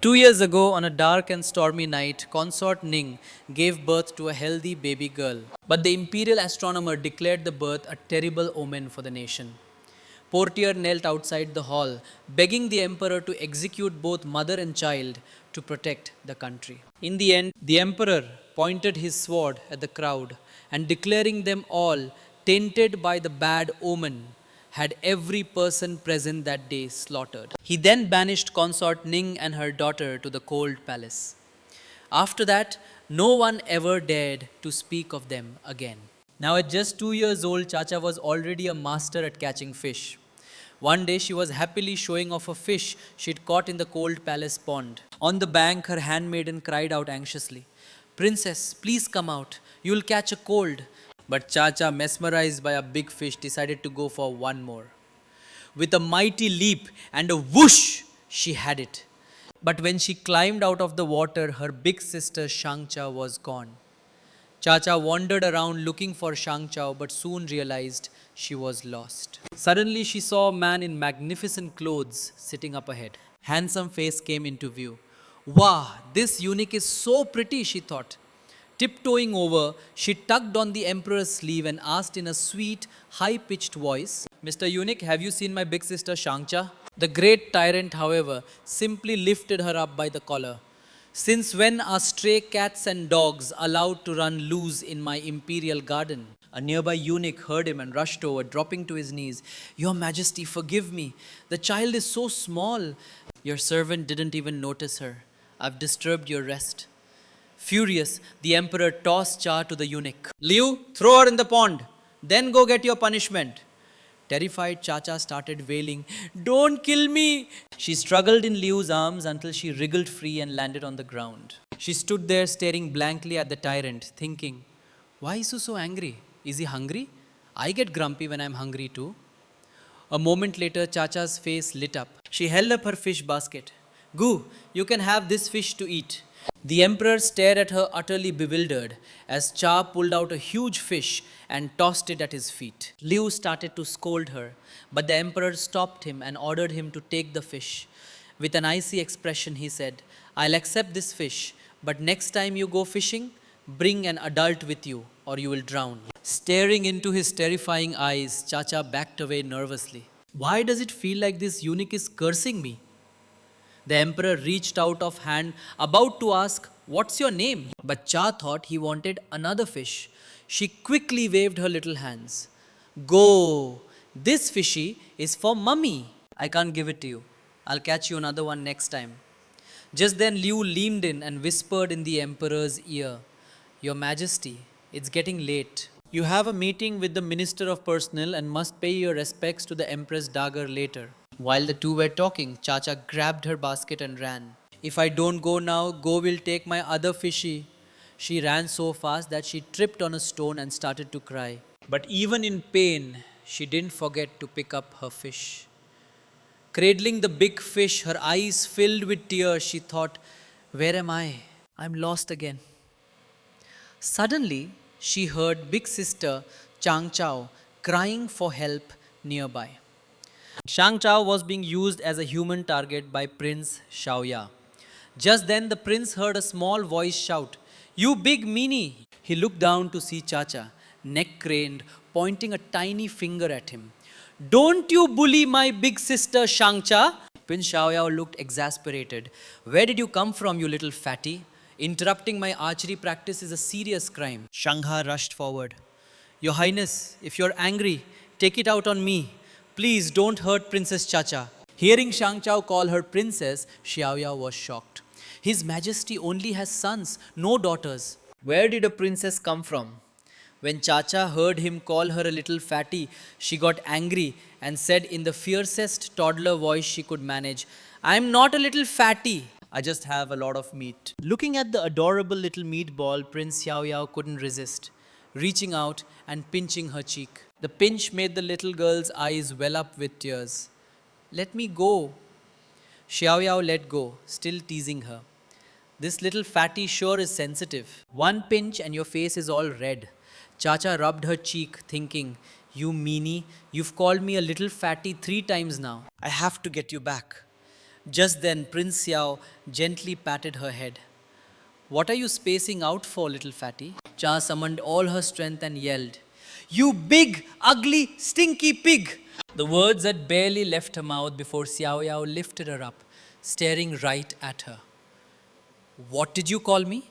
2 years ago, on a dark and stormy night, consort Ning gave birth to a healthy baby girl. But the imperial astronomer declared the birth a terrible omen for the nation. Portier knelt outside the hall, begging the emperor to execute both mother and child to protect the country. In the end, the emperor pointed his sword at the crowd and declaring them all tainted by the bad omen, had every person present that day slaughtered. He then banished consort Ning and her daughter to the cold palace. After that, no one ever dared to speak of them again. Now, at just 2 years old, Chacha was already a master at catching fish. One day, she was happily showing off a fish she'd caught in the cold palace pond. On the bank, her handmaiden cried out anxiously, "Princess, please come out. You'll catch a cold." But Chacha, mesmerized by a big fish, decided to go for one more. With a mighty leap and a whoosh, she had it. But when she climbed out of the water, her big sister Shangcha was gone. Chacha wandered around looking for Shangchao but soon realized she was lost. Suddenly she saw a man in magnificent clothes sitting up ahead. Handsome face came into view. Wow, this eunuch is so pretty, she thought. Tiptoeing over, she tugged on the emperor's sleeve and asked in a sweet, high-pitched voice, "Mr. Eunuch, have you seen my big sister Shangcha?" The great tyrant, however, simply lifted her up by the collar. "Since when are stray cats and dogs allowed to run loose in my imperial garden?" A nearby eunuch heard him and rushed over, dropping to his knees. "Your Majesty, forgive me. The child is so small." "Your servant didn't even notice her. I've disturbed your rest." Furious, the emperor tossed Cha to the eunuch. "Liu, throw her in the pond. Then go get your punishment." Terrified, Chacha started wailing, "Don't kill me!" She struggled in Liu's arms until she wriggled free and landed on the ground. She stood there staring blankly at the tyrant, thinking, "Why is he so angry? Is he hungry? I get grumpy when I'm hungry too." A moment later, Chacha's face lit up. She held up her fish basket. "Gu, you can have this fish to eat." The emperor stared at her utterly bewildered as Cha pulled out a huge fish and tossed it at his feet. Liu started to scold her, but the emperor stopped him and ordered him to take the fish. With an icy expression, he said, "I'll accept this fish, but next time you go fishing, bring an adult with you or you will drown." Staring into his terrifying eyes, Chacha backed away nervously. "Why does it feel like this eunuch is cursing me?" The emperor reached out of hand, about to ask, "What's your name?" But Cha thought he wanted another fish. She quickly waved her little hands. "Go! This fishy is for mummy. I can't give it to you. I'll catch you another one next time." Just then Liu leaned in and whispered in the emperor's ear, "Your Majesty, it's getting late. You have a meeting with the Minister of Personnel and must pay your respects to the Empress Dagger later." While the two were talking, Chacha grabbed her basket and ran. "If I don't go now, Go will take my other fishy." She ran so fast that she tripped on a stone and started to cry. But even in pain, she didn't forget to pick up her fish. Cradling the big fish, her eyes filled with tears, she thought, "Where am I? I'm lost again." Suddenly, she heard big sister Chang Chao crying for help nearby. Shang Chao was being used as a human target by Prince Xiaoya. Just then the prince heard a small voice shout, "You big meanie!" He looked down to see Chacha, neck craned, pointing a tiny finger at him. "Don't you bully my big sister Shangcha?" Prince Xiaoya looked exasperated. "Where did you come from, you little fatty? Interrupting my archery practice is a serious crime." Shangha rushed forward. "Your Highness, if you're angry, take it out on me. Please don't hurt Princess Chacha." Hearing Shang Chao call her princess, Xiaoya was shocked. "His Majesty only has sons, no daughters. Where did a princess come from?" When Chacha heard him call her a little fatty, she got angry and said in the fiercest toddler voice she could manage, "I'm not a little fatty. I just have a lot of meat." Looking at the adorable little meatball, Prince Xiaoyao couldn't resist, reaching out and pinching her cheek. The pinch made the little girl's eyes well up with tears. "Let me go." Xiaoyao let go, still teasing her. "This little fatty sure is sensitive. One pinch and your face is all red." Chacha rubbed her cheek, thinking, "You meanie, you've called me a little fatty 3 times now. I have to get you back." Just then, Prince Xiao gently patted her head. What are you spacing out for, little fatty? Cha summoned all her strength and yelled, You big, ugly, stinky pig! The words had barely left her mouth before Xiao Yao lifted her up, staring right at her. What did you call me?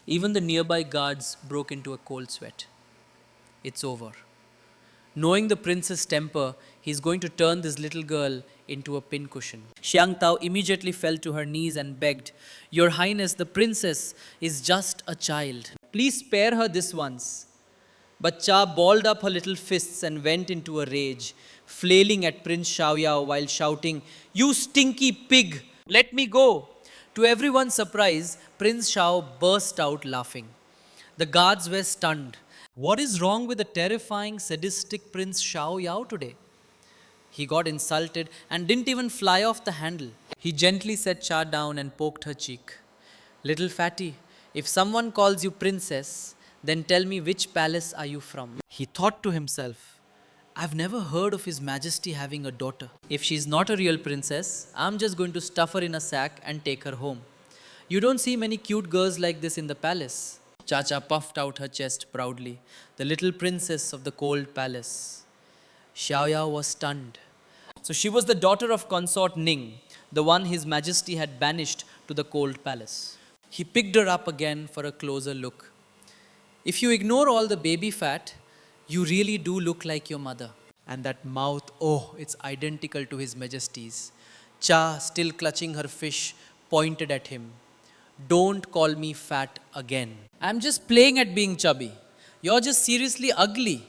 Even the nearby guards broke into a cold sweat. It's over. Knowing the prince's temper, he's going to turn this little girl into a pincushion. Xiang Tao immediately fell to her knees and begged, Your Highness, the princess is just a child. Please spare her this once. But Cha balled up her little fists and went into a rage, flailing at Prince Xiaoyao while shouting, You stinky pig! Let me go! To everyone's surprise, Prince Xiao burst out laughing. The guards were stunned. What is wrong with the terrifying, sadistic Prince Xiaoyao today? He got insulted and didn't even fly off the handle. He gently set Cha down and poked her cheek. Little fatty, if someone calls you princess, then tell me which palace are you from? He thought to himself, I've never heard of His Majesty having a daughter. If she's not a real princess, I'm just going to stuff her in a sack and take her home. You don't see many cute girls like this in the palace. Chacha puffed out her chest proudly, the little princess of the cold palace. Xiaoyao was stunned. So she was the daughter of consort Ning, the one His Majesty had banished to the cold palace. He picked her up again for a closer look. If you ignore all the baby fat, you really do look like your mother. And that mouth, oh, it's identical to His Majesty's. Cha, still clutching her fish, pointed at him. Don't call me fat again. I'm just playing at being chubby. You're just seriously ugly.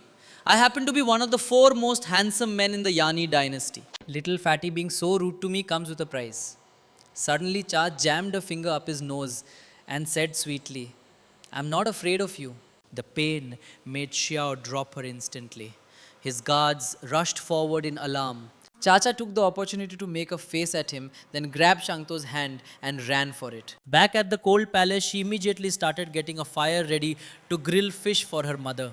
I happen to be one of the 4 most handsome men in the Yani dynasty. Little fatty being so rude to me comes with a price. Suddenly, Cha jammed a finger up his nose and said sweetly, I'm not afraid of you. The pain made Xiao drop her instantly. His guards rushed forward in alarm. Chacha took the opportunity to make a face at him, then grabbed Shangto's hand and ran for it. Back at the cold palace, she immediately started getting a fire ready to grill fish for her mother,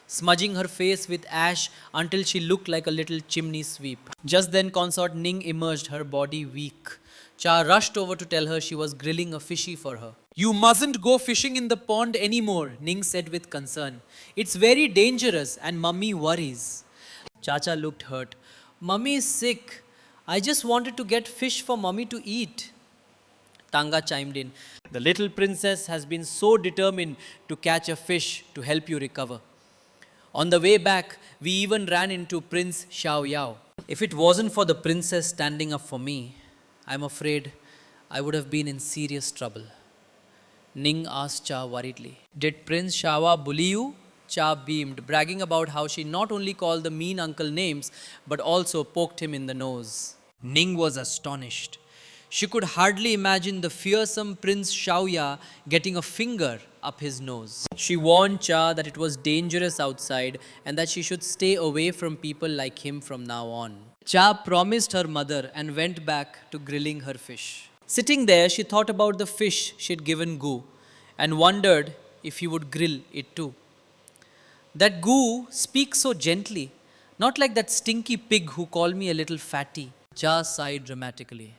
smudging her face with ash until she looked like a little chimney sweep. Just then, consort Ning emerged, her body weak. Cha rushed over to tell her she was grilling a fishy for her. You mustn't go fishing in the pond anymore, Ning said with concern. It's very dangerous and Mummy worries. Chacha looked hurt. Mummy is sick. I just wanted to get fish for Mummy to eat. Tanga chimed in. The little princess has been so determined to catch a fish to help you recover. On the way back, we even ran into Prince Xiaoyao. If it wasn't for the princess standing up for me, I'm afraid I would have been in serious trouble. Ning asked Cha worriedly. Did Prince Xiaoyao bully you? Cha beamed, bragging about how she not only called the mean uncle names, but also poked him in the nose. Ning was astonished. She could hardly imagine the fearsome Prince Xiaoya getting a finger up his nose. She warned Cha that it was dangerous outside and that she should stay away from people like him from now on. Cha promised her mother and went back to grilling her fish. Sitting there, she thought about the fish she'd given Gu and wondered if he would grill it too. That Gu speaks so gently, not like that stinky pig who called me a little fatty. Cha sighed dramatically.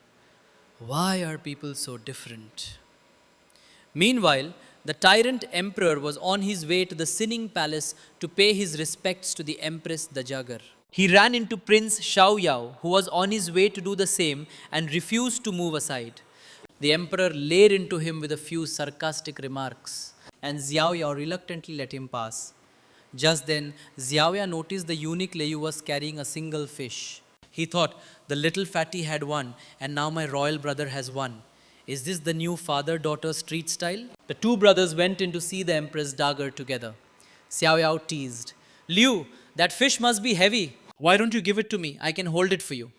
Why are people so different? Meanwhile, the tyrant emperor was on his way to the sinning palace to pay his respects to the Empress Dajagar. He ran into Prince Xiaoyao, who was on his way to do the same and refused to move aside. The emperor laid into him with a few sarcastic remarks, and Xiaoyao reluctantly let him pass. Just then, Xiaoya noticed the eunuch Liu was carrying a single fish. He thought, the little fatty had one, and now my royal brother has one. Is this the new father-daughter street style? The two brothers went in to see the Empress Dagar together. Xiaoyao teased, Liu, that fish must be heavy. Why don't you give it to me? I can hold it for you.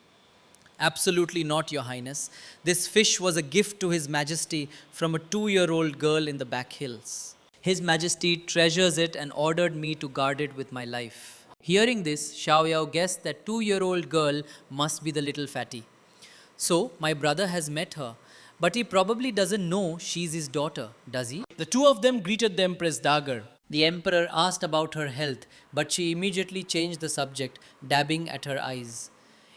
Absolutely not, Your Highness. This fish was a gift to His Majesty from a 2-year-old girl in the back hills. His Majesty treasures it and ordered me to guard it with my life. Hearing this, Xiaoyao guessed that 2-year-old girl must be the little fatty. So, my brother has met her, but he probably doesn't know she's his daughter, does he? The two of them greeted the Empress Dagar. The emperor asked about her health, but she immediately changed the subject, dabbing at her eyes.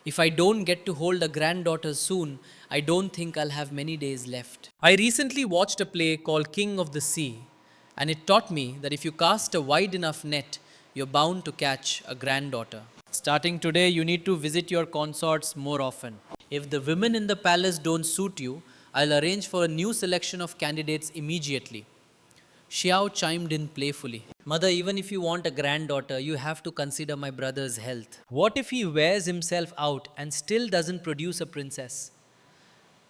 If I don't get to hold a granddaughter soon, I don't think I'll have many days left. I recently watched a play called King of the Sea, and it taught me that if you cast a wide enough net, you're bound to catch a granddaughter. Starting today, you need to visit your consorts more often. If the women in the palace don't suit you, I'll arrange for a new selection of candidates immediately. Xiao chimed in playfully. Mother, even if you want a granddaughter, you have to consider my brother's health. What if he wears himself out and still doesn't produce a princess?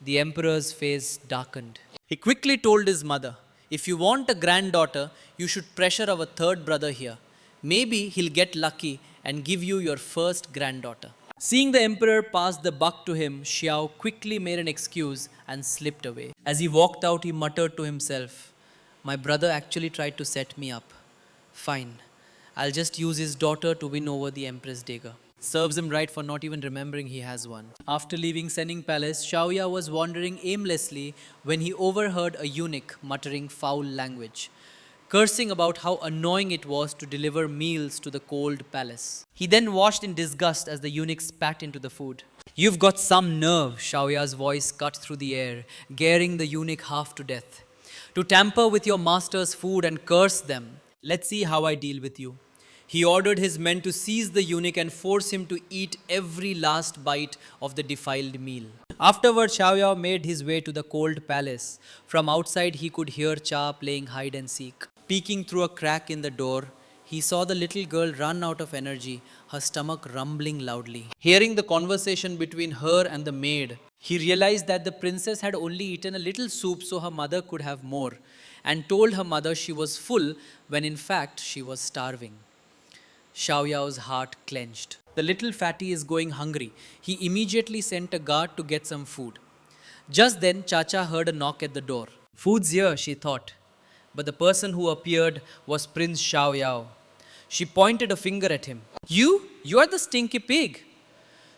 The emperor's face darkened. He quickly told his mother, if you want a granddaughter, you should pressure our third brother here. Maybe he'll get lucky and give you your first granddaughter. Seeing the emperor pass the buck to him, Xiao quickly made an excuse and slipped away. As he walked out, he muttered to himself, my brother actually tried to set me up. Fine, I'll just use his daughter to win over the Empress Dagger. Serves him right for not even remembering he has one. After leaving Senning Palace, Xiaoya was wandering aimlessly when he overheard a eunuch muttering foul language, cursing about how annoying it was to deliver meals to the cold palace. He then watched in disgust as the eunuch spat into the food. You've got some nerve, Xiaoya's voice cut through the air, gearing the eunuch half to death. To tamper with your master's food and curse them. Let's see how I deal with you. He ordered his men to seize the eunuch and force him to eat every last bite of the defiled meal. Afterward, Xiaoyao made his way to the cold palace. From outside, he could hear Cha playing hide and seek. Peeking through a crack in the door, he saw the little girl run out of energy, her stomach rumbling loudly. Hearing the conversation between her and the maid, he realized that the princess had only eaten a little soup so her mother could have more, and told her mother she was full when in fact she was starving. Xiaoyao's heart clenched. The little fatty is going hungry. He immediately sent a guard to get some food. Just then, Chacha heard a knock at the door. Food's here, she thought. But the person who appeared was Prince Xiaoyao. She pointed a finger at him. You are the stinky pig.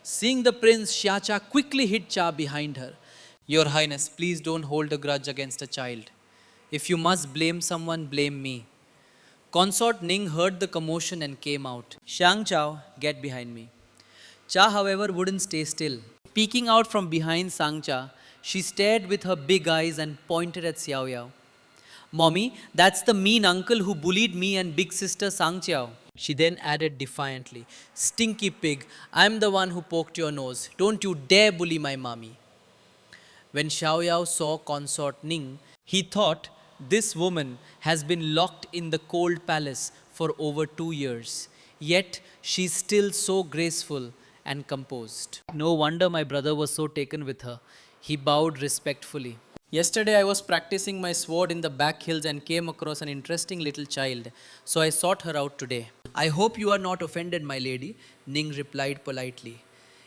Seeing the prince, Xiacha quickly hid Cha behind her. Your Highness, please don't hold a grudge against a child. If you must blame someone, blame me. Consort Ning heard the commotion and came out. Shang Chao, get behind me. Cha, however, wouldn't stay still. Peeking out from behind Sang Cha, she stared with her big eyes and pointed at Xiao Yao. Mommy, that's the mean uncle who bullied me and big sister Sang Chiao. She then added defiantly, Stinky pig, I'm the one who poked your nose. Don't you dare bully my mommy. When Xiao Yao saw Consort Ning, he thought, this woman has been locked in the cold palace for over 2 years. Yet she's still so graceful and composed. No wonder my brother was so taken with her. He bowed respectfully. Yesterday I was practicing my sword in the back hills and came across an interesting little child, so I sought her out today. I hope you are not offended, my lady, Ning replied politely.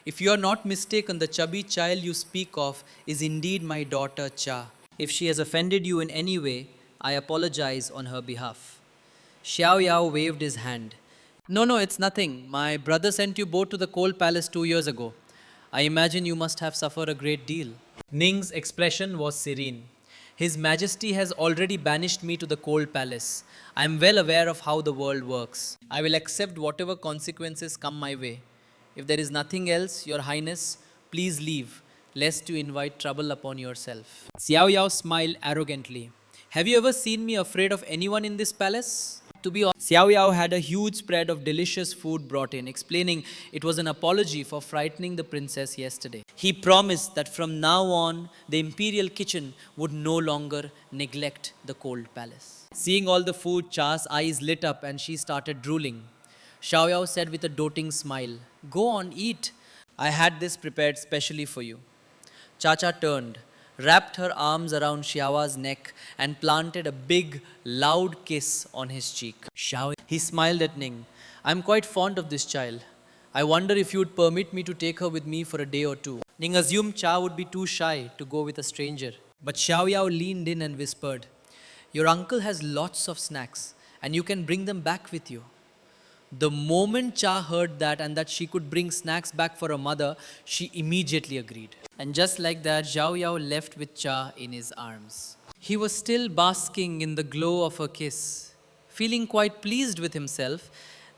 If you are not mistaken, the chubby child you speak of is indeed my daughter Cha. If she has offended you in any way, I apologize on her behalf. Xiao Yao waved his hand. No, it's nothing. My brother sent you both to the cold palace 2 years ago. I imagine you must have suffered a great deal. Ning's expression was serene. His Majesty has already banished me to the cold palace. I am well aware of how the world works. I will accept whatever consequences come my way. If there is nothing else, Your Highness, please leave, lest you invite trouble upon yourself. Xiao Yao smiled arrogantly. Have you ever seen me afraid of anyone in this palace? To be honest, Xiao Yao had a huge spread of delicious food brought in, explaining it was an apology for frightening the princess yesterday. He promised that from now on, the imperial kitchen would no longer neglect the cold palace. Seeing all the food, Cha's eyes lit up and she started drooling. Xiao Yao said with a doting smile, Go on, eat. I had this prepared specially for you. Chacha turned, wrapped her arms around Xiao's neck and planted a big, loud kiss on his cheek. Xiao, he smiled at Ning. I'm quite fond of this child. I wonder if you would permit me to take her with me for a day or two. Ning assumed Cha would be too shy to go with a stranger. But Xiao Yao leaned in and whispered, Your uncle has lots of snacks and you can bring them back with you. The moment Cha heard that and that she could bring snacks back for her mother, she immediately agreed. And just like that, Xiao Yao left with Cha in his arms. He was still basking in the glow of her kiss, feeling quite pleased with himself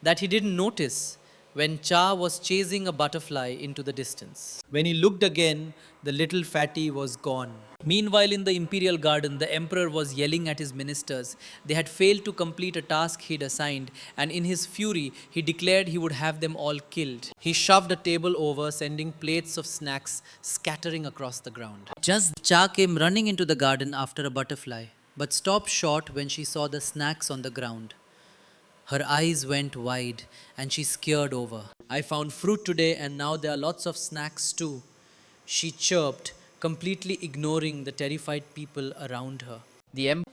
that he didn't notice when Cha was chasing a butterfly into the distance. When he looked again, the little fatty was gone. Meanwhile, in the imperial garden, the emperor was yelling at his ministers. They had failed to complete a task he'd assigned, and in his fury, he declared he would have them all killed. He shoved a table over, sending plates of snacks scattering across the ground. Just Cha came running into the garden after a butterfly, but stopped short when she saw the snacks on the ground. Her eyes went wide and she scared over. I found fruit today and now there are lots of snacks too, she chirped, completely ignoring the terrified people around her.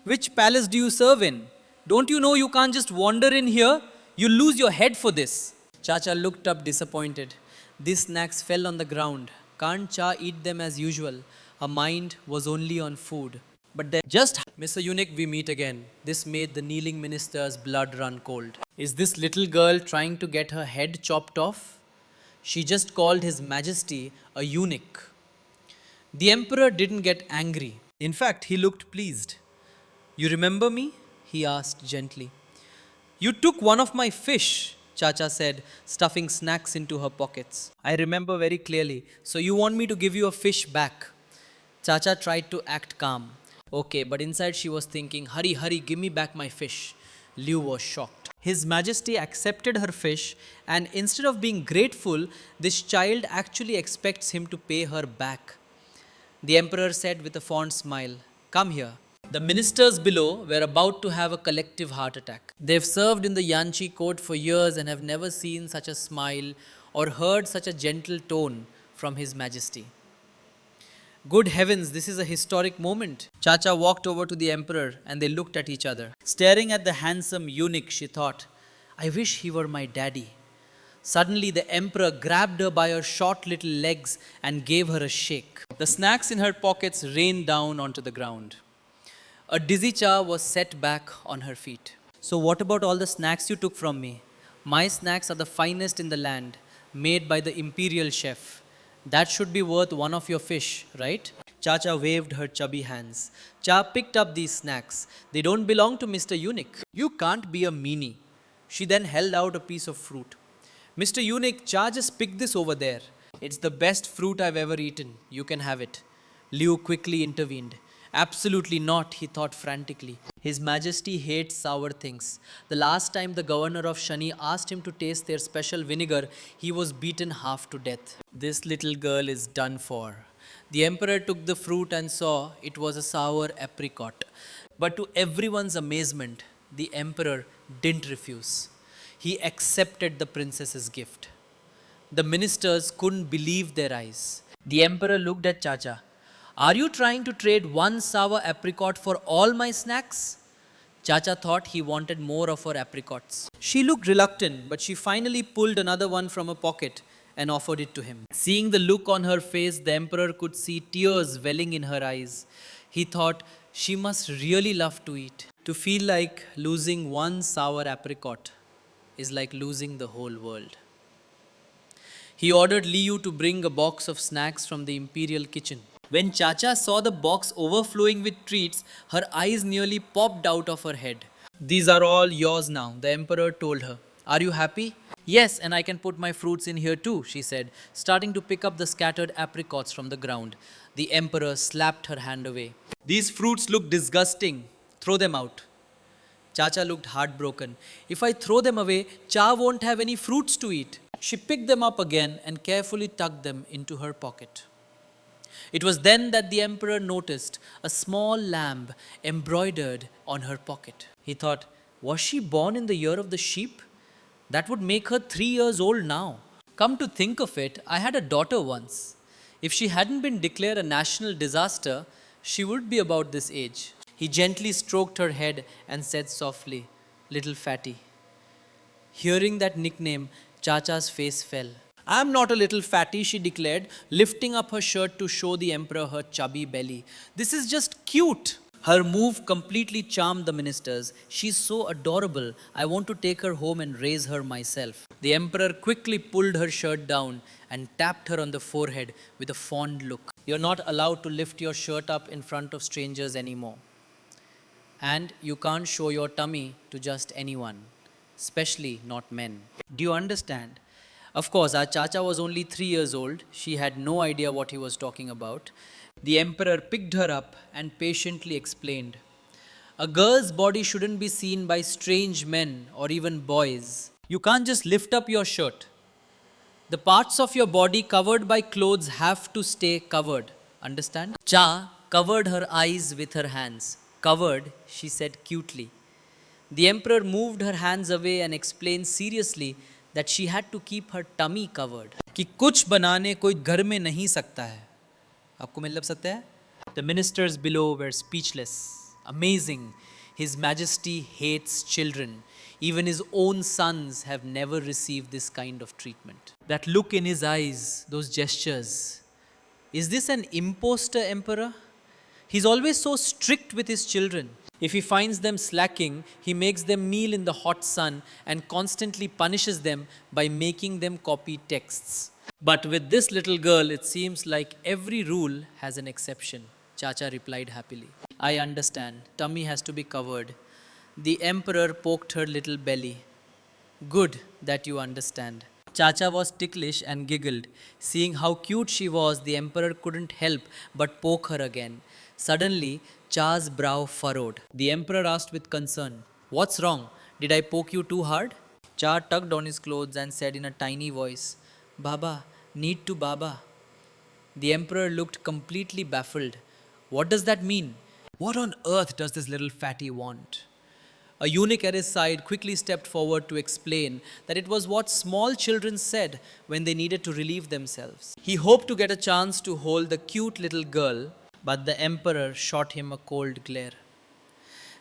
Which palace do you serve in? Don't you know you can't just wander in here? You'll lose your head for this. Chacha looked up disappointed. These snacks fell on the ground. Can't Cha eat them as usual? Her mind was only on food. But then, just Mr. Eunuch, we meet again. This made the kneeling minister's blood run cold. Is this little girl trying to get her head chopped off? She just called His Majesty a eunuch. The emperor didn't get angry. In fact, he looked pleased. You remember me? He asked gently. You took one of my fish, Chacha said, stuffing snacks into her pockets. I remember very clearly. So you want me to give you a fish back? Chacha tried to act calm. Okay, but inside she was thinking, hurry, hurry, give me back my fish. Liu was shocked. His Majesty accepted her fish, and instead of being grateful, this child actually expects him to pay her back. The emperor said with a fond smile, come here. The ministers below were about to have a collective heart attack. They've served in the Yanchi court for years and have never seen such a smile or heard such a gentle tone from His Majesty. Good heavens, this is a historic moment. Chacha walked over to the emperor and they looked at each other. Staring at the handsome eunuch, she thought, I wish he were my daddy. Suddenly, the emperor grabbed her by her short little legs and gave her a shake. The snacks in her pockets rained down onto the ground. A dizzy Cha was set back on her feet. So what about all the snacks you took from me? My snacks are the finest in the land, made by the imperial chef. That should be worth one of your fish, right? Chacha waved her chubby hands. Cha picked up these snacks. They don't belong to Mr. Eunuch. You can't be a meanie. She then held out a piece of fruit. Mr. Eunuch, Cha just picked this over there. It's the best fruit I've ever eaten. You can have it. Liu quickly intervened. Absolutely not, he thought frantically. His Majesty hates sour things. The last time the governor of Shani asked him to taste their special vinegar, he was beaten half to death. This little girl is done for. The emperor took the fruit and saw it was a sour apricot. But to everyone's amazement, the emperor didn't refuse. He accepted the princess's gift. The ministers couldn't believe their eyes. The emperor looked at Chacha. Are you trying to trade one sour apricot for all my snacks? Chacha thought he wanted more of her apricots. She looked reluctant, but she finally pulled another one from her pocket and offered it to him. Seeing the look on her face, the emperor could see tears welling in her eyes. He thought she must really love to eat. To feel like losing one sour apricot is like losing the whole world. He ordered Liu to bring a box of snacks from the imperial kitchen. When Chacha saw the box overflowing with treats, her eyes nearly popped out of her head. These are all yours now, the emperor told her. Are you happy? Yes, and I can put my fruits in here too, she said, starting to pick up the scattered apricots from the ground. The emperor slapped her hand away. These fruits look disgusting. Throw them out. Chacha looked heartbroken. If I throw them away, Cha won't have any fruits to eat. She picked them up again and carefully tucked them into her pocket. It was then that the emperor noticed a small lamb embroidered on her pocket. He thought, was she born in the year of the sheep? That would make her 3 years old now. Come to think of it, I had a daughter once. If she hadn't been declared a national disaster, she would be about this age. He gently stroked her head and said softly, little fatty. Hearing that nickname, Chacha's face fell. I'm not a little fatty, she declared, lifting up her shirt to show the emperor her chubby belly. This is just cute. Her move completely charmed the ministers. She's so adorable. I want to take her home and raise her myself. The emperor quickly pulled her shirt down and tapped her on the forehead with a fond look. You're not allowed to lift your shirt up in front of strangers anymore. And you can't show your tummy to just anyone, especially not men. Do you understand? Of course, our Chacha was only 3 years old. She had no idea what he was talking about. The emperor picked her up and patiently explained, a girl's body shouldn't be seen by strange men or even boys. You can't just lift up your shirt. The parts of your body covered by clothes have to stay covered. Understand? Cha covered her eyes with her hands. Covered, she said cutely. The emperor moved her hands away and explained seriously that she had to keep her tummy covered. कि कुछ बनाने कोई घर में नहीं सकता है. आपको मतलब सत्य है? The ministers below were speechless. Amazing. His Majesty hates children. Even his own sons have never received this kind of treatment. That look in his eyes, those gestures. Is this an imposter emperor? He's always so strict with his children. If he finds them slacking, he makes them kneel in the hot sun and constantly punishes them by making them copy texts. But with this little girl, it seems like every rule has an exception. Chacha replied happily. I understand. Tummy has to be covered. The emperor poked her little belly. Good that you understand. Chacha was ticklish and giggled. Seeing how cute she was, the emperor couldn't help but poke her again. Suddenly, Cha's brow furrowed. The emperor asked with concern, what's wrong? Did I poke you too hard? Cha tugged on his clothes and said in a tiny voice, Baba, need to Baba. The emperor looked completely baffled. What does that mean? What on earth does this little fatty want? A eunuch at his side quickly stepped forward to explain that it was what small children said when they needed to relieve themselves. He hoped to get a chance to hold the cute little girl, but the emperor shot him a cold glare.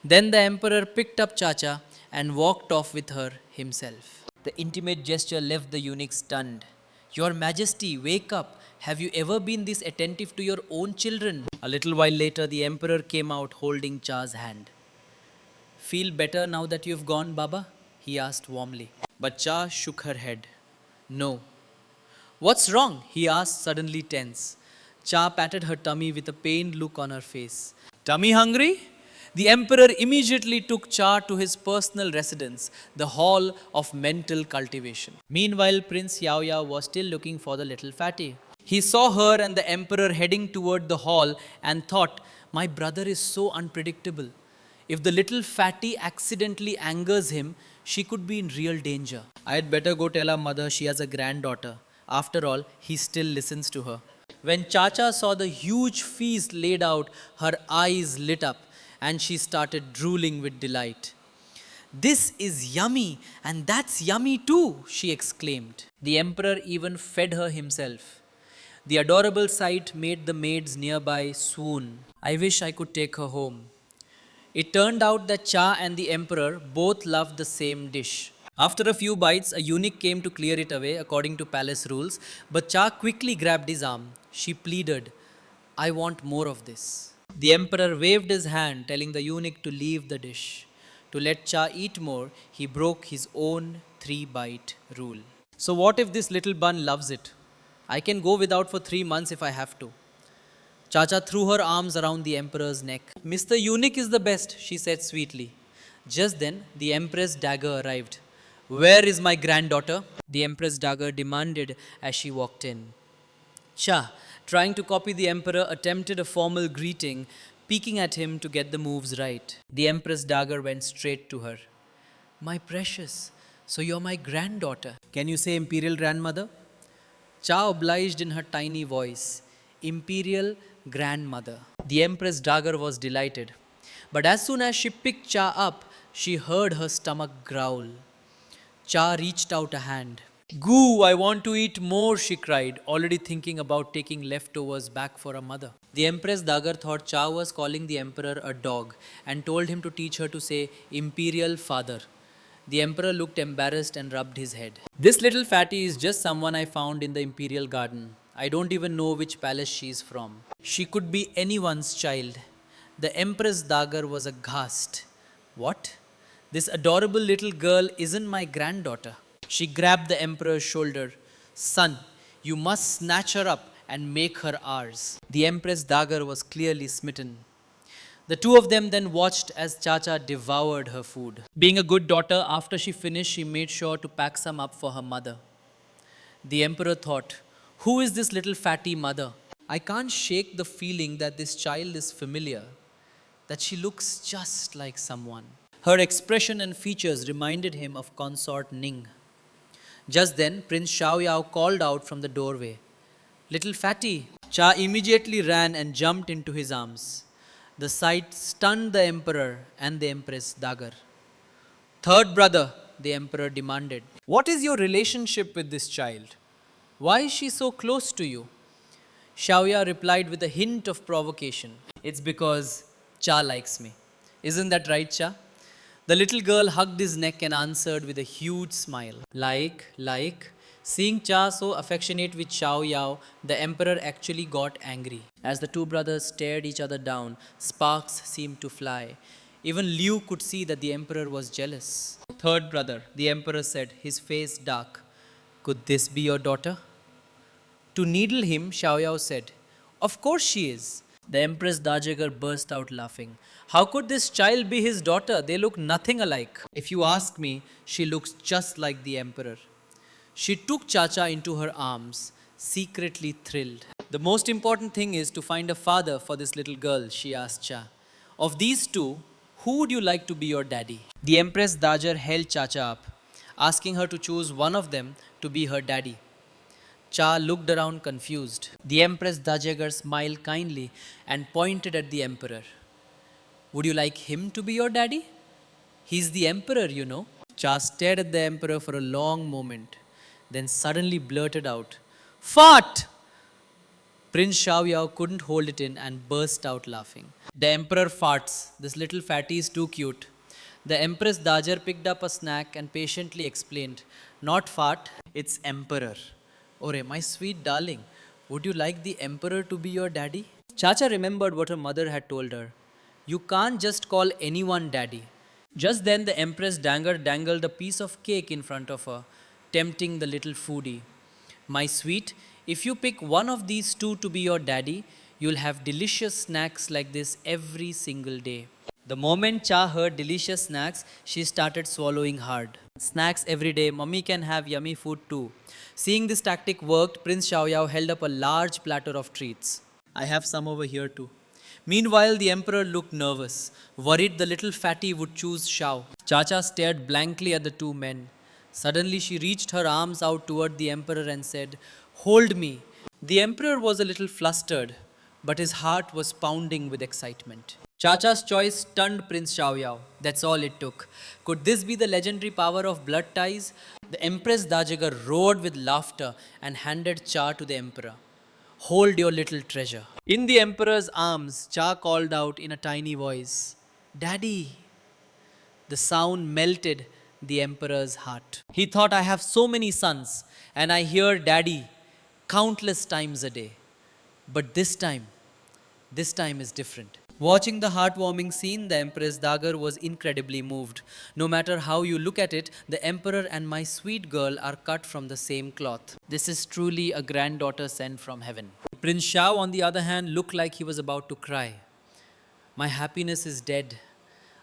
Then the emperor picked up Chacha and walked off with her himself. The intimate gesture left the eunuch stunned. Your Majesty, wake up. Have you ever been this attentive to your own children? A little while later, the emperor came out holding Cha's hand. Feel better now that you've gone, Baba? He asked warmly. But Cha shook her head. No. What's wrong? He asked, suddenly tense. Cha patted her tummy with a pained look on her face. Tummy hungry? The emperor immediately took Cha to his personal residence, the hall of mental cultivation. Meanwhile, Prince Yaoya was still looking for the little fatty. He saw her and the emperor heading toward the hall and thought, my brother is so unpredictable. If the little fatty accidentally angers him, she could be in real danger. I had better go tell her mother she has a granddaughter. After all, he still listens to her. When Chacha saw the huge feast laid out, her eyes lit up and she started drooling with delight. This is yummy and that's yummy too, she exclaimed. The emperor even fed her himself. The adorable sight made the maids nearby swoon. I wish I could take her home. It turned out that Cha and the emperor both loved the same dish. After a few bites, a eunuch came to clear it away according to palace rules, but Cha quickly grabbed his arm. She pleaded, I want more of this. The emperor waved his hand, telling the eunuch to leave the dish. To let Cha eat more, he broke his own 3-bite rule. So what if this little bun loves it? I can go without for 3 months if I have to. Chacha threw her arms around the emperor's neck. Mr. Eunuch is the best, she said sweetly. Just then, the empress dagger arrived. Where is my granddaughter? The empress dagger demanded as she walked in. Cha, trying to copy the emperor, attempted a formal greeting, peeking at him to get the moves right. The empress dagger went straight to her. My precious, so you're my granddaughter. Can you say imperial grandmother? Cha obliged in her tiny voice. Imperial grandmother. The empress dagger was delighted. But as soon as she picked Cha up, she heard her stomach growl. Cha reached out a hand. Goo, I want to eat more, she cried, already thinking about taking leftovers back for her mother. The empress dagger thought Cha was calling the emperor a dog and told him to teach her to say imperial father. The emperor looked embarrassed and rubbed his head. This little fatty is just someone I found in the imperial garden. I don't even know which palace she is from. She could be anyone's child. The empress dagger was aghast. What? This adorable little girl isn't my granddaughter. She grabbed the emperor's shoulder. Son, you must snatch her up and make her ours. The empress dagger was clearly smitten. The two of them then watched as Chacha devoured her food. Being a good daughter, after she finished, she made sure to pack some up for her mother. The emperor thought, "Who is this little fatty mother? I can't shake the feeling that this child is familiar, that she looks just like someone." Her expression and features reminded him of consort Ning. Just then, Prince Xiaoyao called out from the doorway, "Little fatty!" Cha immediately ran and jumped into his arms. The sight stunned the emperor and the empress Dagar. "Third brother," the emperor demanded, "what is your relationship with this child? Why is she so close to you?" Xiaoya replied with a hint of provocation, "It's because Cha likes me. Isn't that right, Cha?" The little girl hugged his neck and answered with a huge smile. Like. Seeing Cha so affectionate with Xiao Yao, the emperor actually got angry. As the two brothers stared each other down, sparks seemed to fly. Even Liu could see that the emperor was jealous. "Third brother," the emperor said, his face dark. "Could this be your daughter?" To needle him, Xiaoyao said, "Of course she is." The Empress Dajagar burst out laughing. "How could this child be his daughter? They look nothing alike. If you ask me, she looks just like the emperor." She took Chacha into her arms, secretly thrilled. "The most important thing is to find a father for this little girl," she asked Cha. "Of these two, who would you like to be your daddy?" The Empress Dajar held Chacha up, asking her to choose one of them to be her daddy. Cha looked around confused. The Empress Dajagar smiled kindly and pointed at the emperor. "Would you like him to be your daddy? He's the emperor, you know." Cha stared at the emperor for a long moment, then suddenly blurted out, "Fart!" Prince Xiaoyao couldn't hold it in and burst out laughing. "The emperor farts. This little fatty is too cute." The Empress Dajar picked up a snack and patiently explained, "Not fart, it's emperor." "Ore, my sweet darling, would you like the emperor to be your daddy?" Chacha remembered what her mother had told her. You can't just call anyone daddy. Just then, the Empress Danger dangled a piece of cake in front of her, tempting the little foodie. "My sweet, if you pick one of these two to be your daddy, you'll have delicious snacks like this every single day." The moment Cha heard delicious snacks, she started swallowing hard. "Snacks every day, mommy can have yummy food too." Seeing this tactic worked, Prince Xiaoyao held up a large platter of treats. "I have some over here too." Meanwhile, the emperor looked nervous, worried the little fatty would choose Xiao. Chacha stared blankly at the two men. Suddenly, she reached her arms out toward the emperor and said, "Hold me." The emperor was a little flustered, but his heart was pounding with excitement. Chacha's choice stunned Prince Xiaoyao. That's all it took. Could this be the legendary power of blood ties? The Empress Dajagar roared with laughter and handed Cha to the emperor. "Hold your little treasure." In the emperor's arms, Cha called out in a tiny voice, "Daddy." The sound melted the emperor's heart. He thought, "I have so many sons, and I hear daddy countless times a day. But this time is different." Watching the heartwarming scene, the Empress Dagar was incredibly moved. "No matter how you look at it, the emperor and my sweet girl are cut from the same cloth. This is truly a granddaughter sent from heaven." Prince Shao, on the other hand, looked like he was about to cry. "My happiness is dead.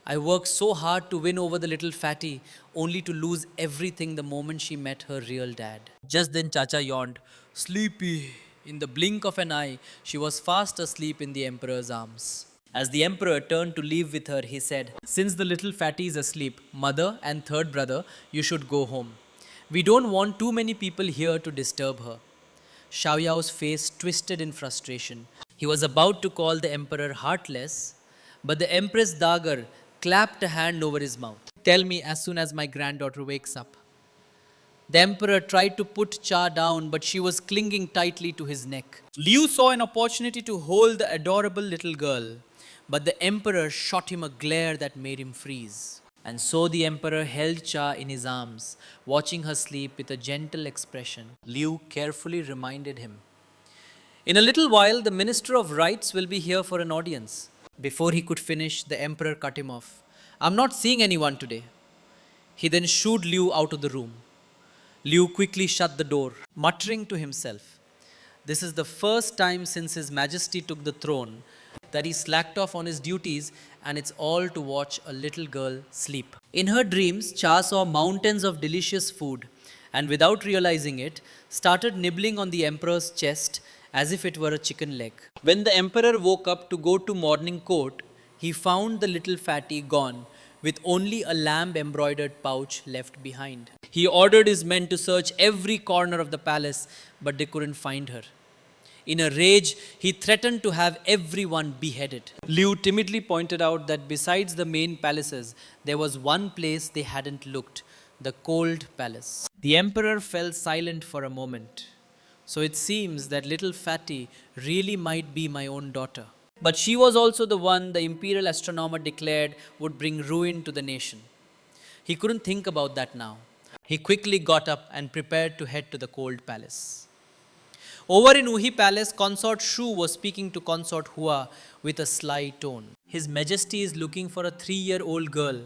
I worked so hard to win over the little fatty, only to lose everything the moment she met her real dad." Just then Chacha yawned, "Sleepy." In the blink of an eye, she was fast asleep in the emperor's arms. As the emperor turned to leave with her, he said, "Since the little fatty is asleep, mother and third brother, you should go home. We don't want too many people here to disturb her." Xiaoyao's face twisted in frustration. He was about to call the emperor heartless, but the Empress Dagar clapped a hand over his mouth. "Tell me as soon as my granddaughter wakes up." The emperor tried to put Cha down, but she was clinging tightly to his neck. Liu saw an opportunity to hold the adorable little girl, but the emperor shot him a glare that made him freeze. And so the emperor held Cha in his arms, watching her sleep with a gentle expression. Liu carefully reminded him, "In a little while, the Minister of Rights will be here for an audience." Before he could finish, the emperor cut him off. "I'm not seeing anyone today." He then shooed Liu out of the room. Liu quickly shut the door, muttering to himself, "This is the first time since His Majesty took the throne that he slacked off on his duties, and it's all to watch a little girl sleep." In her dreams, Cha saw mountains of delicious food, and without realizing it, started nibbling on the emperor's chest as if it were a chicken leg. When the emperor woke up to go to morning court, he found the little fatty gone, with only a lamb embroidered pouch left behind. He ordered his men to search every corner of the palace, but they couldn't find her. In a rage, he threatened to have everyone beheaded. Liu timidly pointed out that besides the main palaces, there was one place they hadn't looked: the cold palace. The emperor fell silent for a moment. So it seems that little fatty really might be my own daughter. But she was also the one the imperial astronomer declared would bring ruin to the nation. He couldn't think about that now. He quickly got up and prepared to head to the cold palace. Over in Uhi Palace, Consort Shu was speaking to Consort Hua with a sly tone. His Majesty is looking for a 3-year-old girl.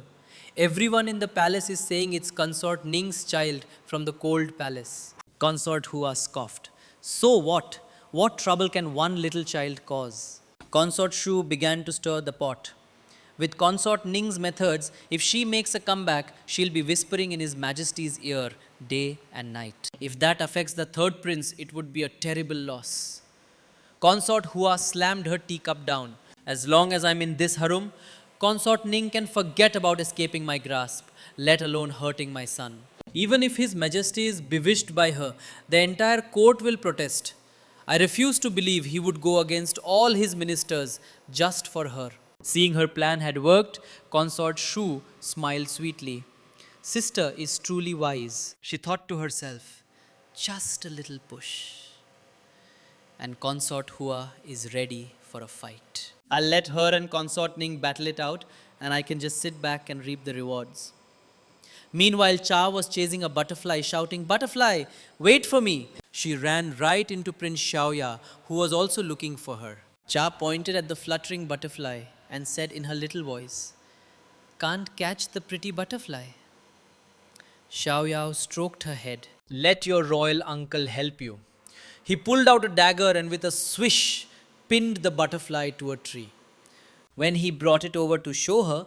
Everyone in the palace is saying it's Consort Ning's child from the cold palace. Consort Hua scoffed. So what? What trouble can one little child cause? Consort Shu began to stir the pot. With Consort Ning's methods, if she makes a comeback, she'll be whispering in His Majesty's ear day and night. If that affects the third prince, it would be a terrible loss. Consort Hua slammed her teacup down. As long as I'm in this harum, Consort Ning can forget about escaping my grasp, let alone hurting my son. Even if His Majesty is bewitched by her, the entire court will protest. I refuse to believe he would go against all his ministers just for her. Seeing her plan had worked, Consort Shu smiled sweetly. Sister is truly wise, she thought to herself. Just a little push. And Consort Hua is ready for a fight. I'll let her and Consort Ning battle it out, and I can just sit back and reap the rewards. Meanwhile, Cha was chasing a butterfly, shouting, Butterfly, wait for me! She ran right into Prince Xiaoya, who was also looking for her. Cha pointed at the fluttering butterfly and said in her little voice, Can't catch the pretty butterfly. Xiaoyao stroked her head. Let your royal uncle help you. He pulled out a dagger and with a swish pinned the butterfly to a tree. When he brought it over to show her,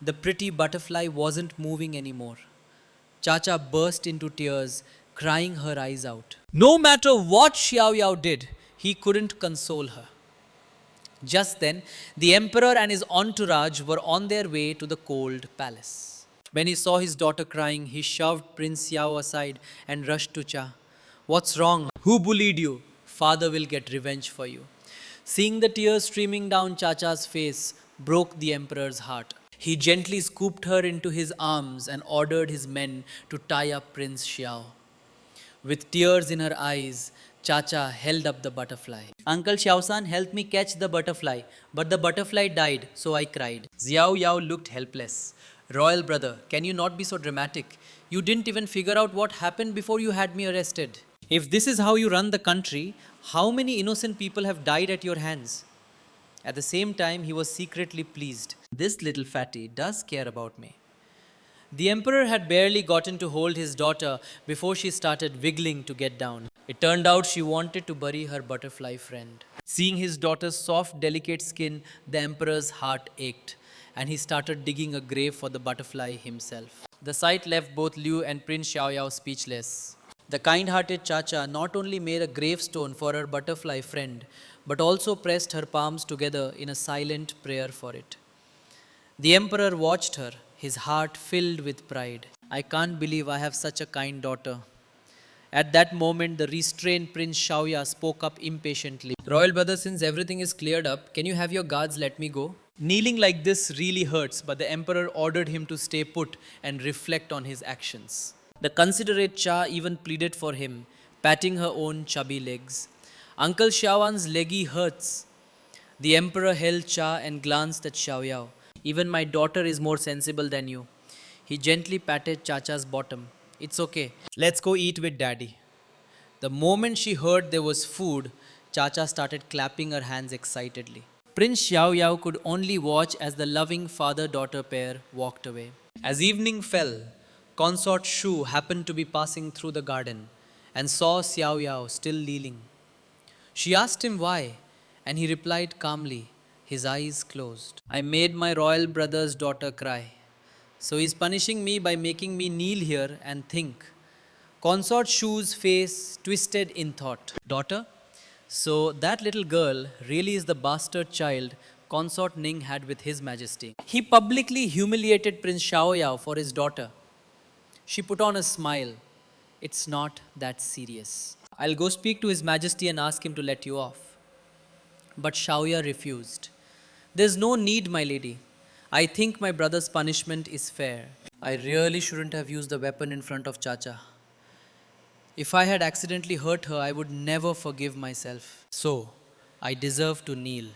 the pretty butterfly wasn't moving anymore. Chacha burst into tears, crying her eyes out. No matter what Xiaoyao did, he couldn't console her. Just then, the emperor and his entourage were on their way to the cold palace. When he saw his daughter crying, he shoved Prince Xiao aside and rushed to Cha. What's wrong? Who bullied you? Father will get revenge for you. Seeing the tears streaming down Chacha's face broke the emperor's heart. He gently scooped her into his arms and ordered his men to tie up Prince Xiao. With tears in her eyes, Chacha held up the butterfly. Uncle Xiaosan helped me catch the butterfly, but the butterfly died, so I cried. Xiao Yao looked helpless. Royal brother, can you not be so dramatic? You didn't even figure out what happened before you had me arrested. If this is how you run the country, how many innocent people have died at your hands? At the same time, he was secretly pleased. This little fatty does care about me. The emperor had barely gotten to hold his daughter before she started wiggling to get down. It turned out she wanted to bury her butterfly friend. Seeing his daughter's soft, delicate skin, the emperor's heart ached, and he started digging a grave for the butterfly himself. The sight left both Liu and Prince Xiaoyao speechless. The kind-hearted Chacha not only made a gravestone for her butterfly friend, but also pressed her palms together in a silent prayer for it. The emperor watched her, his heart filled with pride. I can't believe I have such a kind daughter. At that moment, the restrained Prince Xiaoya spoke up impatiently. Royal brother, since everything is cleared up, can you have your guards let me go? Kneeling like this really hurts, but the emperor ordered him to stay put and reflect on his actions. The considerate Cha even pleaded for him, patting her own chubby legs. Uncle Xiaowan's leggy hurts. The emperor held Cha and glanced at Xiaoyao. Even my daughter is more sensible than you. He gently patted Chacha's bottom. It's okay. Let's go eat with daddy. The moment she heard there was food, Chacha started clapping her hands excitedly. Prince Xiaoyao could only watch as the loving father-daughter pair walked away. As evening fell, Consort Shu happened to be passing through the garden and saw Xiaoyao still kneeling. She asked him why, and he replied calmly, his eyes closed. I made my royal brother's daughter cry. So he's punishing me by making me kneel here and think. Consort Shu's face twisted in thought. Daughter? So that little girl really is the bastard child Consort Ning had with His Majesty. He publicly humiliated Prince Xiaoyao for his daughter. She put on a smile. It's not that serious. I'll go speak to His Majesty and ask him to let you off. But Xiaoya refused. There's no need, my lady. I think my brother's punishment is fair. I really shouldn't have used the weapon in front of Chacha. If I had accidentally hurt her, I would never forgive myself. So, I deserve to kneel.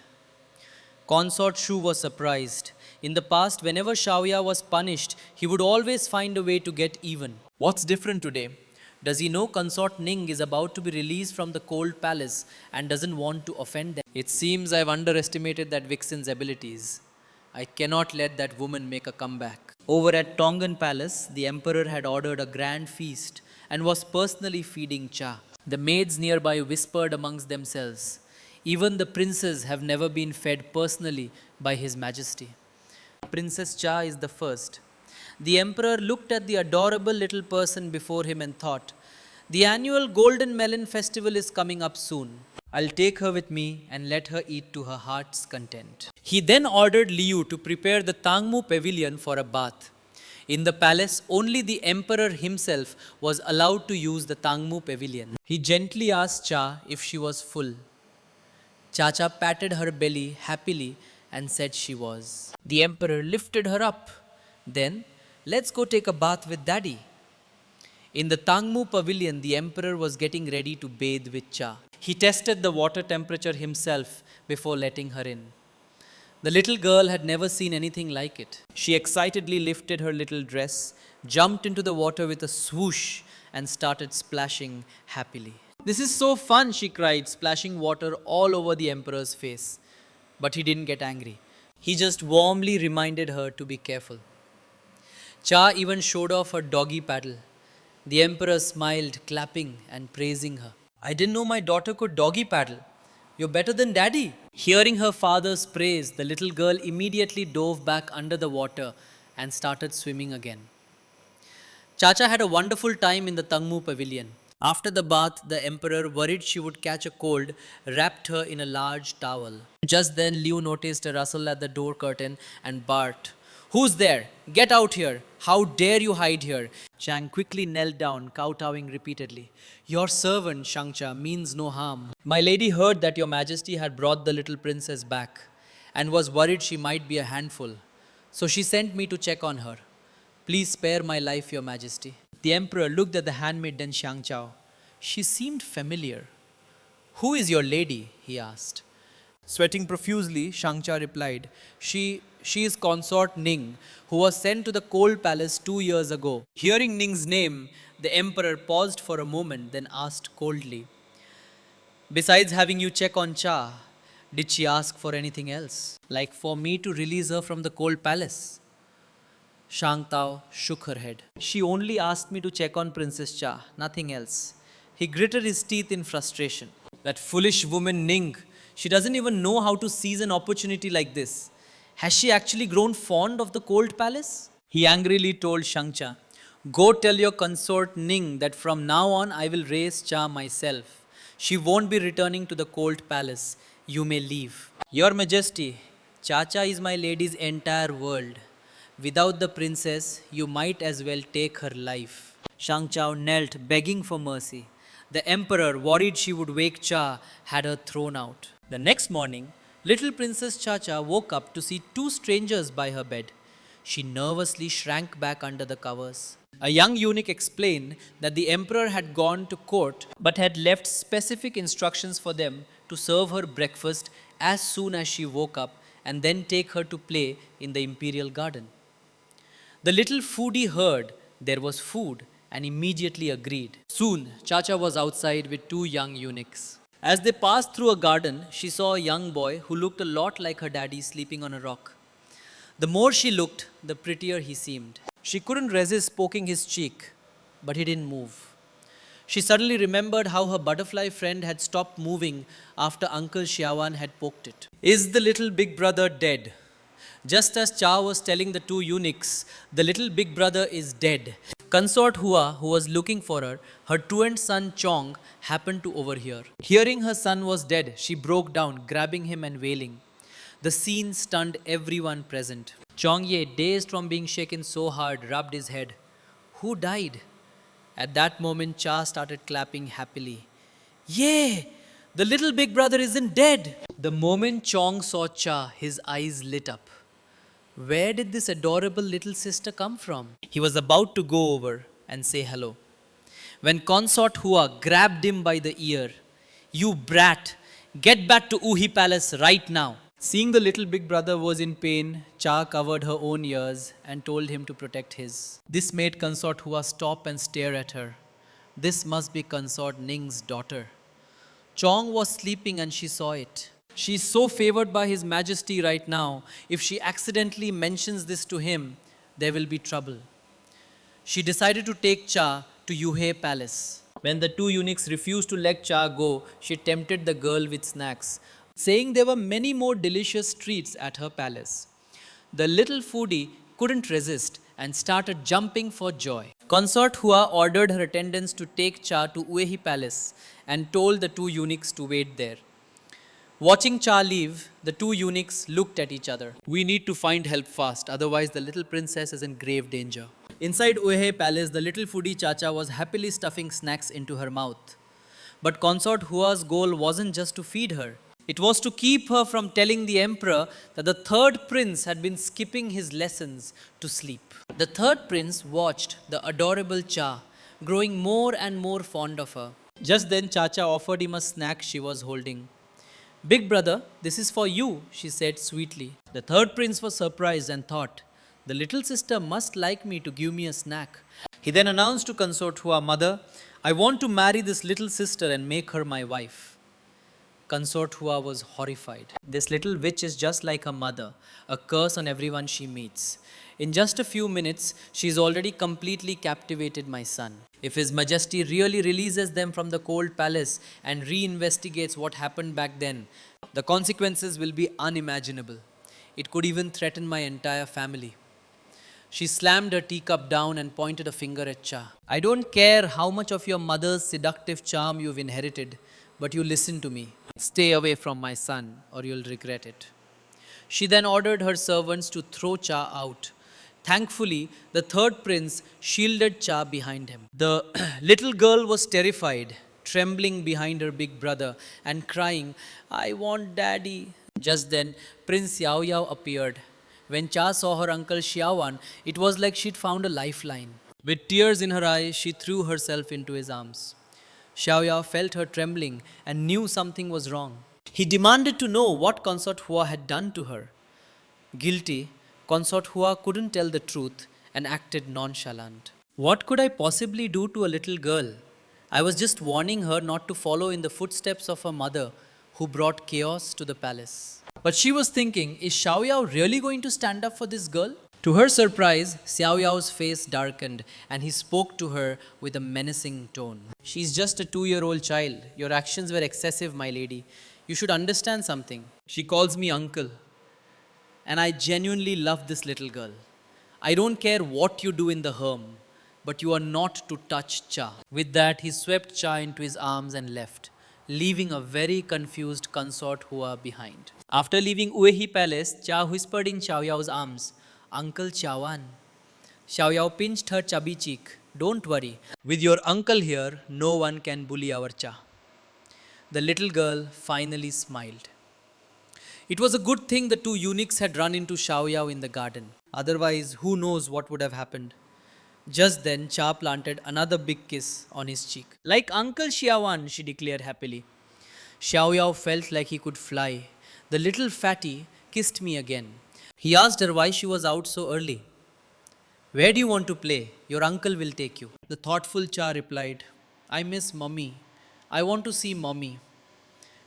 Consort Shu was surprised. In the past, whenever Xiaoya was punished, he would always find a way to get even. What's different today? Does he know Consort Ning is about to be released from the cold palace and doesn't want to offend them? It seems I've underestimated that vixen's abilities. I cannot let that woman make a comeback. Over at Tongan Palace, the emperor had ordered a grand feast and was personally feeding Cha. The maids nearby whispered amongst themselves. Even the princes have never been fed personally by His Majesty. Princess Cha is the first. The emperor looked at the adorable little person before him and thought, the annual Golden Melon Festival is coming up soon. I'll take her with me and let her eat to her heart's content. He then ordered Liu to prepare the Tangmu pavilion for a bath. In the palace, only the emperor himself was allowed to use the Tangmu pavilion. He gently asked Cha if she was full. Chacha patted her belly happily and said she was. The emperor lifted her up. Then, let's go take a bath with daddy. In the Tangmu pavilion, the emperor was getting ready to bathe with Cha. He tested the water temperature himself before letting her in. The little girl had never seen anything like it. She excitedly lifted her little dress, jumped into the water with a swoosh, and started splashing happily. This is so fun, she cried, splashing water all over the emperor's face. But he didn't get angry. He just warmly reminded her to be careful. Cha even showed off her doggy paddle. The emperor smiled, clapping and praising her. I didn't know my daughter could doggy paddle. You're better than daddy. Hearing her father's praise, the little girl immediately dove back under the water and started swimming again. Chacha had a wonderful time in the Tangmu pavilion. After the bath, the emperor, worried she would catch a cold, wrapped her in a large towel. Just then, Liu noticed a rustle at the door curtain and barked, "Who's there? Get out here! How dare you hide here?" Chang quickly knelt down, kowtowing repeatedly. Your servant, Shangcha, means no harm. My lady heard that your majesty had brought the little princess back and was worried she might be a handful. So she sent me to check on her. Please spare my life, your majesty. The emperor looked at the handmaiden Xiangchao. She seemed familiar. Who is your lady? He asked. Sweating profusely, Shangcha replied, She is Consort Ning, who was sent to the cold palace 2 years ago. Hearing Ning's name, the emperor paused for a moment, then asked coldly, Besides having you check on Cha, did she ask for anything else? Like for me to release her from the cold palace? Shang Tao shook her head. She only asked me to check on Princess Cha, nothing else. He gritted his teeth in frustration. That foolish woman Ning, she doesn't even know how to seize an opportunity like this. Has she actually grown fond of the cold palace? He angrily told Shangcha, Go tell your consort Ning that from now on I will raise Cha myself. She won't be returning to the cold palace. You may leave. Your Majesty, Chacha is my lady's entire world. Without the princess, you might as well take her life. Shangchao knelt, begging for mercy. The emperor, worried she would wake Cha, had her thrown out. The next morning, little Princess Chacha woke up to see 2 strangers by her bed. She nervously shrank back under the covers. A young eunuch explained that the emperor had gone to court but had left specific instructions for them to serve her breakfast as soon as she woke up and then take her to play in the imperial garden. The little foodie heard there was food and immediately agreed. Soon, Chacha was outside with 2 young eunuchs. As they passed through a garden, she saw a young boy who looked a lot like her daddy sleeping on a rock. The more she looked, the prettier he seemed. She couldn't resist poking his cheek, but he didn't move. She suddenly remembered how her butterfly friend had stopped moving after Uncle Xiaowan had poked it. Is the little big brother dead? Just as Cha was telling the two eunuchs, the little big brother is dead. Consort Hua, who was looking for her truant son Chong, happened to overhear. Hearing her son was dead, she broke down, grabbing him and wailing. The scene stunned everyone present. Chong Ye, dazed from being shaken so hard, rubbed his head. Who died? At that moment, Cha started clapping happily. Yay! The little big brother isn't dead! The moment Chong saw Cha, his eyes lit up. Where did this adorable little sister come from? He was about to go over and say hello, when Consort Hua grabbed him by the ear. You brat! Get back to Uhi Palace right now! Seeing the little big brother was in pain, Cha covered her own ears and told him to protect his. This made Consort Hua stop and stare at her. This must be Consort Ning's daughter. Chong was sleeping and she saw it. She is so favored by His Majesty right now. If she accidentally mentions this to him, there will be trouble. She decided to take Cha to Yuhe Palace. When the two eunuchs refused to let Cha go, she tempted the girl with snacks, saying there were many more delicious treats at her palace. The little foodie couldn't resist and started jumping for joy. Consort Hua ordered her attendants to take Cha to Uehi Palace and told the two eunuchs to wait there. Watching Cha leave, the two eunuchs looked at each other. We need to find help fast, otherwise the little princess is in grave danger. Inside Uehe Palace, the little foodie Chacha was happily stuffing snacks into her mouth. But Consort Hua's goal wasn't just to feed her. It was to keep her from telling the emperor that the third prince had been skipping his lessons to sleep. The third prince watched the adorable Cha, growing more and more fond of her. Just then Chacha offered him a snack she was holding. Big brother, this is for you, she said sweetly. The third prince was surprised and thought, the little sister must like me to give me a snack. He then announced to Consort Hua, Mother, I want to marry this little sister and make her my wife. Consort Hua was horrified. This little witch is just like her mother, a curse on everyone she meets. In just a few minutes, she is already completely captivated my son. If His Majesty really releases them from the cold palace and reinvestigates what happened back then, the consequences will be unimaginable. It could even threaten my entire family. She slammed her teacup down and pointed a finger at Cha. I don't care how much of your mother's seductive charm you've inherited, but you listen to me. Stay away from my son or you'll regret it. She then ordered her servants to throw Cha out. Thankfully, the third prince shielded Cha behind him. The little girl was terrified, trembling behind her big brother and crying, I want daddy. Just then, Prince Xiao Yao appeared. When Cha saw her uncle Xiaowan, it was like she'd found a lifeline. With tears in her eyes, she threw herself into his arms. Xiao Yao felt her trembling and knew something was wrong. He demanded to know what Consort Hua had done to her. Guilty, Consort Hua couldn't tell the truth and acted nonchalant. What could I possibly do to a little girl? I was just warning her not to follow in the footsteps of her mother, who brought chaos to the palace. But she was thinking, is Xiao Yao really going to stand up for this girl? To her surprise, Xiao Yao's face darkened and he spoke to her with a menacing tone. She's just a 2-year-old child. Your actions were excessive, my lady. You should understand something. She calls me uncle. And I genuinely love this little girl. I don't care what you do in the harem, but you are not to touch Cha. With that, he swept Cha into his arms and left, leaving a very confused Consort Hua behind. After leaving Uehi Palace, Cha whispered in Xiao Yao's arms, Uncle Xiaowan. Xiao Yao pinched her chubby cheek. Don't worry, with your uncle here, no one can bully our Cha. The little girl finally smiled. It was a good thing the two eunuchs had run into Xiao Yao in the garden. Otherwise, who knows what would have happened. Just then, Cha planted another big kiss on his cheek. Like Uncle Xiaowan, she declared happily. Xiao Yao felt like he could fly. The little fatty kissed me again. He asked her why she was out so early. Where do you want to play? Your uncle will take you. The thoughtful Cha replied, I miss mommy. I want to see mommy.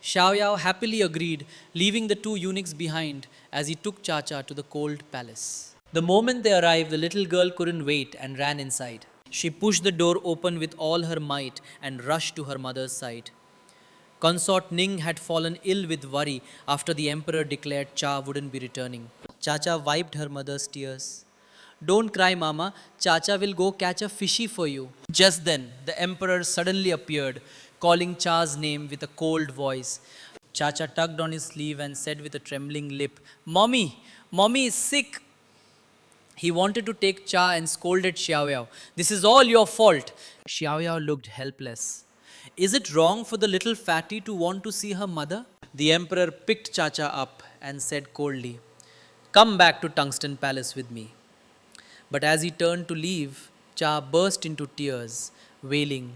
Xiao Yao happily agreed, leaving the two eunuchs behind as he took Cha-Cha to the cold palace. The moment they arrived, the little girl couldn't wait and ran inside. She pushed the door open with all her might and rushed to her mother's side. Consort Ning had fallen ill with worry after the emperor declared Cha wouldn't be returning. Chacha wiped her mother's tears. Don't cry, Mama. Chacha will go catch a fishy for you. Just then, the emperor suddenly appeared, calling Cha's name with a cold voice. Chacha tugged on his sleeve and said with a trembling lip, Mommy, Mommy is sick. He wanted to take Cha and scolded Xiaoyao. This is all your fault. Xiaoyao looked helpless. Is it wrong for the little fatty to want to see her mother? The emperor picked Chacha up and said coldly, Come back to Tungsten Palace with me. But as he turned to leave, Cha burst into tears, wailing,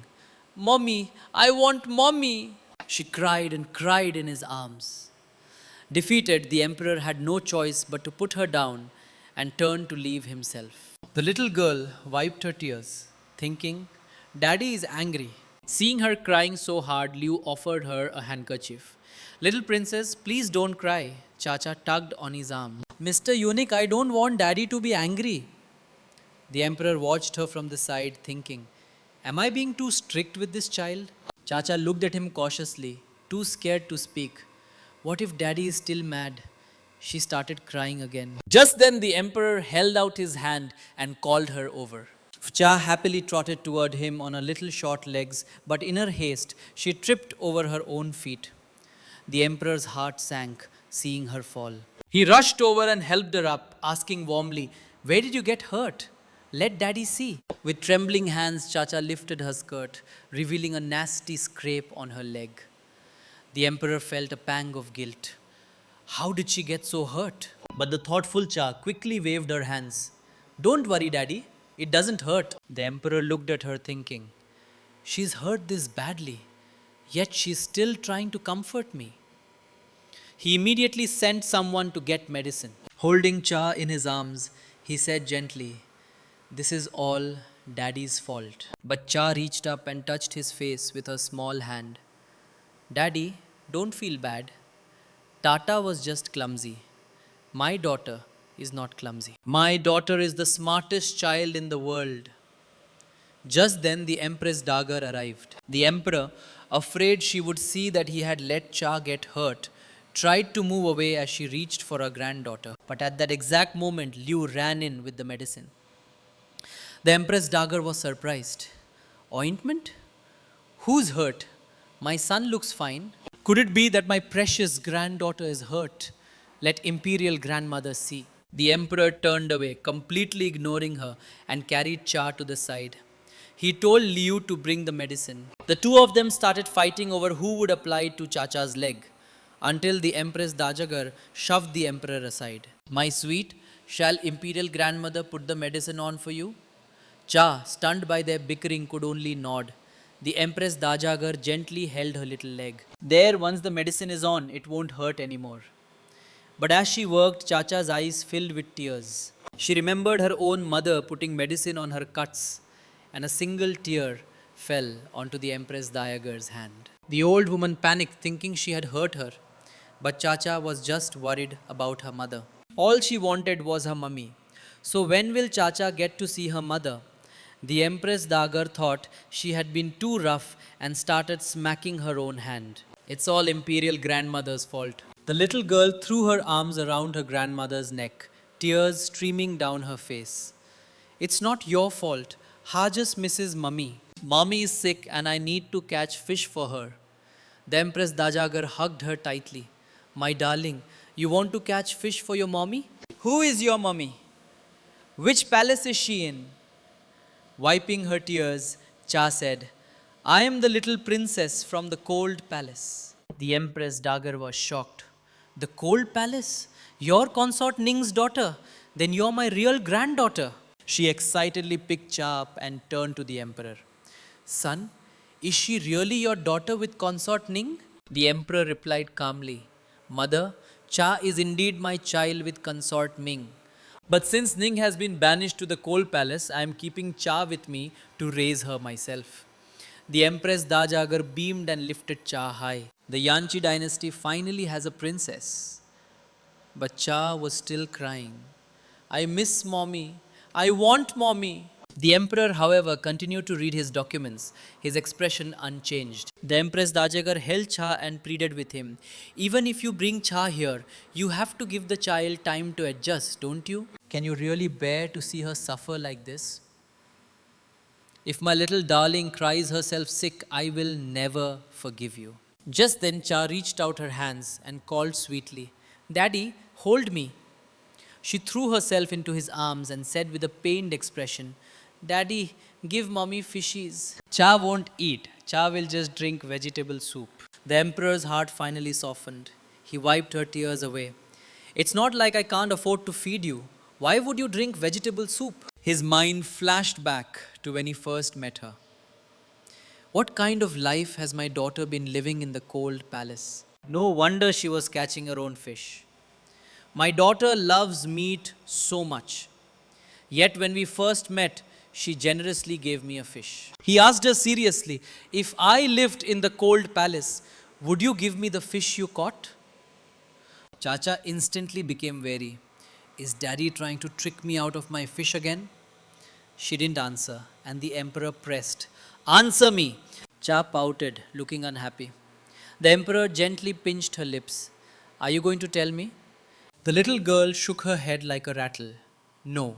Mommy, I want Mommy. She cried and cried in his arms. Defeated, the emperor had no choice but to put her down and turn to leave himself. The little girl wiped her tears, thinking, Daddy is angry. Seeing her crying so hard, Liu offered her a handkerchief. Little princess, please don't cry. Chacha tugged on his arm. Mr. Eunuch, I don't want Daddy to be angry. The emperor watched her from the side, thinking, Am I being too strict with this child? Chacha looked at him cautiously, too scared to speak. What if Daddy is still mad? She started crying again. Just then the emperor held out his hand and called her over. Cha happily trotted toward him on her little short legs, but in her haste, she tripped over her own feet. The emperor's heart sank, seeing her fall. He rushed over and helped her up, asking warmly, Where did you get hurt? Let Daddy see. With trembling hands, Chacha lifted her skirt, revealing a nasty scrape on her leg. The emperor felt a pang of guilt. How did she get so hurt? But the thoughtful Cha quickly waved her hands. Don't worry, Daddy. It doesn't hurt. The emperor looked at her thinking, She's hurt this badly, yet she's still trying to comfort me. He immediately sent someone to get medicine. Holding Cha in his arms, he said gently, This is all Daddy's fault. But Cha reached up and touched his face with her small hand. Daddy, don't feel bad. Tata was just clumsy. My daughter is not clumsy. My daughter is the smartest child in the world. Just then the Empress Dagger arrived. The emperor, afraid she would see that he had let Cha get hurt, tried to move away as she reached for her granddaughter. But at that exact moment, Liu ran in with the medicine. The Empress Dagger was surprised. Ointment? Who's hurt? My son looks fine. Could it be that my precious granddaughter is hurt? Let imperial grandmother see. The emperor turned away, completely ignoring her, and carried Cha to the side. He told Liu to bring the medicine. The two of them started fighting over who would apply it to Chacha's leg, until the Empress Dajagar shoved the emperor aside. My sweet, shall imperial grandmother put the medicine on for you? Cha, stunned by their bickering, could only nod. The Empress Dajagar gently held her little leg. There, once the medicine is on, it won't hurt anymore. But as she worked, Chacha's eyes filled with tears. She remembered her own mother putting medicine on her cuts, and a single tear fell onto the Empress Dajagar's hand. The old woman panicked, thinking she had hurt her. But Chacha was just worried about her mother. All she wanted was her mummy. So when will Chacha get to see her mother? The Empress Dagar thought she had been too rough and started smacking her own hand. It's all imperial grandmother's fault. The little girl threw her arms around her grandmother's neck, tears streaming down her face. It's not your fault. Ha just misses mummy. Mommy is sick and I need to catch fish for her. The Empress Dajagar hugged her tightly. My darling, you want to catch fish for your mommy? Who is your mummy? Which palace is she in? Wiping her tears, Cha said, I am the little princess from the cold palace. The Empress Dagar was shocked. The cold palace? Your consort Ning's daughter? Then you're my real granddaughter. She excitedly picked Cha up and turned to the emperor. Son, is she really your daughter with consort Ning? The emperor replied calmly, Mother, Cha is indeed my child with consort Ming. But since Ning has been banished to the cold palace, I am keeping Cha with me to raise her myself. The Empress Dajagar beamed and lifted Cha high. The Yanchi dynasty finally has a princess. But Cha was still crying. I miss mommy. I want mommy. The emperor, however, continued to read his documents, his expression unchanged. The Empress Dajagar held Cha and pleaded with him. Even if you bring Cha here, you have to give the child time to adjust, don't you? Can you really bear to see her suffer like this? If my little darling cries herself sick, I will never forgive you. Just then, Cha reached out her hands and called sweetly, Daddy, hold me. She threw herself into his arms and said with a pained expression, Daddy, give mommy fishies. Cha won't eat. Cha will just drink vegetable soup. The emperor's heart finally softened. He wiped her tears away. It's not like I can't afford to feed you. Why would you drink vegetable soup? His mind flashed back to when he first met her. What kind of life has my daughter been living in the cold palace? No wonder she was catching her own fish. My daughter loves meat so much. Yet when we first met, she generously gave me a fish. He asked her seriously, If I lived in the cold palace, would you give me the fish you caught? Chacha instantly became wary. Is daddy trying to trick me out of my fish again? She didn't answer, and the emperor pressed. Answer me! Cha pouted, looking unhappy. The emperor gently pinched her lips. Are you going to tell me? The little girl shook her head like a rattle. No.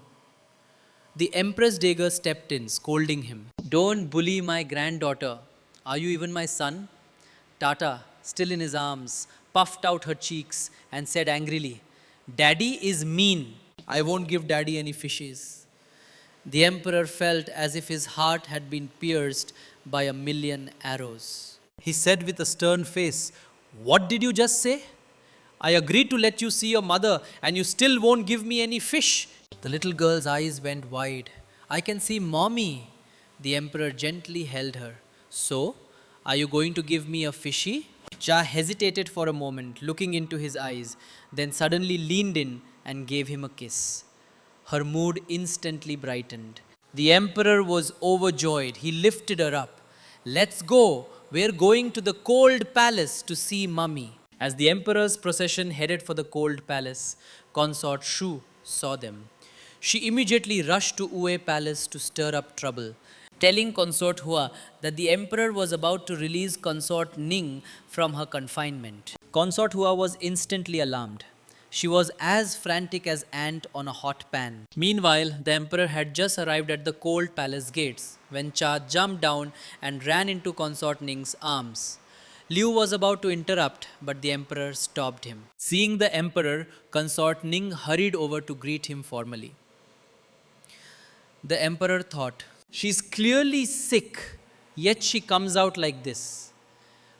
The Empress Dagar stepped in, scolding him. Don't bully my granddaughter. Are you even my son? Tata, still in his arms, puffed out her cheeks and said angrily, Daddy is mean. I won't give daddy any fishes. The emperor felt as if his heart had been pierced by a million arrows. He said with a stern face, What did you just say? I agreed to let you see your mother and you still won't give me any fish. The little girl's eyes went wide. I can see mommy. The emperor gently held her. So, are you going to give me a fishy? Cha hesitated for a moment, looking into his eyes, then suddenly leaned in and gave him a kiss. Her mood instantly brightened. The emperor was overjoyed. He lifted her up. Let's go. We're going to the cold palace to see mummy. As the emperor's procession headed for the cold palace, consort Shu saw them. She immediately rushed to Ue palace to stir up trouble, telling consort Hua that the emperor was about to release consort Ning from her confinement. Consort Hua was instantly alarmed. She was as frantic as ant on a hot pan. Meanwhile, the emperor had just arrived at the cold palace gates when Cha jumped down and ran into consort Ning's arms. Liu was about to interrupt, but the emperor stopped him. Seeing the emperor, consort Ning hurried over to greet him formally. The emperor thought, she's clearly sick, yet she comes out like this.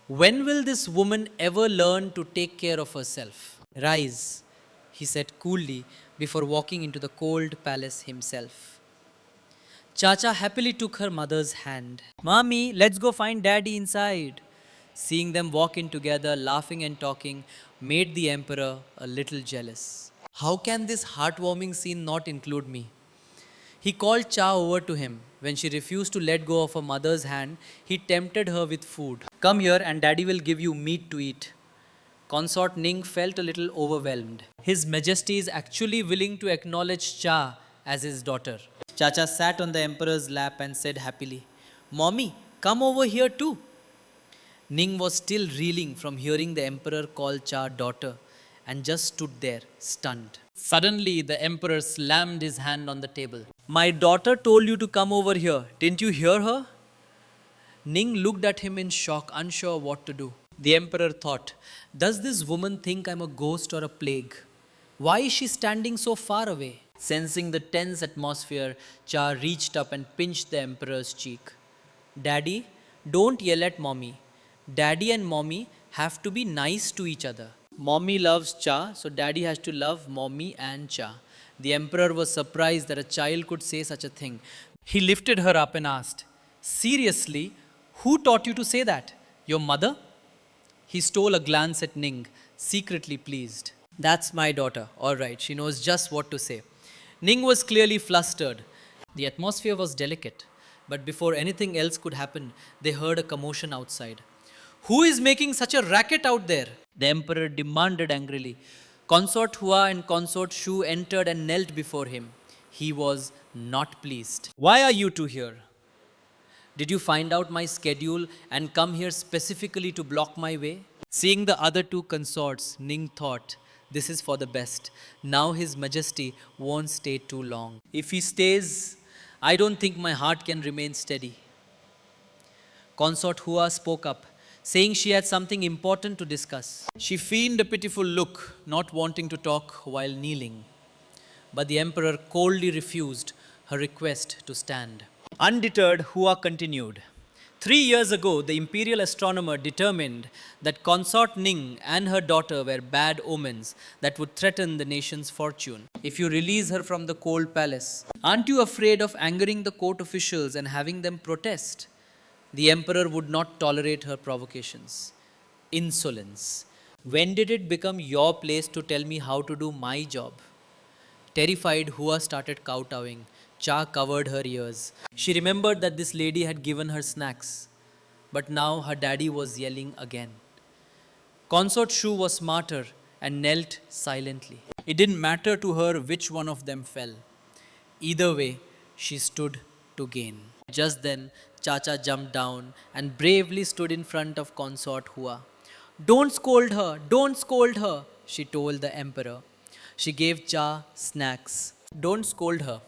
When will this woman ever learn to take care of herself? Rise, he said coolly before walking into the cold palace himself. Chacha happily took her mother's hand. Mommy, let's go find daddy inside. Seeing them walk in together, laughing and talking, made the emperor a little jealous. How can this heartwarming scene not include me? He called Cha over to him. When she refused to let go of her mother's hand, he tempted her with food. Come here and daddy will give you meat to eat. Consort Ning felt a little overwhelmed. His Majesty is actually willing to acknowledge Cha as his daughter. Chacha sat on the emperor's lap and said happily, Mommy, come over here too. Ning was still reeling from hearing the emperor call Cha daughter and just stood there, stunned. Suddenly, the emperor slammed his hand on the table. My daughter told you to come over here. Didn't you hear her? Ning looked at him in shock, unsure what to do. The emperor thought, does this woman think I'm a ghost or a plague? Why is she standing so far away? Sensing the tense atmosphere, Cha reached up and pinched the emperor's cheek. Daddy, don't yell at mommy. Daddy and mommy have to be nice to each other. Mommy loves Cha, so daddy has to love mommy and Cha. The emperor was surprised that a child could say such a thing. He lifted her up and asked, seriously, who taught you to say that? Your mother? He stole a glance at Ning, secretly pleased. That's my daughter. All right, she knows just what to say. Ning was clearly flustered. The atmosphere was delicate, but before anything else could happen, they heard a commotion outside. Who is making such a racket out there? The emperor demanded angrily. Consort Hua and consort Shu entered and knelt before him. He was not pleased. Why are you two here? Did you find out my schedule and come here specifically to block my way? Seeing the other two consorts, Ning thought, this is for the best. Now His Majesty won't stay too long. If he stays, I don't think my heart can remain steady. Consort Hua spoke up, saying she had something important to discuss. She feigned a pitiful look, not wanting to talk while kneeling. But the emperor coldly refused her request to stand. Undeterred, Hua continued. 3 years ago, the imperial astronomer determined that consort Ning and her daughter were bad omens that would threaten the nation's fortune. If you release her from the cold palace, aren't you afraid of angering the court officials and having them protest? The emperor would not tolerate her provocations. Insolence. When did it become your place to tell me how to do my job? Terrified, Hua started kowtowing. Cha covered her ears. She remembered that this lady had given her snacks. But now her daddy was yelling again. Consort Shu was smarter and knelt silently. It didn't matter to her which one of them fell. Either way, she stood to gain. Just then, Chacha jumped down and bravely stood in front of Consort Hua. Don't scold her, she told the emperor. She gave Cha snacks. Don't scold her.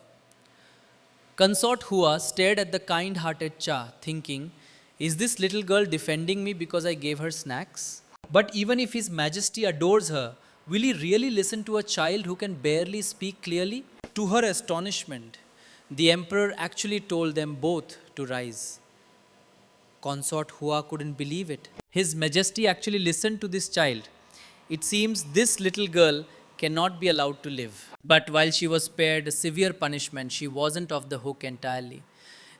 Consort Hua stared at the kind-hearted Cha, thinking, is this little girl defending me because I gave her snacks? But even if His Majesty adores her, will he really listen to a child who can barely speak clearly? To her astonishment, the emperor actually told them both to rise. Consort Hua couldn't believe it. His Majesty actually listened to this child. It seems this little girl cannot be allowed to live. But while she was spared a severe punishment, she wasn't off the hook entirely.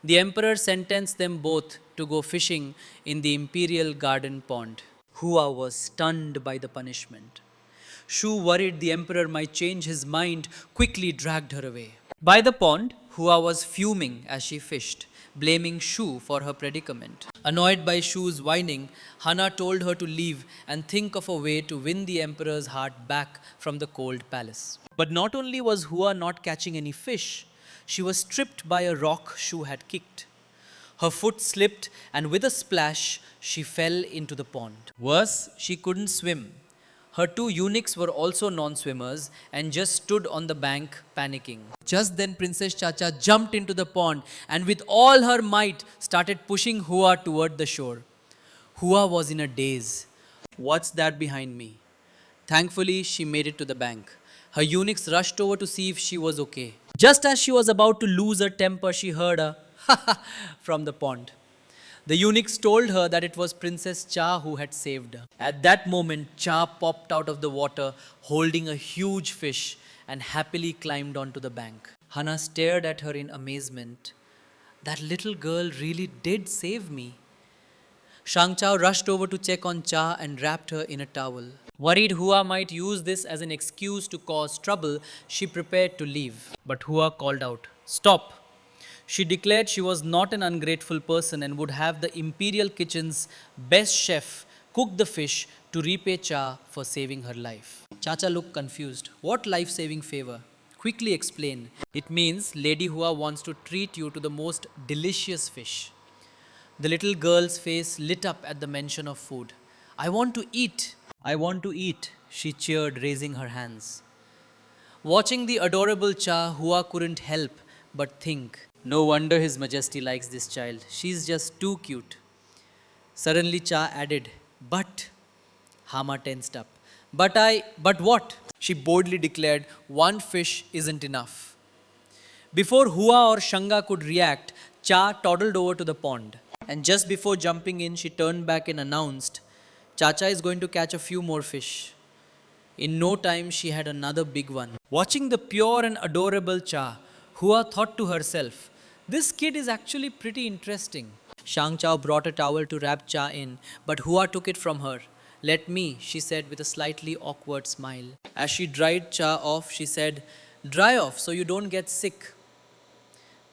The emperor sentenced them both to go fishing in the imperial garden pond. Hua was stunned by the punishment. Shu, worried the emperor might change his mind, quickly dragged her away. By the pond, Hua was fuming as she fished, blaming Shu for her predicament. Annoyed by Shu's whining, Hana told her to leave and think of a way to win the emperor's heart back from the cold palace. But not only was Hua not catching any fish, she was tripped by a rock Shu had kicked. Her foot slipped and with a splash, she fell into the pond. Worse, she couldn't swim. Her two eunuchs were also non-swimmers and just stood on the bank panicking. Just then Princess Chacha jumped into the pond and with all her might started pushing Hua toward the shore. Hua was in a daze. What's that behind me? Thankfully, she made it to the bank. Her eunuchs rushed over to see if she was okay. Just as she was about to lose her temper, she heard a ha ha from the pond. The eunuchs told her that it was Princess Cha who had saved her. At that moment, Cha popped out of the water holding a huge fish and happily climbed onto the bank. Hana stared at her in amazement. That little girl really did save me. Shang Chao rushed over to check on Cha and wrapped her in a towel. Worried Hua might use this as an excuse to cause trouble, she prepared to leave. But Hua called out, "Stop!" She declared she was not an ungrateful person and would have the imperial kitchen's best chef cook the fish to repay Cha for saving her life. Chacha looked confused. What life-saving favor? Quickly explain. It means Lady Hua wants to treat you to the most delicious fish. The little girl's face lit up at the mention of food. I want to eat. I want to eat, she cheered, raising her hands. Watching the adorable Cha, Hua couldn't help but think, no wonder His Majesty likes this child. She's just too cute. Suddenly Cha added, but Hama tensed up. But what? She boldly declared, one fish isn't enough. Before Hua or Shanga could react, Cha toddled over to the pond. And just before jumping in, she turned back and announced, Chacha is going to catch a few more fish. In no time, she had another big one. Watching the pure and adorable Cha, Hua thought to herself, this kid is actually pretty interesting. Shang Chao brought a towel to wrap Cha in, but Hua took it from her. Let me, she said with a slightly awkward smile. As she dried Cha off, she said, dry off so you don't get sick.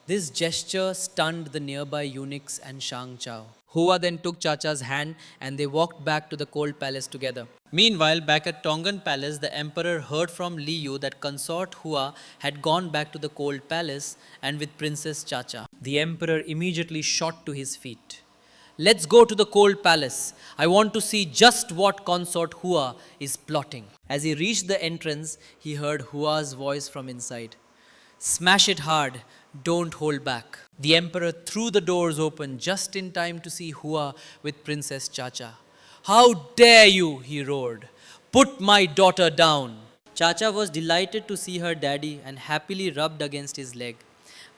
This gesture stunned the nearby eunuchs and Shang Chao. Hua then took Chacha's hand and they walked back to the cold palace together. Meanwhile, back at Tongan Palace, the emperor heard from Liu that consort Hua had gone back to the cold palace and with Princess Chacha. The emperor immediately shot to his feet. Let's go to the cold palace. I want to see just what consort Hua is plotting. As he reached the entrance, he heard Hua's voice from inside. Smash it hard, don't hold back. The emperor threw the doors open just in time to see Hua with Princess Chacha. How dare you, he roared. Put my daughter down. Chacha was delighted to see her daddy and happily rubbed against his leg.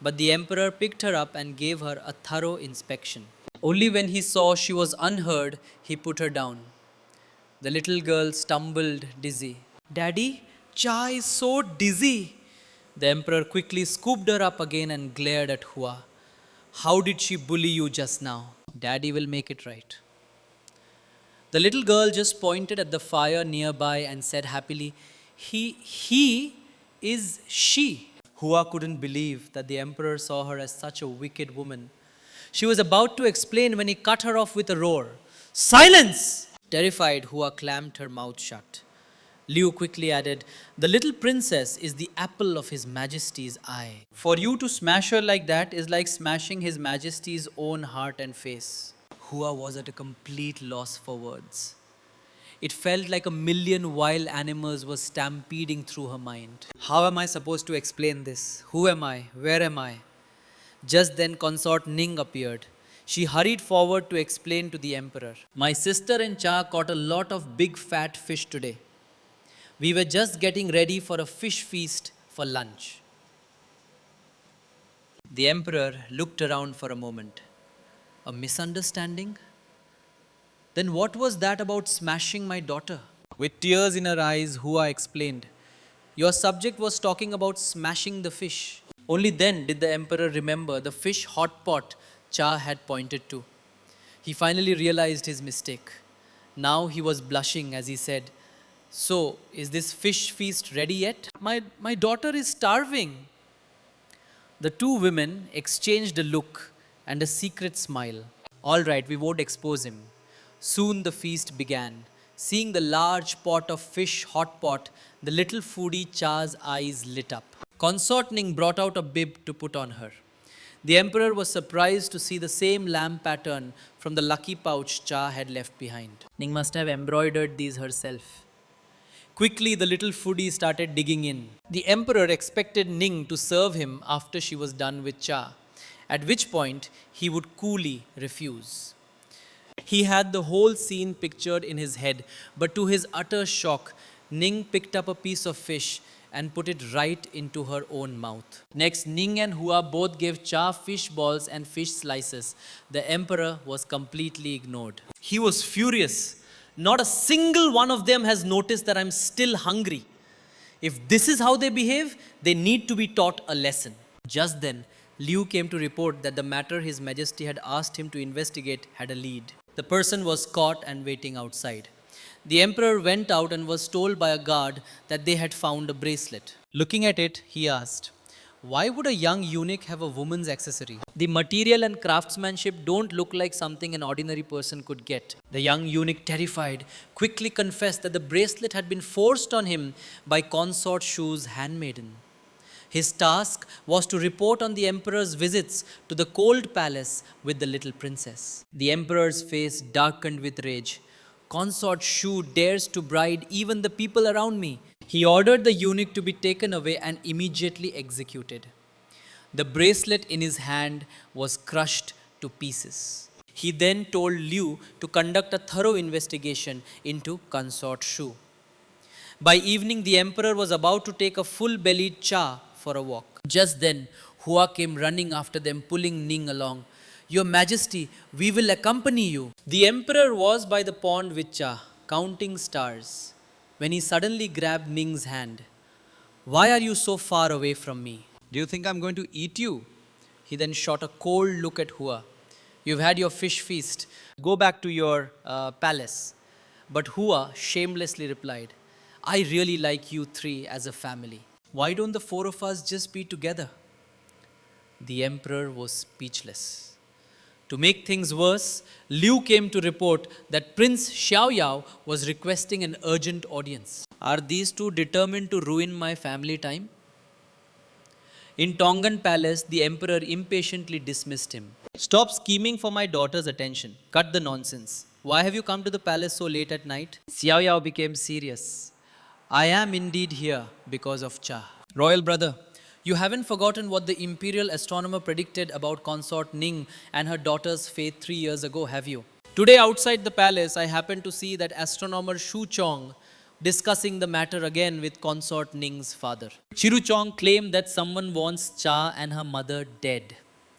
But the emperor picked her up and gave her a thorough inspection. Only when he saw she was unhurt, he put her down. The little girl stumbled dizzy. Daddy, Cha is so dizzy. The emperor quickly scooped her up again and glared at Hua. How did she bully you just now? Daddy will make it right. The little girl just pointed at the fire nearby and said happily, He is she. Hua couldn't believe that the emperor saw her as such a wicked woman. She was about to explain when he cut her off with a roar. Silence! Terrified, Hua clamped her mouth shut. Liu quickly added, The little princess is the apple of His Majesty's eye. For you to smash her like that is like smashing His Majesty's own heart and face. Hua was at a complete loss for words. It felt like a million wild animals were stampeding through her mind. How am I supposed to explain this? Who am I? Where am I? Just then consort Ning appeared. She hurried forward to explain to the emperor. My sister and Cha caught a lot of big fat fish today. We were just getting ready for a fish feast for lunch. The emperor looked around for a moment. A misunderstanding? Then what was that about smashing my daughter? With tears in her eyes, Hua explained, Your subject was talking about smashing the fish. Only then did the emperor remember the fish hot pot Cha had pointed to. He finally realized his mistake. Now he was blushing as he said, So, is this fish feast ready yet? My daughter is starving. The two women exchanged a look and a secret smile. All right, we won't expose him. Soon the feast began. Seeing the large pot of fish hot pot, the little foodie Cha's eyes lit up. Consort Ning brought out a bib to put on her. The emperor was surprised to see the same lamp pattern from the lucky pouch Cha had left behind. Ning must have embroidered these herself. Quickly, the little foodie started digging in. The emperor expected Ning to serve him after she was done with Cha, at which point he would coolly refuse. He had the whole scene pictured in his head, but to his utter shock, Ning picked up a piece of fish and put it right into her own mouth. Next, Ning and Hua both gave Cha fish balls and fish slices. The emperor was completely ignored. He was furious. Not a single one of them has noticed that I'm still hungry. If this is how they behave, they need to be taught a lesson. Just then, Liu came to report that the matter His Majesty had asked him to investigate had a lead. The person was caught and waiting outside. The emperor went out and was told by a guard that they had found a bracelet. Looking at it, he asked, Why would a young eunuch have a woman's accessory? The material and craftsmanship don't look like something an ordinary person could get. The young eunuch, terrified, quickly confessed that the bracelet had been forced on him by consort Shu's handmaiden. His task was to report on the emperor's visits to the cold palace with the little princess. The emperor's face darkened with rage. Consort Shu dares to bride even the people around me. He ordered the eunuch to be taken away and immediately executed. The bracelet in his hand was crushed to pieces. He then told Liu to conduct a thorough investigation into Consort Shu. By evening, the emperor was about to take a full-bellied Cha for a walk. Just then, Hua came running after them, pulling Ning along. Your Majesty, we will accompany you. The emperor was by the pond with Cha, counting stars, when he suddenly grabbed Ning's hand. Why are you so far away from me? Do you think I'm going to eat you? He then shot a cold look at Hua. You've had your fish feast. Go back to your palace. But Hua shamelessly replied, I really like you three as a family. Why don't the four of us just be together? The emperor was speechless. To make things worse, Liu came to report that Prince Xiaoyao was requesting an urgent audience. Are these two determined to ruin my family time? In Tongan Palace, the emperor impatiently dismissed him. Stop scheming for my daughter's attention. Cut the nonsense. Why have you come to the palace so late at night? Xiao Yao became serious. I am indeed here because of Cha. Royal brother, you haven't forgotten what the imperial astronomer predicted about consort Ning and her daughter's fate 3 years ago, have you? Today, outside the palace, I happened to see that astronomer Shu Chong discussing the matter again with consort Ning's father. Chiru Chong claimed that someone wants Cha and her mother dead.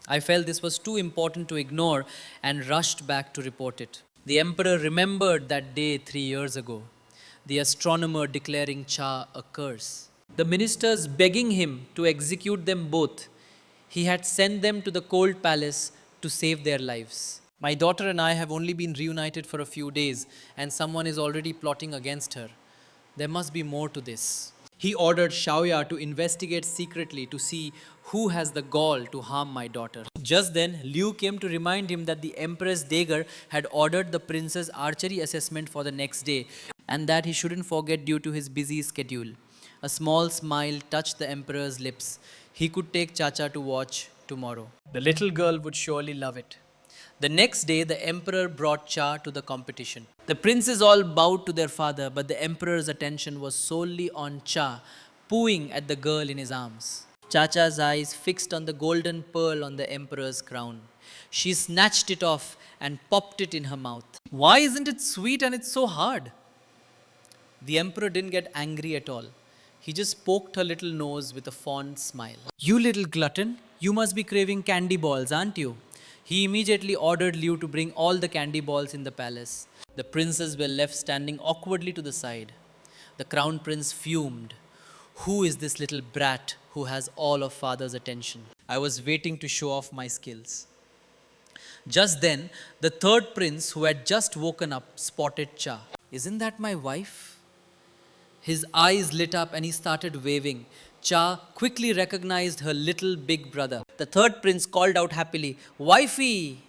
I felt this was too important to ignore and rushed back to report it. The emperor remembered that day 3 years ago, the astronomer declaring Cha a curse. The ministers begging him to execute them both. He had sent them to the cold palace to save their lives. My daughter and I have only been reunited for a few days, and someone is already plotting against her. There must be more to this. He ordered Xiaoya to investigate secretly to see who has the gall to harm my daughter. Just then, Liu came to remind him that the Empress Dager had ordered the prince's archery assessment for the next day and that he shouldn't forget due to his busy schedule. A small smile touched the emperor's lips. He could take Chacha to watch tomorrow. The little girl would surely love it. The next day, the emperor brought Cha to the competition. The princes all bowed to their father, but the emperor's attention was solely on Cha, pooing at the girl in his arms. Chacha's eyes fixed on the golden pearl on the emperor's crown. She snatched it off and popped it in her mouth. Why isn't it sweet and it's so hard? The emperor didn't get angry at all. He just poked her little nose with a fond smile. You little glutton, you must be craving candy balls, aren't you? He immediately ordered Liu to bring all the candy balls in the palace. The princes were left standing awkwardly to the side. The crown prince fumed. Who is this little brat who has all of father's attention? I was waiting to show off my skills. Just then, the third prince, who had just woken up, spotted Cha. Isn't that my wife? His eyes lit up and he started waving. Cha quickly recognized her little big brother. The third prince called out happily, Wifey!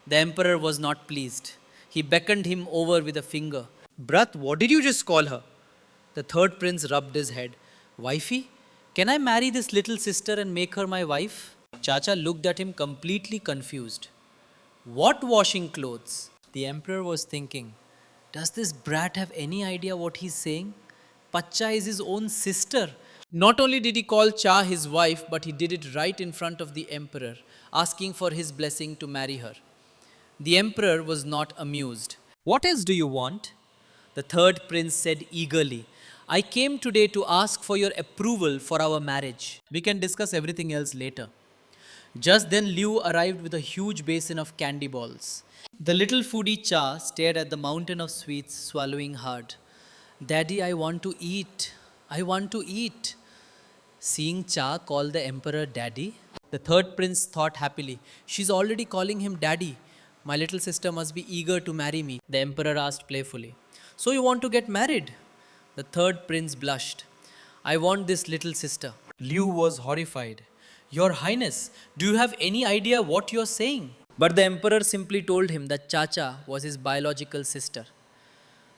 The emperor was not pleased. He beckoned him over with a finger. Brat, what did you just call her? The third prince rubbed his head. Wifey? Can I marry this little sister and make her my wife? Chacha looked at him completely confused. What washing clothes? The emperor was thinking, does this brat have any idea what he's saying? Pacha is his own sister. Not only did he call Cha his wife, but he did it right in front of the emperor, asking for his blessing to marry her. The emperor was not amused. What else do you want? The third prince said eagerly, I came today to ask for your approval for our marriage. We can discuss everything else later. Just then Liu arrived with a huge basin of candy balls. The little foodie Cha stared at the mountain of sweets, swallowing hard. Daddy, I want to eat. I want to eat. Seeing Cha call the emperor daddy, the third prince thought happily, she's already calling him daddy. My little sister must be eager to marry me. The emperor asked playfully, so you want to get married? The third prince blushed. I want this little sister. Liu was horrified. Your Highness, do you have any idea what you're saying? But the emperor simply told him that Chacha was his biological sister.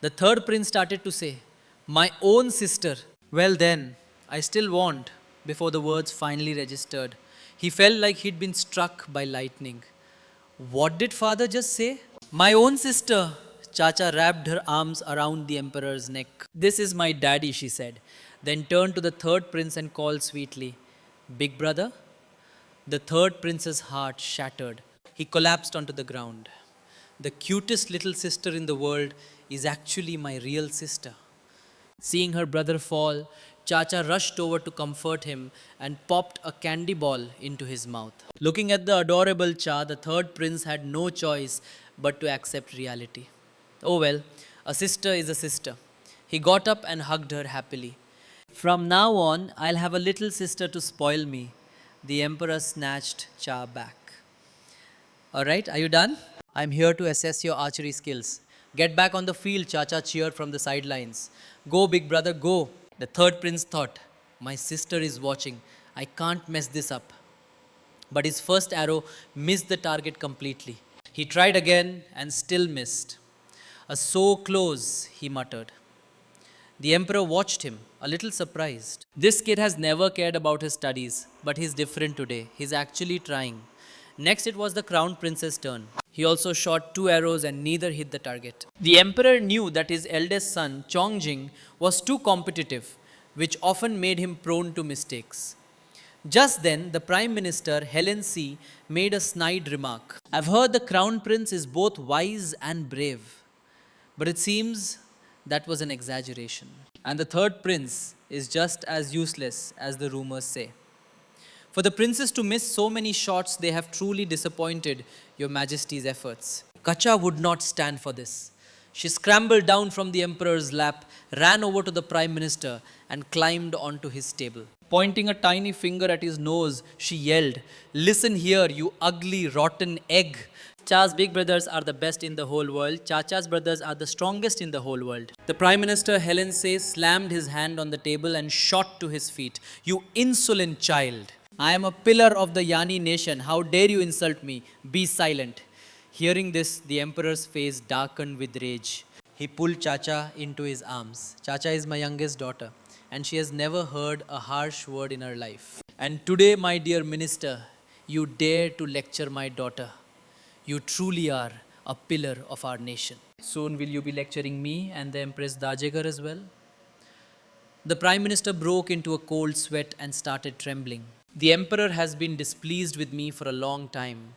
The third prince started to say, my own sister. Well then, I still want, before the words finally registered. He felt like he'd been struck by lightning. What did father just say? My own sister. Chacha wrapped her arms around the emperor's neck. This is my daddy, she said, then turned to the third prince and called sweetly, Big brother? The third prince's heart shattered. He collapsed onto the ground. The cutest little sister in the world is actually my real sister. Seeing her brother fall, Chacha rushed over to comfort him and popped a candy ball into his mouth. Looking at the adorable Cha, the third prince had no choice but to accept reality. Oh well, a sister is a sister. He got up and hugged her happily. From now on, I'll have a little sister to spoil me. The emperor snatched Cha back. Alright, are you done? I'm here to assess your archery skills. Get back on the field, Chacha cheered from the sidelines. Go, big brother, go. The third prince thought, my sister is watching. I can't mess this up. But his first arrow missed the target completely. He tried again and still missed. So close, he muttered. The emperor watched him, a little surprised. This kid has never cared about his studies, but he's different today. He's actually trying. Next, it was the crown prince's turn. He also shot 2 arrows and neither hit the target. The emperor knew that his eldest son, Chongjing, was too competitive, which often made him prone to mistakes. Just then, the Prime Minister, Helen C., made a snide remark. I've heard the Crown Prince is both wise and brave, but it seems that was an exaggeration. And the third prince is just as useless as the rumors say. For the princes to miss so many shots, they have truly disappointed your majesty's efforts. Kacha would not stand for this. She scrambled down from the emperor's lap, ran over to the prime minister, and climbed onto his table. Pointing a tiny finger at his nose, she yelled, "Listen here, you ugly, rotten egg. Cha's big brothers are the best in the whole world. Chacha's brothers are the strongest in the whole world." The Prime Minister, Helen Say, slammed his hand on the table and shot to his feet. "You insolent child. I am a pillar of the Yani nation. How dare you insult me? Be silent." Hearing this, the emperor's face darkened with rage. He pulled Chacha into his arms. Chacha is my youngest daughter, and she has never heard a harsh word in her life. And today, my dear minister, you dare to lecture my daughter. You truly are a pillar of our nation. Soon will you be lecturing me and the Empress Dajegar as well? The Prime Minister broke into a cold sweat and started trembling. The Emperor has been displeased with me for a long time.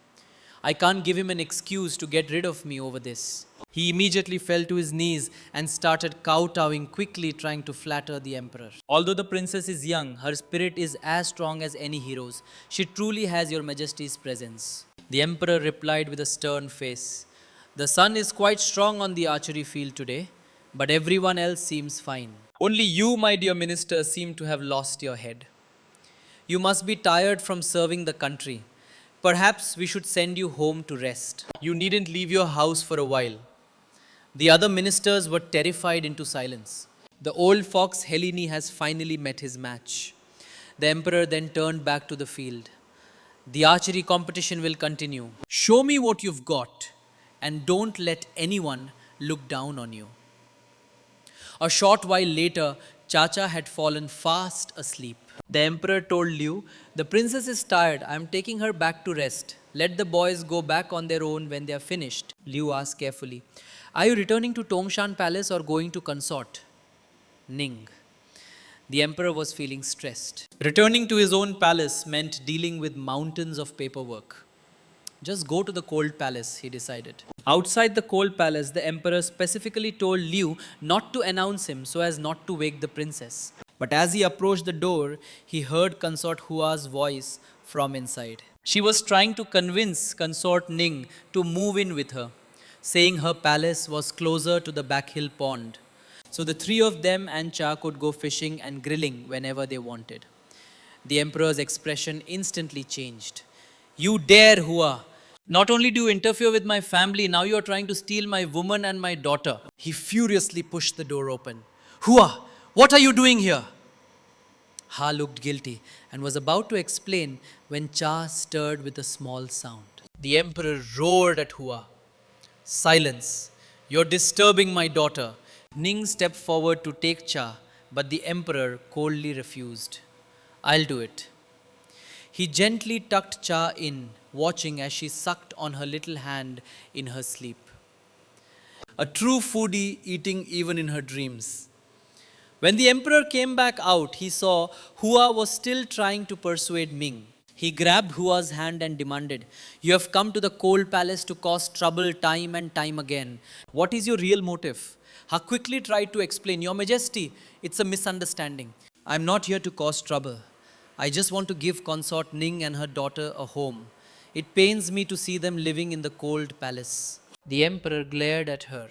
I can't give him an excuse to get rid of me over this. He immediately fell to his knees and started kowtowing quickly, trying to flatter the emperor. Although the princess is young, her spirit is as strong as any hero's. She truly has your majesty's presence. The emperor replied with a stern face. The son is quite strong on the archery field today, but everyone else seems fine. Only you, my dear minister, seem to have lost your head. You must be tired from serving the country. Perhaps we should send you home to rest. You needn't leave your house for a while. The other ministers were terrified into silence. The old fox Helene has finally met his match. The emperor then turned back to the field. The archery competition will continue. Show me what you've got, and don't let anyone look down on you. A short while later, Chacha had fallen fast asleep. The emperor told Liu, "The princess is tired. I am taking her back to rest. Let the boys go back on their own when they are finished." Liu asked carefully, "Are you returning to Tongshan Palace or going to consort?" Ning. The emperor was feeling stressed. Returning to his own palace meant dealing with mountains of paperwork. Just go to the cold palace, he decided. Outside the cold palace, the emperor specifically told Liu not to announce him so as not to wake the princess. But as he approached the door, he heard Consort Hua's voice from inside. She was trying to convince Consort Ning to move in with her, saying her palace was closer to the backhill pond. So the three of them and Cha could go fishing and grilling whenever they wanted. The emperor's expression instantly changed. "You dare, Hua! Not only do you interfere with my family, now you are trying to steal my woman and my daughter." He furiously pushed the door open. "Hua, what are you doing here?" Ha looked guilty and was about to explain when Cha stirred with a small sound. The emperor roared at Hua. "Silence! You're disturbing my daughter." Ning stepped forward to take Cha, but the emperor coldly refused. "I'll do it." He gently tucked Cha in, watching as she sucked on her little hand in her sleep. A true foodie eating even in her dreams. When the emperor came back out, he saw Hua was still trying to persuade Ming. He grabbed Hua's hand and demanded, "You have come to the cold palace to cause trouble time and time again. What is your real motive?" Ha quickly tried to explain, "Your Majesty, it's a misunderstanding. I'm not here to cause trouble. I just want to give Consort Ning and her daughter a home. It pains me to see them living in the cold palace." The emperor glared at her.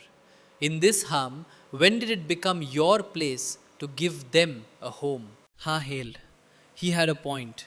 "In this harm, when did it become your place to give them a home?" Ha hailed. He had a point.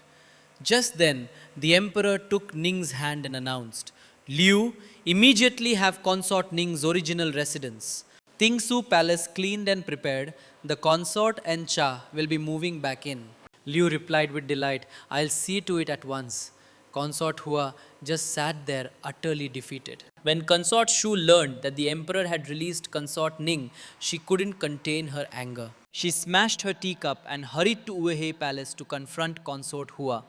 Just then, the emperor took Ning's hand and announced, "Liu, immediately have Consort Ning's original residence. Tingsu Palace cleaned and prepared. The consort and Cha will be moving back in." Liu replied with delight, "I'll see to it at once." Consort Hua just sat there utterly defeated. When Consort Shu learned that the emperor had released Consort Ning, she couldn't contain her anger. She smashed her teacup and hurried to Uehe Palace to confront Consort Hua.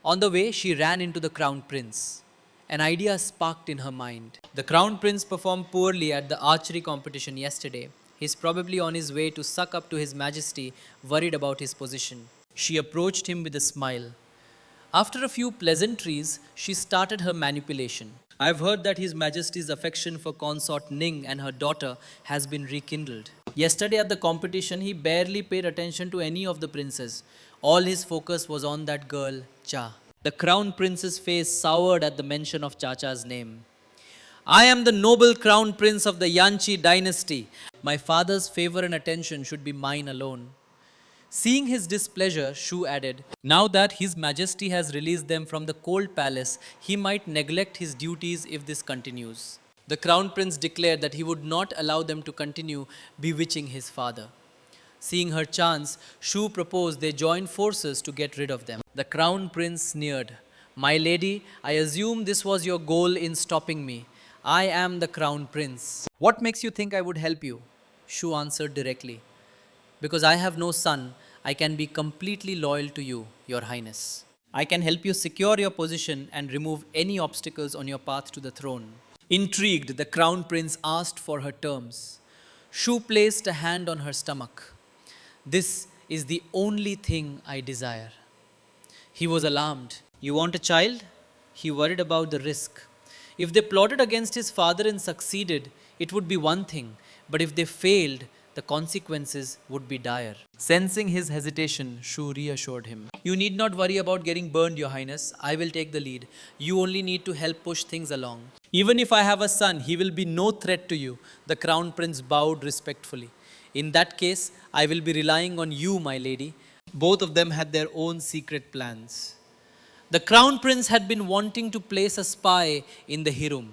On the way, she ran into the crown prince. An idea sparked in her mind. The crown prince performed poorly at the archery competition yesterday. He's probably on his way to suck up to his majesty, worried about his position. She approached him with a smile. After a few pleasantries, she started her manipulation. I've heard that His Majesty's affection for consort Ning and her daughter has been rekindled. Yesterday at the competition, he barely paid attention to any of the princes. All his focus was on that girl, Cha. The crown prince's face soured at the mention of Chacha's name. I am the noble crown prince of the Yanchi dynasty. My father's favor and attention should be mine alone. Seeing his displeasure, Shu added, now that His Majesty has released them from the cold palace, he might neglect his duties if this continues. The crown prince declared that he would not allow them to continue bewitching his father. Seeing her chance, Shu proposed they join forces to get rid of them. The crown prince sneered, my lady, I assume this was your goal in stopping me. I am the crown prince. What makes you think I would help you? Shu answered directly. Because I have no son, I can be completely loyal to you, Your Highness. I can help you secure your position and remove any obstacles on your path to the throne. Intrigued, the crown prince asked for her terms. Shu placed a hand on her stomach. This is the only thing I desire. He was alarmed. You want a child? He worried about the risk. If they plotted against his father and succeeded, it would be one thing, but if they failed, the consequences would be dire. Sensing his hesitation, Shu reassured him. You need not worry about getting burned, Your Highness. I will take the lead. You only need to help push things along. Even if I have a son, he will be no threat to you. The crown prince bowed respectfully. In that case, I will be relying on you, my lady. Both of them had their own secret plans. The crown prince had been wanting to place a spy in the Hirum,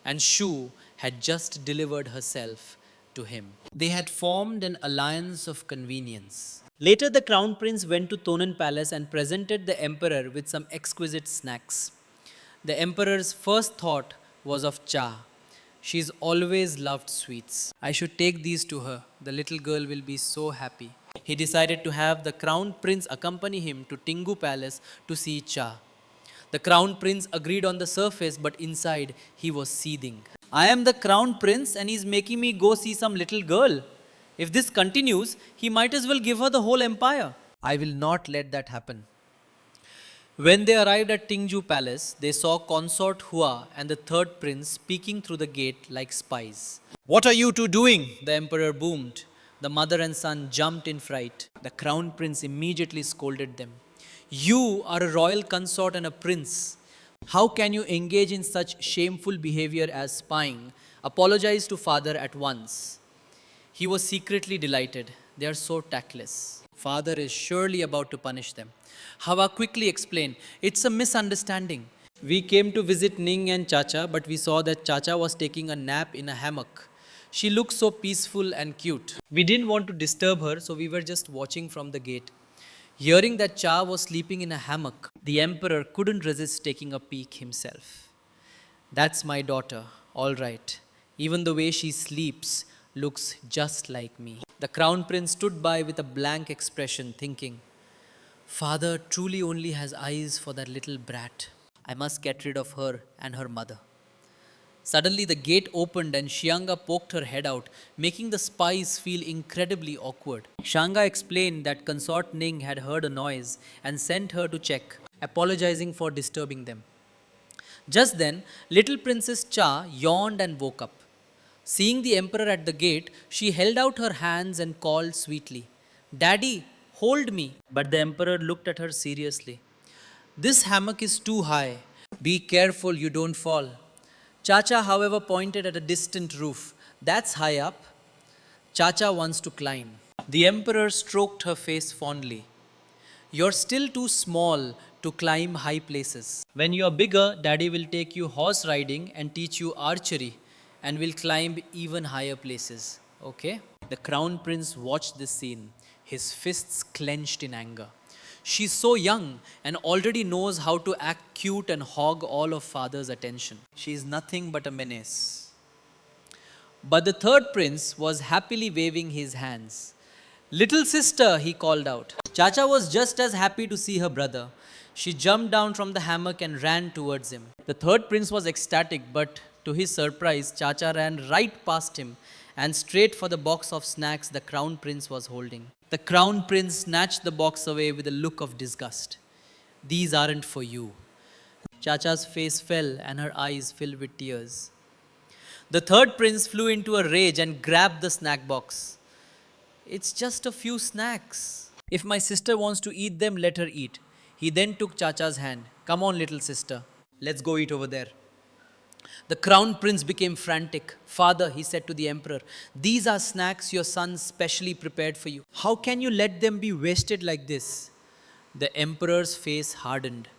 and Shu had just delivered herself to him. They had formed an alliance of convenience. Later, the crown prince went to Tonan Palace and presented the emperor with some exquisite snacks. The emperor's first thought was of Cha. She's always loved sweets. I should take these to her. The little girl will be so happy. He decided to have the crown prince accompany him to Tingu Palace to see Cha. The crown prince agreed on the surface, but inside he was seething. I am the crown prince and he's making me go see some little girl. If this continues, he might as well give her the whole empire. I will not let that happen. When they arrived at Tingju Palace, they saw Consort Hua and the third prince peeking through the gate like spies. What are you two doing? The emperor boomed. The mother and son jumped in fright. The crown prince immediately scolded them. You are a royal consort and a prince. How can you engage in such shameful behavior as spying? Apologize to father at once. He was secretly delighted. They are so tactless. Father is surely about to punish them. Hawa quickly explained, it's a misunderstanding. We came to visit Ning and Chacha, but we saw that Chacha was taking a nap in a hammock. She looked so peaceful and cute. We didn't want to disturb her, so we were just watching from the gate. Hearing that Cha was sleeping in a hammock, the emperor couldn't resist taking a peek himself. That's my daughter, all right. Even the way she sleeps looks just like me. The crown prince stood by with a blank expression, thinking, Father truly only has eyes for that little brat. I must get rid of her and her mother. Suddenly the gate opened and Xianga poked her head out, making the spies feel incredibly awkward. Xianga explained that Consort Ning had heard a noise and sent her to check, apologizing for disturbing them. Just then, little Princess Cha yawned and woke up. Seeing the emperor at the gate, she held out her hands and called sweetly, Daddy, hold me. But the emperor looked at her seriously. This hammock is too high. Be careful you don't fall. Chacha, however, pointed at a distant roof. That's high up. Chacha wants to climb. The emperor stroked her face fondly. You're still too small to climb high places. When you're bigger, Daddy will take you horse riding and teach you archery and will climb even higher places. Okay? The crown prince watched this scene, his fists clenched in anger. She's so young and already knows how to act cute and hog all of father's attention. She's nothing but a menace. But the third prince was happily waving his hands. Little sister, he called out. Chacha was just as happy to see her brother. She jumped down from the hammock and ran towards him. The third prince was ecstatic, but to his surprise, Chacha ran right past him and straight for the box of snacks the crown prince was holding. The crown prince snatched the box away with a look of disgust. These aren't for you. Chacha's face fell and her eyes filled with tears. The third prince flew into a rage and grabbed the snack box. It's just a few snacks. If my sister wants to eat them, let her eat. He then took Chacha's hand. Come on, little sister. Let's go eat over there. The crown prince became frantic. Father, he said to the emperor, these are snacks your son specially prepared for you. How can you let them be wasted like this? The emperor's face hardened.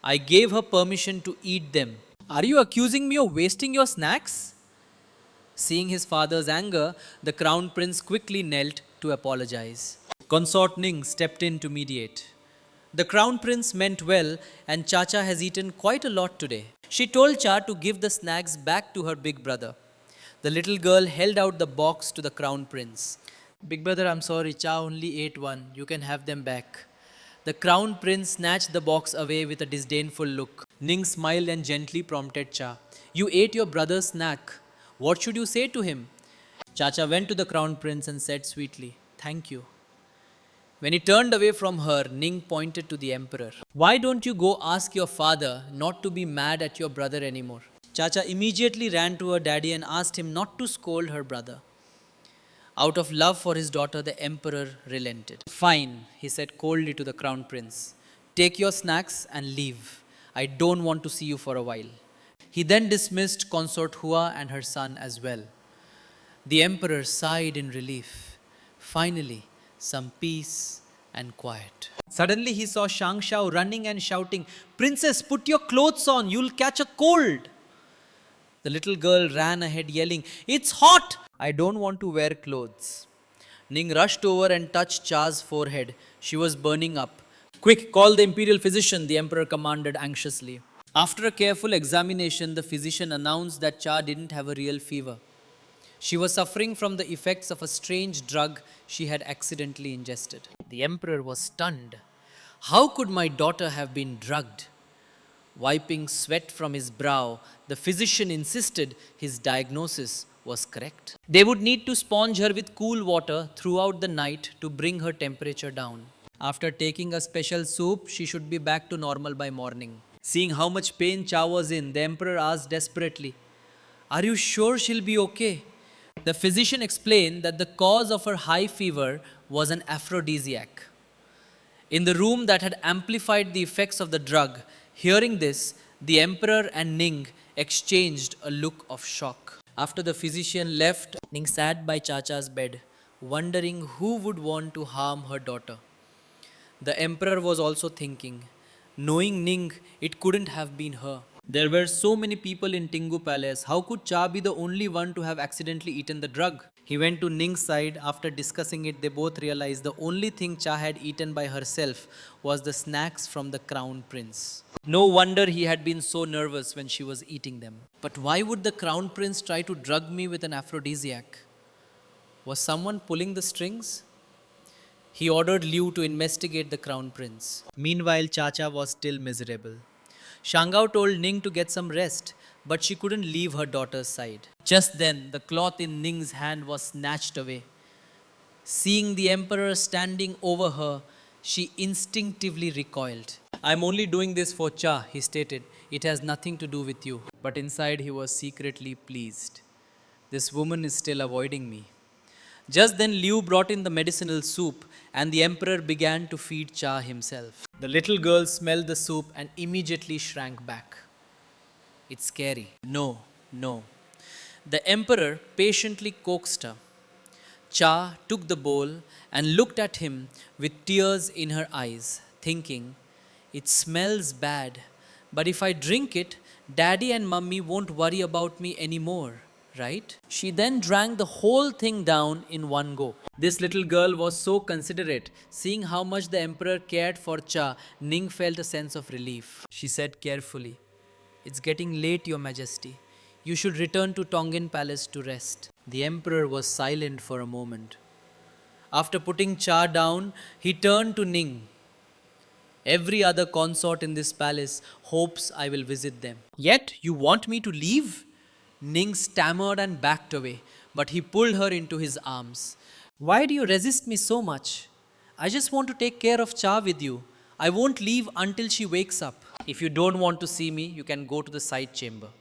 I gave her permission to eat them. Are you accusing me of wasting your snacks? Seeing his father's anger, the crown prince quickly knelt to apologize. Consort Ning stepped in to mediate. The crown prince meant well, and Chacha has eaten quite a lot today. She told Cha to give the snacks back to her big brother. The little girl held out the box to the crown prince. Big brother, I'm sorry, Cha only ate one. You can have them back. The crown prince snatched the box away with a disdainful look. Ning smiled and gently prompted Cha. You ate your brother's snack. What should you say to him? Chacha went to the crown prince and said sweetly, thank you. When he turned away from her, Ning pointed to the emperor. Why don't you go ask your father not to be mad at your brother anymore? Chacha immediately ran to her daddy and asked him not to scold her brother. Out of love for his daughter, the emperor relented. Fine, he said coldly to the crown prince. Take your snacks and leave. I don't want to see you for a while. He then dismissed Consort Hua and her son as well. The emperor sighed in relief. Finally, some peace and quiet. Suddenly he saw Shang Shao running and shouting, Princess, put your clothes on, you'll catch a cold. The little girl ran ahead yelling, It's hot! I don't want to wear clothes. Ning rushed over and touched Cha's forehead. She was burning up. Quick, call the imperial physician, the emperor commanded anxiously. After a careful examination, the physician announced that Cha didn't have a real fever. She was suffering from the effects of a strange drug she had accidentally ingested. The emperor was stunned. How could my daughter have been drugged? Wiping sweat from his brow, the physician insisted his diagnosis was correct. They would need to sponge her with cool water throughout the night to bring her temperature down. After taking a special soup, she should be back to normal by morning. Seeing how much pain Cha was in, the emperor asked desperately, Are you sure she'll be okay? The physician explained that the cause of her high fever was an aphrodisiac. In the room that had amplified the effects of the drug, hearing this, the emperor and Ning exchanged a look of shock. After the physician left, Ning sat by Chacha's bed, wondering who would want to harm her daughter. The emperor was also thinking, knowing Ning, it couldn't have been her. There were so many people in Tingu Palace. How could Cha be the only one to have accidentally eaten the drug? He went to Ning's side. After discussing it, they both realized the only thing Cha had eaten by herself was the snacks from the crown prince. No wonder he had been so nervous when she was eating them. But why would the crown prince try to drug me with an aphrodisiac? Was someone pulling the strings? He ordered Liu to investigate the crown prince. Meanwhile, Chacha was still miserable. Shangao told Ning to get some rest, but she couldn't leave her daughter's side. Just then, the cloth in Ning's hand was snatched away. Seeing the emperor standing over her, she instinctively recoiled. I'm only doing this for Cha, he stated. It has nothing to do with you. But inside, he was secretly pleased. This woman is still avoiding me. Just then Liu brought in the medicinal soup and the emperor began to feed Cha himself. The little girl smelled the soup and immediately shrank back. It's scary. No, no. The emperor patiently coaxed her. Cha took the bowl and looked at him with tears in her eyes, thinking, it smells bad, but if I drink it, Daddy and Mummy won't worry about me anymore. right? She then drank the whole thing down in one go. This little girl was so considerate. Seeing how much the emperor cared for Cha, Ning felt a sense of relief. She said carefully, "It's getting late, Your Majesty. You should return to Tongan Palace to rest." The emperor was silent for a moment. After putting Cha down, he turned to Ning. "Every other consort in this palace hopes I will visit them. Yet you want me to leave?" Ning stammered and backed away, but he pulled her into his arms. "Why do you resist me so much? I just want to take care of Cha with you. I won't leave until she wakes up. If you don't want to see me, you can go to the side chamber."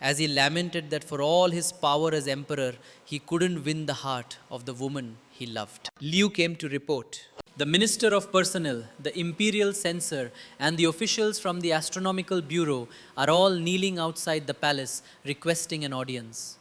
As he lamented that for all his power as emperor, he couldn't win the heart of the woman he loved. Liu came to report. The Minister of Personnel, the Imperial Censor, and the officials from the Astronomical Bureau are all kneeling outside the palace requesting an audience.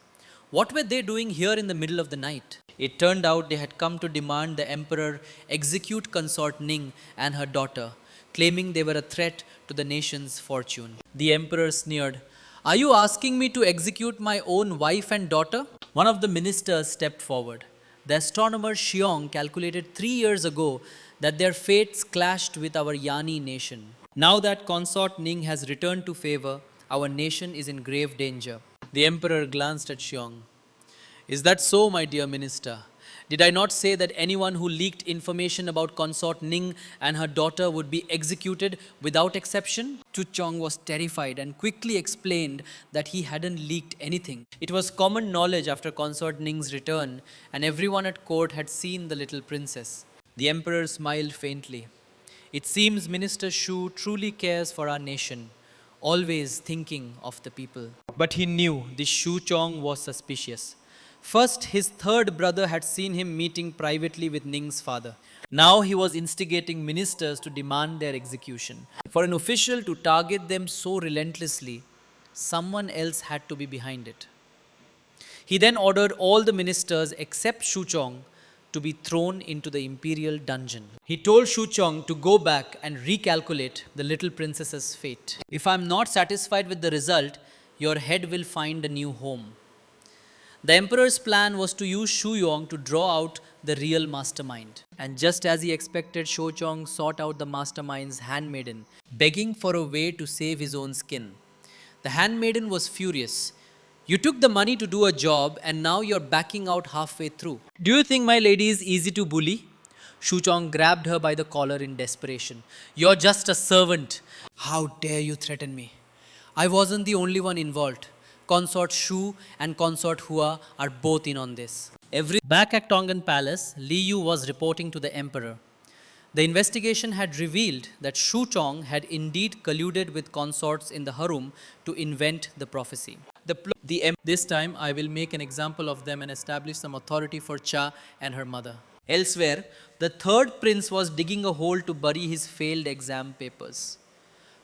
What were they doing here in the middle of the night? It turned out they had come to demand the emperor execute consort Ning and her daughter, claiming they were a threat to the nation's fortune. The emperor sneered, "Are you asking me to execute my own wife and daughter?" One of the ministers stepped forward. The astronomer Xiong calculated 3 years ago that their fates clashed with our Yani nation. Now that consort Ning has returned to favor, our nation is in grave danger. The emperor glanced at Xiong. "Is that so, my dear minister? Did I not say that anyone who leaked information about consort Ning and her daughter would be executed without exception?" Tu Chong was terrified and quickly explained that he hadn't leaked anything. It was common knowledge after consort Ning's return, and everyone at court had seen the little princess. The emperor smiled faintly. "It seems Minister Shu truly cares for our nation, always thinking of the people." But he knew this Shu Chong was suspicious. First, his third brother had seen him meeting privately with Ning's father. Now he was instigating ministers to demand their execution. For an official to target them so relentlessly, someone else had to be behind it. He then ordered all the ministers except Shu Chong to be thrown into the imperial dungeon. He told Shu Chong to go back and recalculate the little princess's fate. "If I am not satisfied with the result, your head will find a new home." The emperor's plan was to use Shu Yong to draw out the real mastermind. And just as he expected, Shu Chong sought out the mastermind's handmaiden, begging for a way to save his own skin. The handmaiden was furious. "You took the money to do a job and now you're backing out halfway through. Do you think my lady is easy to bully?" Shu Chong grabbed her by the collar in desperation. "You're just a servant. How dare you threaten me? I wasn't the only one involved. Consort Shu and Consort Hua are both in on this." Back at Tongan Palace, Li Yu was reporting to the emperor. The investigation had revealed that Shu Chong had indeed colluded with consorts in the harem to invent the prophecy. This time I will make an example of them and establish some authority for Cha and her mother. Elsewhere, the third prince was digging a hole to bury his failed exam papers.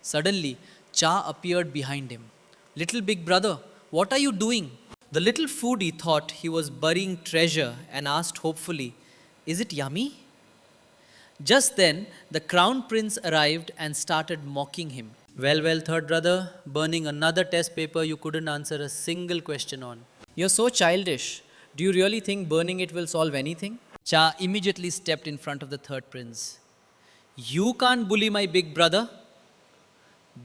Suddenly, Cha appeared behind him. "Little big brother, what are you doing?" The little foodie thought he was burying treasure and asked hopefully, "Is it yummy?" Just then, the crown prince arrived and started mocking him. Well, well, third brother, burning another test paper you couldn't answer a single question on. You're so childish. Do you really think burning it will solve anything?" Cha immediately stepped in front of the third prince. "You can't bully my big brother."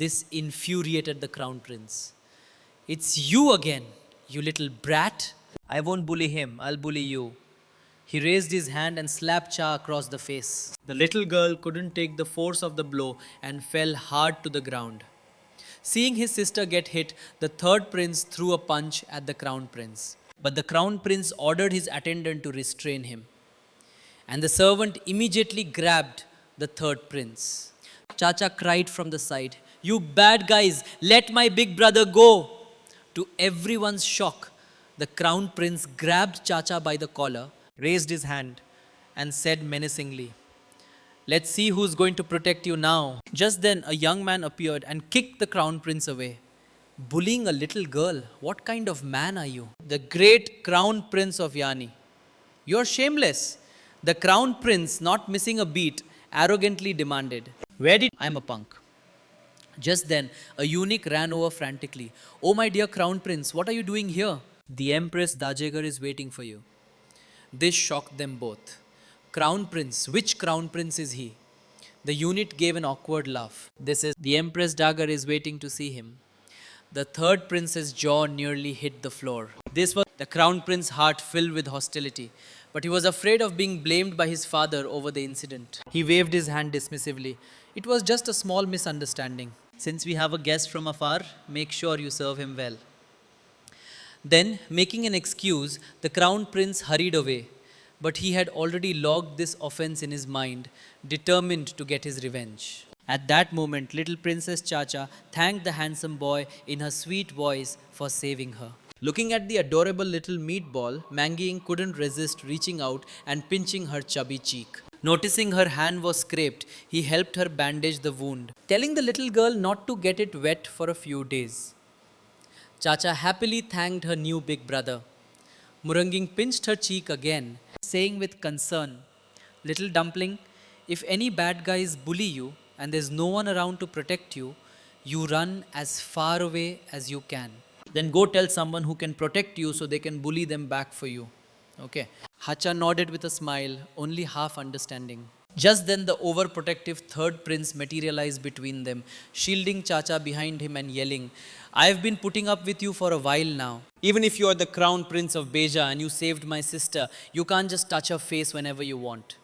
This infuriated the crown prince. "It's you again, you little brat." "I won't bully him, I'll bully you." He raised his hand and slapped Cha across the face. The little girl couldn't take the force of the blow and fell hard to the ground. Seeing his sister get hit, the third prince threw a punch at the crown prince. But the crown prince ordered his attendant to restrain him. And the servant immediately grabbed the third prince. Chacha cried from the side, "You bad guys, let my big brother go." To everyone's shock, the crown prince grabbed Chacha by the collar, raised his hand, and said menacingly, "Let's see who's going to protect you now." Just then, a young man appeared and kicked the crown prince away. "Bullying a little girl, what kind of man are you?" "The great crown prince of Yani." "You're shameless." The crown prince, not missing a beat, arrogantly demanded, "I'm a punk." Just then, a eunuch ran over frantically. "Oh, my dear crown prince, what are you doing here?" The Empress Dajegar is waiting for you. This shocked them both. Crown Prince, which Crown Prince is he? The unit gave an awkward laugh. This is the Empress Dagger is waiting to see him. The third prince's jaw nearly hit the floor. This was the Crown Prince's heart filled with hostility, but he was afraid of being blamed by his father over the incident. He waved his hand dismissively. It was just a small misunderstanding. Since we have a guest from afar, make sure you serve him well. Then, making an excuse, the Crown Prince hurried away, but he had already logged this offense in his mind, determined to get his revenge. At that moment, little Princess Chacha thanked the handsome boy in her sweet voice for saving her. Looking at the adorable little meatball, Mangying couldn't resist reaching out and pinching her chubby cheek. Noticing her hand was scraped, he helped her bandage the wound, telling the little girl not to get it wet for a few days. Chacha happily thanked her new big brother. Muranging pinched her cheek again, saying with concern, "Little dumpling, if any bad guys bully you and there's no one around to protect you, you run as far away as you can. Then go tell someone who can protect you so they can bully them back for you." Okay. Hacha nodded with a smile, only half understanding. Just then, the overprotective third prince materialized between them, shielding Chacha behind him and yelling, "I've been putting up with you for a while now. Even if you are the crown prince of Beja and you saved my sister, you can't just touch her face whenever you want."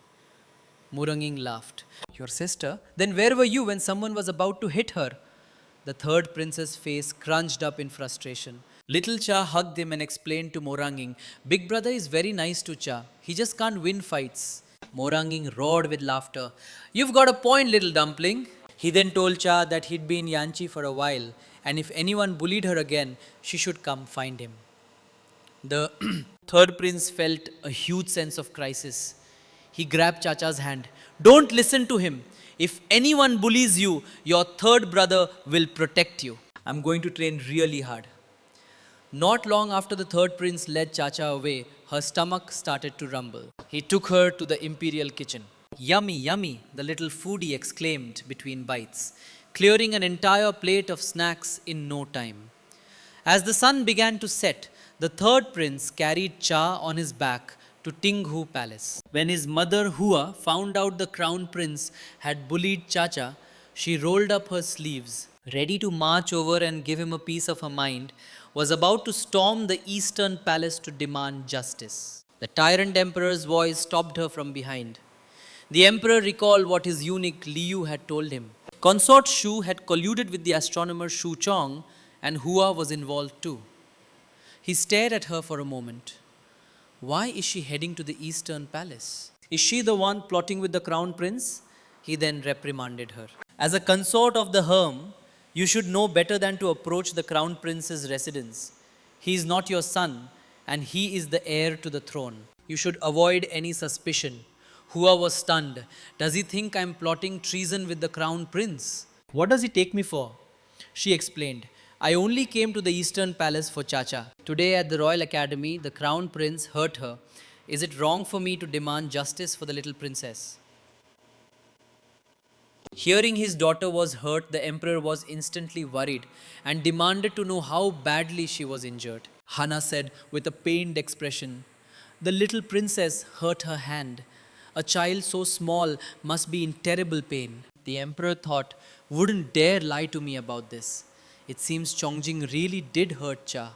Muranging laughed. "Your sister? Then where were you when someone was about to hit her?" The third prince's face crunched up in frustration. Little Cha hugged him and explained to Moranging, "Big brother is very nice to Cha. He just can't win fights." Moranging roared with laughter. "You've got a point, little dumpling." He then told Cha that he'd been Yanchi for a while, and if anyone bullied her again, she should come find him. The third prince felt a huge sense of crisis. He grabbed Chacha's hand. "Don't listen to him. If anyone bullies you, your third brother will protect you. I'm going to train really hard." Not long after the third prince led Chacha away, her stomach started to rumble. He took her to the imperial kitchen. "Yummy, yummy," the little foodie exclaimed between bites, clearing an entire plate of snacks in no time. As the sun began to set, the third prince carried Cha on his back to Tinghu Palace. When his mother Hua found out the crown prince had bullied Chacha, she rolled up her sleeves, ready to march over and give him a piece of her mind, was about to storm the eastern palace to demand justice. The tyrant emperor's voice stopped her from behind. The emperor recalled what his eunuch Liu had told him. Consort Shu had colluded with the astronomer Shu Chong, and Hua was involved too. He stared at her for a moment. Why is she heading to the eastern palace? Is she the one plotting with the crown prince? He then reprimanded her. As a consort of the harem, you should know better than to approach the crown prince's residence. He is not your son, and he is the heir to the throne. You should avoid any suspicion. Hua was stunned. Does he think I am plotting treason with the crown prince? What does he take me for? She explained. I only came to the eastern palace for Chacha. Today at the Royal Academy, the crown prince hurt her. Is it wrong for me to demand justice for the little princess? Hearing his daughter was hurt, the emperor was instantly worried and demanded to know how badly she was injured. Hana said with a pained expression, "The little princess hurt her hand. A child so small must be in terrible pain." The emperor thought, wouldn't dare lie to me about this. It seems Chongjing really did hurt Cha.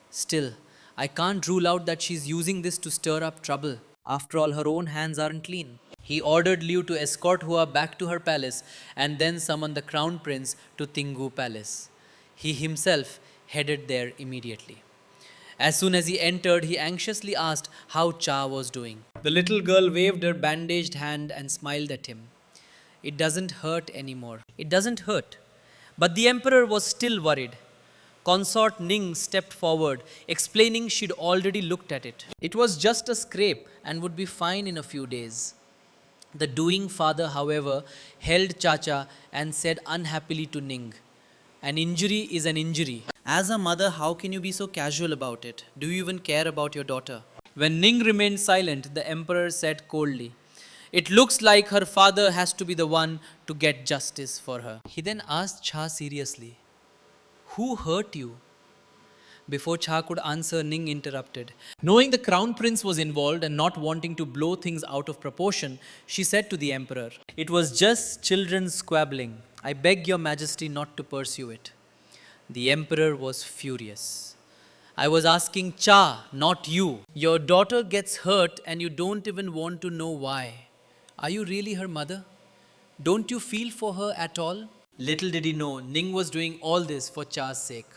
Still, I can't rule out that she's using this to stir up trouble. After all, her own hands aren't clean. He ordered Liu to escort Hua back to her palace and then summon the crown prince to Tinggu Palace. He himself headed there immediately. As soon as he entered, he anxiously asked how Cha was doing. The little girl waved her bandaged hand and smiled at him. It doesn't hurt anymore. It doesn't hurt. But the emperor was still worried. Consort Ning stepped forward, explaining she'd already looked at it. It was just a scrape and would be fine in a few days. The doing father, however, held Chacha and said unhappily to Ning, "An injury is an injury. As a mother, how can you be so casual about it? Do you even care about your daughter?" When Ning remained silent, the emperor said coldly, "It looks like her father has to be the one to get justice for her." He then asked Cha seriously, "Who hurt you?" Before Cha could answer, Ning interrupted. Knowing the crown prince was involved and not wanting to blow things out of proportion, she said to the emperor, "It was just children squabbling. I beg your majesty not to pursue it." The emperor was furious. "I was asking Cha, not you. Your daughter gets hurt and you don't even want to know why. Are you really her mother? Don't you feel for her at all?" Little did he know, Ning was doing all this for Cha's sake.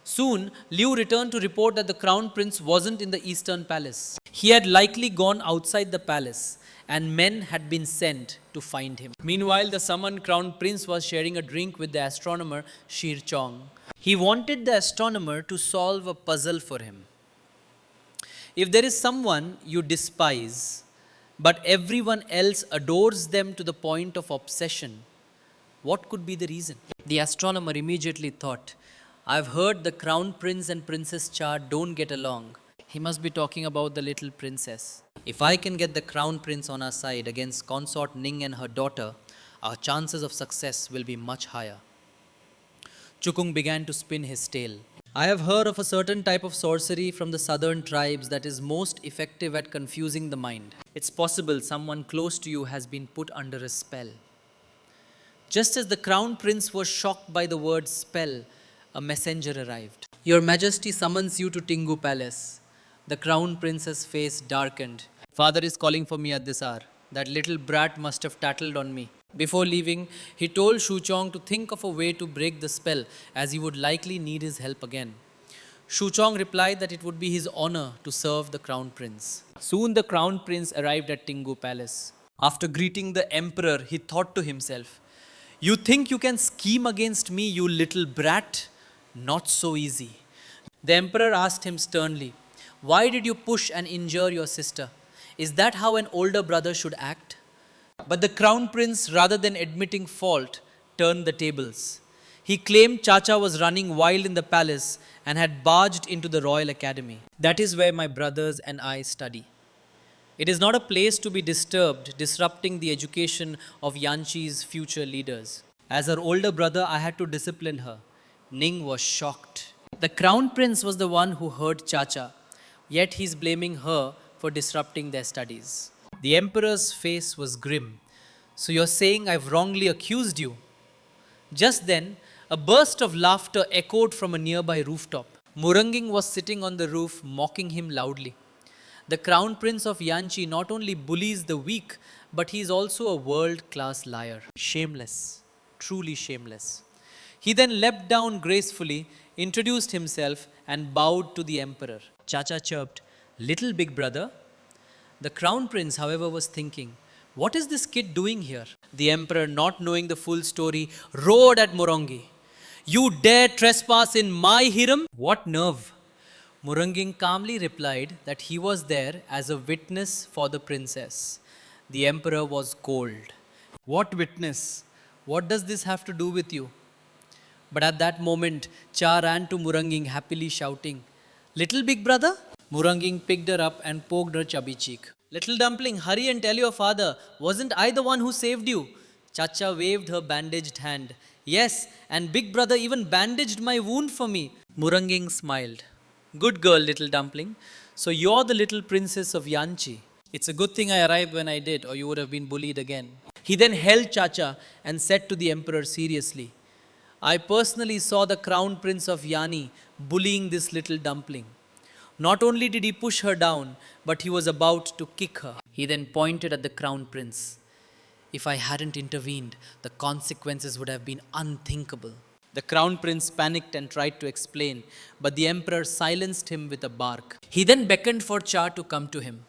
Soon, Liu returned to report that the crown prince wasn't in the eastern palace. He had likely gone outside the palace, and men had been sent to find him. Meanwhile, the summoned crown prince was sharing a drink with the astronomer Shir Chong. He wanted the astronomer to solve a puzzle for him. If there is someone you despise, but everyone else adores them to the point of obsession, what could be the reason? The astronomer immediately thought, "I've heard the crown prince and Princess Cha don't get along. He must be talking about the little princess. If I can get the crown prince on our side against consort Ning and her daughter, our chances of success will be much higher." Chukung began to spin his tale. "I have heard of a certain type of sorcery from the southern tribes that is most effective at confusing the mind. It's possible someone close to you has been put under a spell." Just as the crown prince was shocked by the word spell, a messenger arrived. "Your Majesty summons you to Tingu Palace." The crown prince's face darkened. "Father is calling for me at this hour. That little brat must have tattled on me." Before leaving, he told Shu Chong to think of a way to break the spell, as he would likely need his help again. Shu Chong replied that it would be his honor to serve the crown prince. Soon the crown prince arrived at Tingu Palace. After greeting the emperor, he thought to himself, "You think you can scheme against me, you little brat? Not so easy." The emperor asked him sternly, "Why did you push and injure your sister? Is that how an older brother should act?" But the crown prince, rather than admitting fault, turned the tables. He claimed Chacha was running wild in the palace and had barged into the royal academy. "That is where my brothers and I study. It is not a place to be disturbed, disrupting the education of Yanchi's future leaders. As her older brother, I had to discipline her." Ning was shocked. The crown prince was the one who hurt Chacha, yet he's blaming her for disrupting their studies. The emperor's face was grim. "So you're saying I've wrongly accused you?" Just then, a burst of laughter echoed from a nearby rooftop. Muranging was sitting on the roof, mocking him loudly. The crown prince of Yanchi not only bullies the weak, but he is also a world-class liar. Shameless, truly shameless. He then leapt down gracefully, introduced himself, and bowed to the emperor. Chacha chirped, "Little big brother." The crown prince, however, was thinking, "What is this kid doing here?" The emperor, not knowing the full story, roared at Morongi, "You dare trespass in my harem? What nerve!" Muranging calmly replied that he was there as a witness for the princess. The emperor was cold. "What witness? What does this have to do with you?" But at that moment, Cha ran to Muranging happily shouting, "Little big brother?" Muranging picked her up and poked her chubby cheek. "Little dumpling, hurry and tell your father, wasn't I the one who saved you?" Chacha waved her bandaged hand. "Yes, and big brother even bandaged my wound for me." Muranging smiled. "Good girl, little dumpling. So you're the little princess of Yanchi. It's a good thing I arrived when I did, or you would have been bullied again." He then held Chacha and said to the emperor seriously, "I personally saw the crown prince of Yani bullying this little dumpling. Not only did he push her down, but he was about to kick her." He then pointed at the crown prince. "If I hadn't intervened, the consequences would have been unthinkable." The crown prince panicked and tried to explain, but the emperor silenced him with a bark. He then beckoned for Cha to come to him.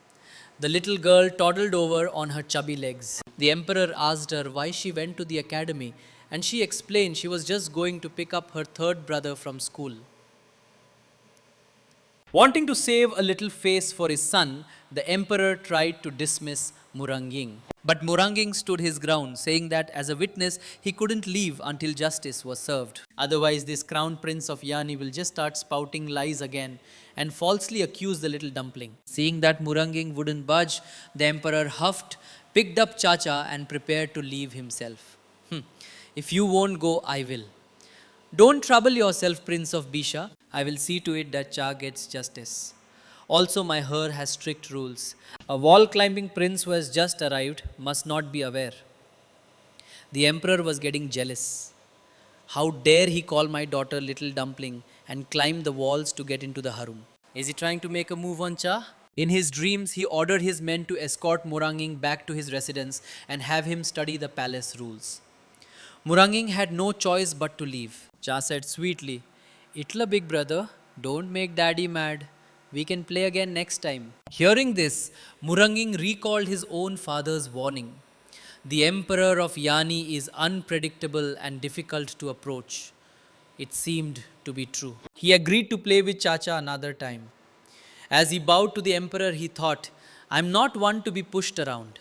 The little girl toddled over on her chubby legs. The emperor asked her why she went to the academy, and she explained she was just going to pick up her third brother from school. Wanting to save a little face for his son, the emperor tried to dismiss Muranging. But Muranging stood his ground, saying that as a witness, he couldn't leave until justice was served. Otherwise, this crown prince of Yani will just start spouting lies again and falsely accuse the little dumpling. Seeing that Muranging wouldn't budge, the emperor huffed, picked up Chacha and prepared to leave himself. If you won't go, I will." Don't trouble yourself, Prince of Bisha. I will see to it that Cha gets justice. Also, my her has strict rules. A wall climbing prince who has just arrived must not be aware. The emperor was getting jealous. How dare he call my daughter little dumpling and climb the walls to get into the harem? Is he trying to make a move on Cha? In his dreams, he ordered his men to escort Muranging back to his residence and have him study the palace rules. Muranging had no choice but to leave. Cha said sweetly, "Itla big brother, don't make daddy mad. We can play again next time." Hearing this, Muranging recalled his own father's warning. The emperor of Yani is unpredictable and difficult to approach. It seemed to be true. He agreed to play with Chacha another time. As he bowed to the emperor, he thought, "I'm not one to be pushed around.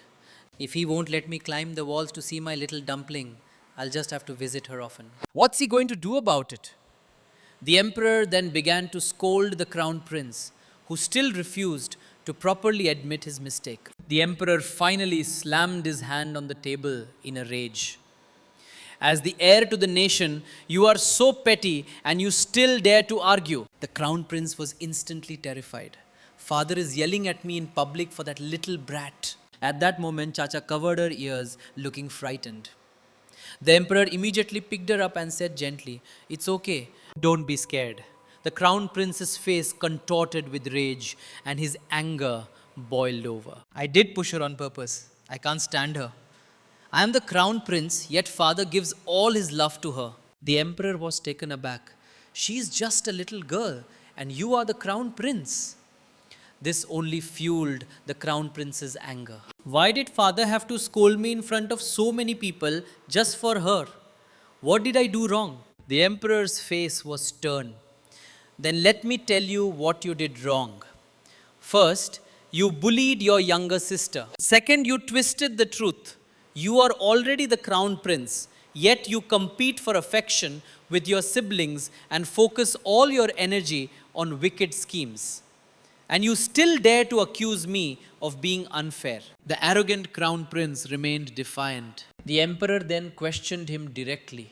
If he won't let me climb the walls to see my little dumpling, I'll just have to visit her often." What's he going to do about it? The emperor then began to scold the crown prince, who still refused to properly admit his mistake. The emperor finally slammed his hand on the table in a rage. As the heir to the nation, you are so petty and you still dare to argue. The crown prince was instantly terrified. Father is yelling at me in public for that little brat. At that moment, Chacha covered her ears, looking frightened. The emperor immediately picked her up and said gently, "It's okay, don't be scared." The crown prince's face contorted with rage and his anger boiled over. "I did push her on purpose. I can't stand her. I am the crown prince, yet father gives all his love to her." The emperor was taken aback. "She's just a little girl, and you are the crown prince." This only fueled the crown prince's anger. "Why did father have to scold me in front of so many people just for her? What did I do wrong?" The emperor's face was stern. "Then let me tell you what you did wrong. First, you bullied your younger sister. Second, you twisted the truth. You are already the crown prince, yet you compete for affection with your siblings and focus all your energy on wicked schemes. And you still dare to accuse me of being unfair." The arrogant crown prince remained defiant. The emperor then questioned him directly.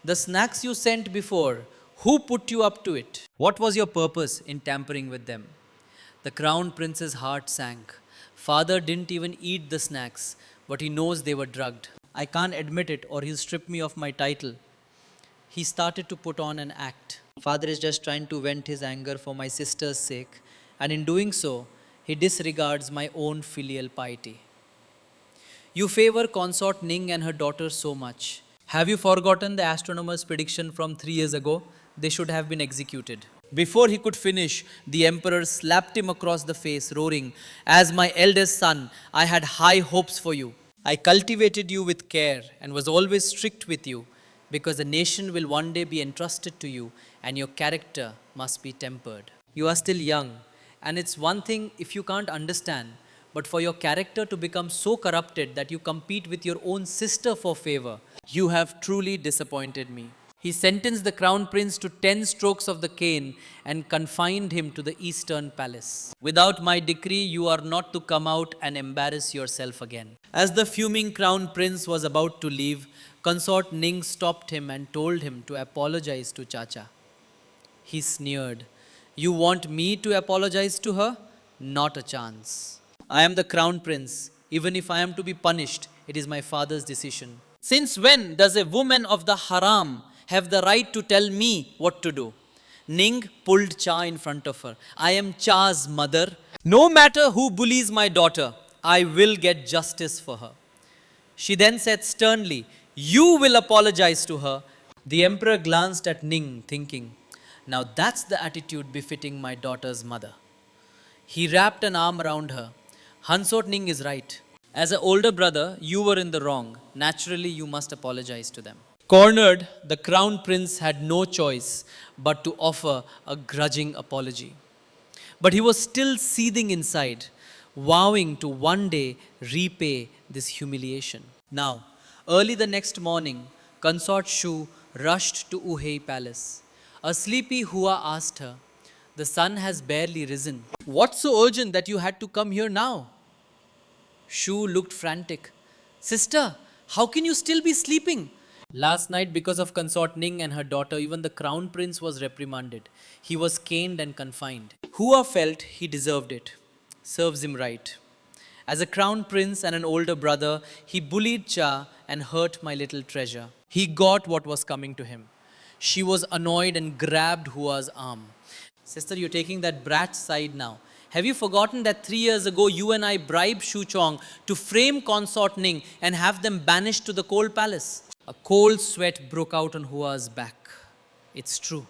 "The snacks you sent before, who put you up to it? What was your purpose in tampering with them?" The crown prince's heart sank. Father didn't even eat the snacks, but he knows they were drugged. "I can't admit it or he'll strip me of my title." He started to put on an act. "Father is just trying to vent his anger for my sister's sake, and in doing so, he disregards my own filial piety. You favor consort Ning and her daughter so much. Have you forgotten the astronomer's prediction from 3 years ago? They should have been executed." Before he could finish, the emperor slapped him across the face, roaring, "As my eldest son, I had high hopes for you. I cultivated you with care and was always strict with you, because the nation will one day be entrusted to you and your character must be tempered. You are still young, and it's one thing if you can't understand, but for your character to become so corrupted that you compete with your own sister for favor, you have truly disappointed me." He sentenced the crown prince to 10 strokes of the cane and confined him to the eastern palace. "Without my decree, you are not to come out and embarrass yourself again." As the fuming crown prince was about to leave, consort Ning stopped him and told him to apologize to Chacha. He sneered, "You want me to apologize to her? Not a chance. I am the crown prince. Even if I am to be punished, it is my father's decision. Since when does a woman of the haram have the right to tell me what to do?" Ning pulled Cha in front of her. "I am Cha's mother. No matter who bullies my daughter, I will get justice for her." She then said sternly, "You will apologize to her." The emperor glanced at Ning, thinking, "Now that's the attitude befitting my daughter's mother." He wrapped an arm around her. "Hansort Ning is right. As an older brother, you were in the wrong. Naturally, you must apologize to them." Cornered, the crown prince had no choice but to offer a grudging apology. But he was still seething inside, vowing to one day repay this humiliation. Now, early the next morning, consort Shu rushed to Uhei palace. A sleepy Hua asked her, "The sun has barely risen. What's so urgent that you had to come here now?" Shu looked frantic. "Sister, how can you still be sleeping? Last night, because of consort Ning and her daughter, even the crown prince was reprimanded. He was caned and confined. Hua felt he deserved it. Serves him right. As a crown prince and an older brother, he bullied Cha and hurt my little treasure. He got what was coming to him. She was annoyed and grabbed Hua's arm. Sister, you're taking that brat side now. Have you forgotten that 3 years ago you and I bribed Shu Chong to frame consort Ning and have them banished to the cold palace? A cold sweat broke out on Hua's back. It's true.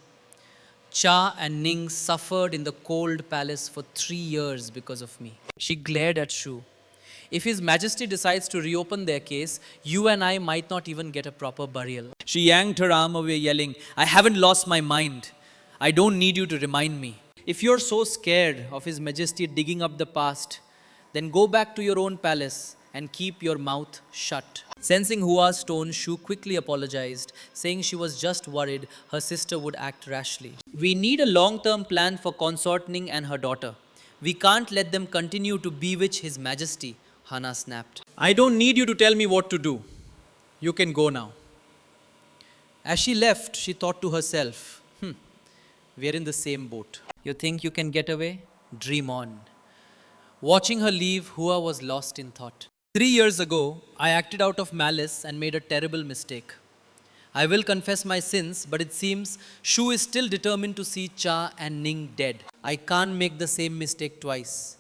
Cha and Ning suffered in the cold palace for 3 years because of me. She glared at Shu. If His Majesty decides to reopen their case, you and I might not even get a proper burial. She yanked her arm away, yelling, I haven't lost my mind. I don't need you to remind me. If you're so scared of His Majesty digging up the past, then go back to your own palace and keep your mouth shut. Sensing Hua's tone, Shu quickly apologized, saying she was just worried her sister would act rashly. We need a long-term plan for consort Ning and her daughter. We can't let them continue to bewitch His Majesty, Hana snapped. I don't need you to tell me what to do. You can go now. As she left, she thought to herself, we're in the same boat. You think you can get away? Dream on. Watching her leave, Hua was lost in thought. 3 years ago, I acted out of malice and made a terrible mistake. I will confess my sins, but it seems Shu is still determined to see Cha and Ning dead. I can't make the same mistake twice.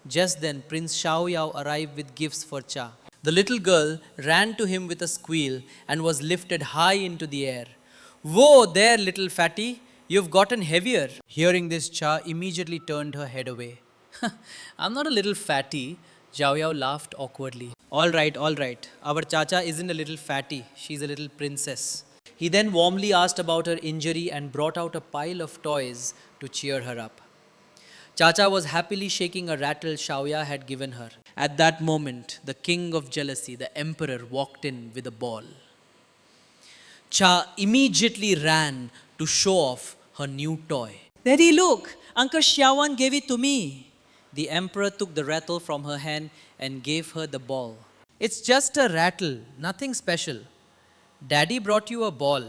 Just then, Prince Xiaoyao arrived with gifts for Cha. The little girl ran to him with a squeal and was lifted high into the air. Whoa there, little fatty, you've gotten heavier. Hearing this, Cha immediately turned her head away. I'm not a little fatty. Zhao Yao laughed awkwardly. All right. Our Chacha isn't a little fatty. She's a little princess. He then warmly asked about her injury and brought out a pile of toys to cheer her up. Chacha was happily shaking a rattle Xiaoya had given her. At that moment, the king of jealousy, the emperor, walked in with a ball. Cha immediately ran to show off her new toy. Daddy, look! Uncle Xiaowan gave it to me. The emperor took the rattle from her hand and gave her the ball. It's just a rattle, nothing special. Daddy brought you a ball.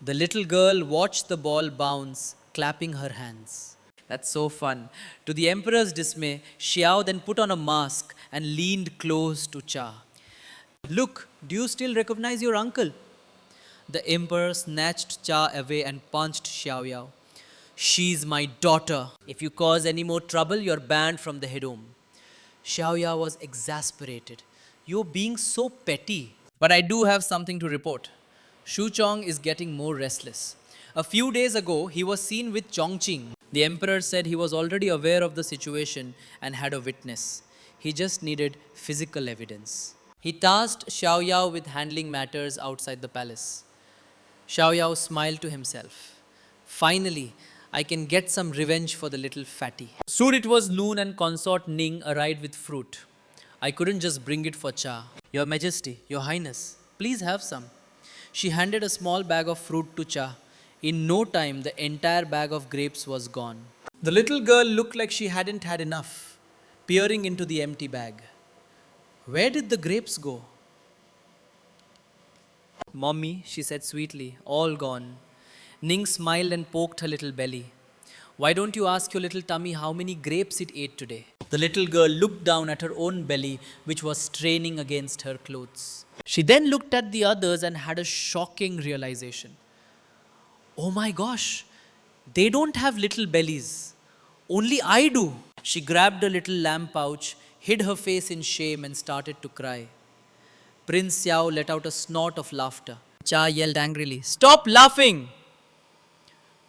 The little girl watched the ball bounce, clapping her hands. That's so fun. To the emperor's dismay, Xiao then put on a mask and leaned close to Cha. Look, do you still recognize your uncle? The emperor snatched Cha away and punched Xiaoyao. She's my daughter. If you cause any more trouble, you're banned from the Hedom. Xiaoya was exasperated. You're being so petty. But I do have something to report. Shu Chong is getting more restless. A few days ago, he was seen with Chongqing. The emperor said he was already aware of the situation and had a witness. He just needed physical evidence. He tasked Xiaoyao with handling matters outside the palace. Xiaoyao smiled to himself. Finally, I can get some revenge for the little fatty. Soon it was noon and consort Ning arrived with fruit. I couldn't just bring it for Cha. Your Majesty, Your Highness, please have some. She handed a small bag of fruit to Cha. In no time, the entire bag of grapes was gone. The little girl looked like she hadn't had enough, peering into the empty bag. Where did the grapes go? Mommy, she said sweetly, all gone. Ning smiled and poked her little belly. Why don't you ask your little tummy how many grapes it ate today? The little girl looked down at her own belly, which was straining against her clothes. She then looked at the others and had a shocking realization. Oh my gosh, they don't have little bellies. Only I do. She grabbed a little lamb pouch, hid her face in shame and started to cry. Prince Xiao let out a snort of laughter. Cha yelled angrily, Stop laughing!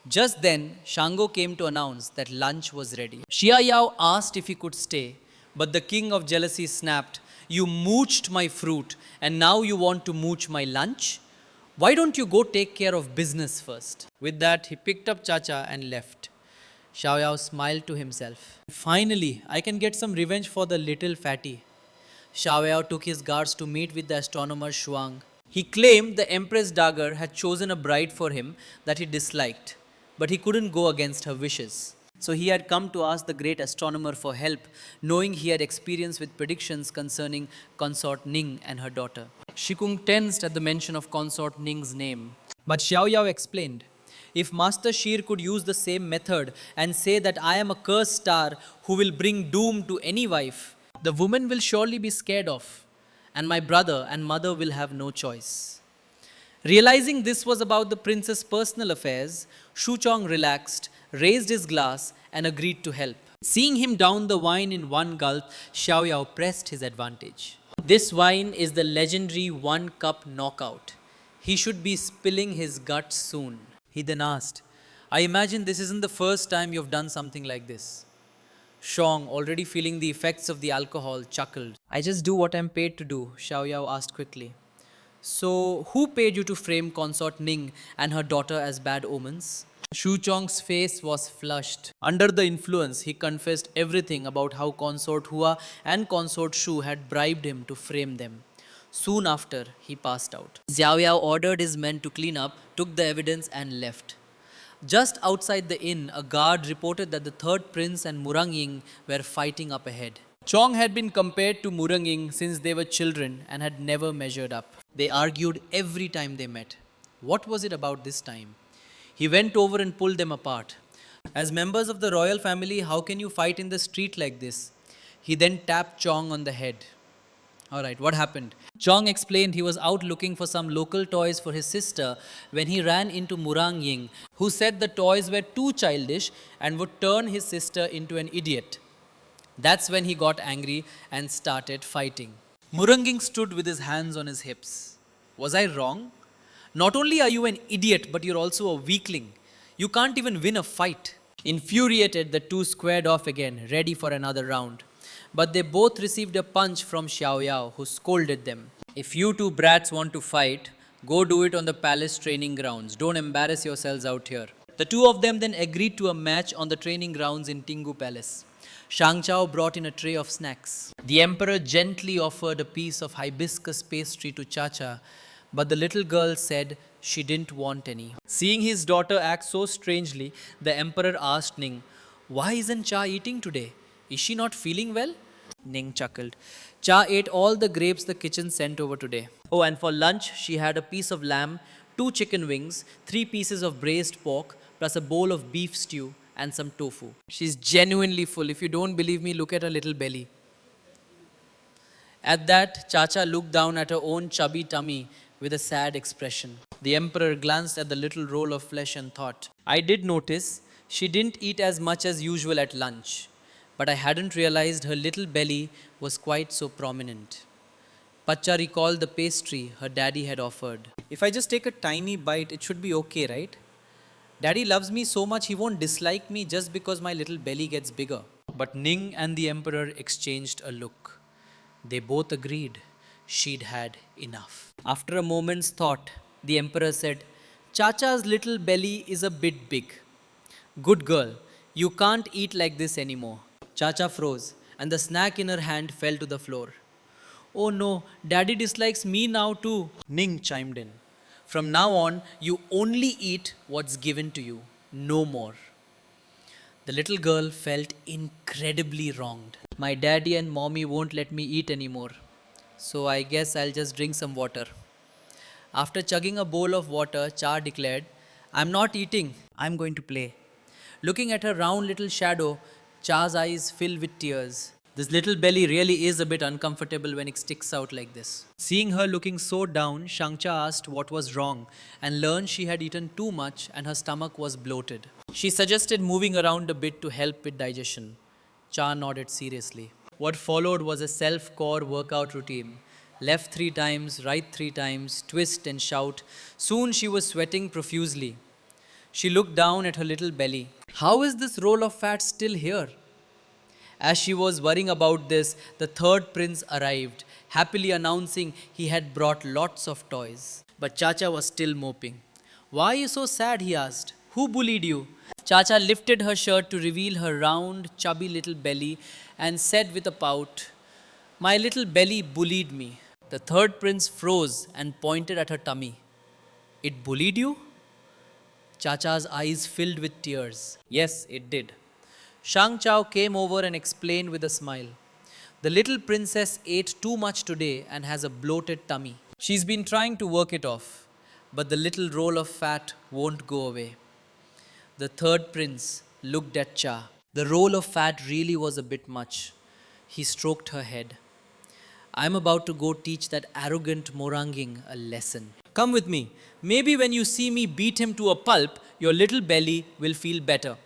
Just then, Shango came to announce that lunch was ready. Xia Yao asked if he could stay, but the king of jealousy snapped, You mooched my fruit and now you want to mooch my lunch? Why don't you go take care of business first? With that, he picked up Chacha and left. Xiao Yao smiled to himself. Finally, I can get some revenge for the little fatty. Xiao Yao took his guards to meet with the astronomer Shuang. He claimed the Empress Dagger had chosen a bride for him that he disliked, but he couldn't go against her wishes. So he had come to ask the great astronomer for help, knowing he had experience with predictions concerning consort Ning and her daughter. Shikung tensed at the mention of consort Ning's name. But Xiao Yao explained, if Master Shir could use the same method and say that I am a cursed star who will bring doom to any wife, the woman will surely be scared off, and my brother and mother will have no choice. Realizing this was about the prince's personal affairs, Shu Chong relaxed, raised his glass, and agreed to help. Seeing him down the wine in one gulp, Xiao Yao pressed his advantage. This wine is the legendary one cup knockout. He should be spilling his guts soon. He then asked, I imagine this isn't the first time you've done something like this. Shong, already feeling the effects of the alcohol, chuckled. I just do what I'm paid to do, Xiao Yao asked quickly. So, who paid you to frame consort Ning and her daughter as bad omens? Shu Chong's face was flushed. Under the influence, he confessed everything about how consort Hua and consort Shu had bribed him to frame them. Soon after, he passed out. Xiao Yao ordered his men to clean up, took the evidence, and left. Just outside the inn, a guard reported that the third prince and Murang Ying were fighting up ahead. Chong had been compared to Murang Ying since they were children and had never measured up. They argued every time they met. What was it about this time? He went over and pulled them apart. As members of the royal family, how can you fight in the street like this? He then tapped Chong on the head. Alright, what happened? Chong explained he was out looking for some local toys for his sister when he ran into Murang Ying, who said the toys were too childish and would turn his sister into an idiot. That's when he got angry and started fighting. Murang Ying stood with his hands on his hips. Was I wrong? Not only are you an idiot, but you're also a weakling. You can't even win a fight. Infuriated, the two squared off again, ready for another round. But they both received a punch from Xiao Yao, who scolded them. If you two brats want to fight, go do it on the palace training grounds. Don't embarrass yourselves out here. The two of them then agreed to a match on the training grounds in Tinggu Palace. Shang Chao brought in a tray of snacks. The emperor gently offered a piece of hibiscus pastry to Chacha, but the little girl said she didn't want any. Seeing his daughter act so strangely, the emperor asked Ning, why isn't Cha eating today? Is she not feeling well? Ning chuckled. Cha ate all the grapes the kitchen sent over today. Oh, and for lunch, she had a piece of lamb, 2 chicken wings, 3 pieces of braised pork, plus a bowl of beef stew and some tofu. She's genuinely full. If you don't believe me, look at her little belly. At that, Chacha looked down at her own chubby tummy with a sad expression. The emperor glanced at the little roll of flesh and thought, I did notice she didn't eat as much as usual at lunch, but I hadn't realized her little belly was quite so prominent. Pacha recalled the pastry her daddy had offered. If I just take a tiny bite, it should be okay, right? Daddy loves me so much he won't dislike me just because my little belly gets bigger. But Ning and the emperor exchanged a look. They both agreed she'd had enough. After a moment's thought, the emperor said, Chacha's little belly is a bit big. Good girl, you can't eat like this anymore. Chacha froze, and the snack in her hand fell to the floor. Oh no, Daddy dislikes me now too, Ning chimed in. From now on, you only eat what's given to you, no more. The little girl felt incredibly wronged. My daddy and mommy won't let me eat anymore, so I guess I'll just drink some water. After chugging a bowl of water, Cha declared, I'm not eating, I'm going to play. Looking at her round little shadow, Cha's eyes filled with tears. This little belly really is a bit uncomfortable when it sticks out like this. Seeing her looking so down, Shangcha asked what was wrong and learned she had eaten too much and her stomach was bloated. She suggested moving around a bit to help with digestion. Cha nodded seriously. What followed was a self-core workout routine. Left 3 times, right 3 times, twist and shout. Soon she was sweating profusely. She looked down at her little belly. How is this roll of fat still here? As she was worrying about this, the third prince arrived, happily announcing he had brought lots of toys. But Chacha was still moping. Why are you so sad? He asked. Who bullied you? Chacha lifted her shirt to reveal her round, chubby little belly and said with a pout, My little belly bullied me. The third prince froze and pointed at her tummy. It bullied you? Chacha's eyes filled with tears. Yes, it did. Shang Chao came over and explained with a smile. The little princess ate too much today and has a bloated tummy. She's been trying to work it off, but the little roll of fat won't go away. The third prince looked at Cha. The roll of fat really was a bit much. He stroked her head. I'm about to go teach that arrogant Moranging a lesson. Come with me. Maybe when you see me beat him to a pulp, your little belly will feel better.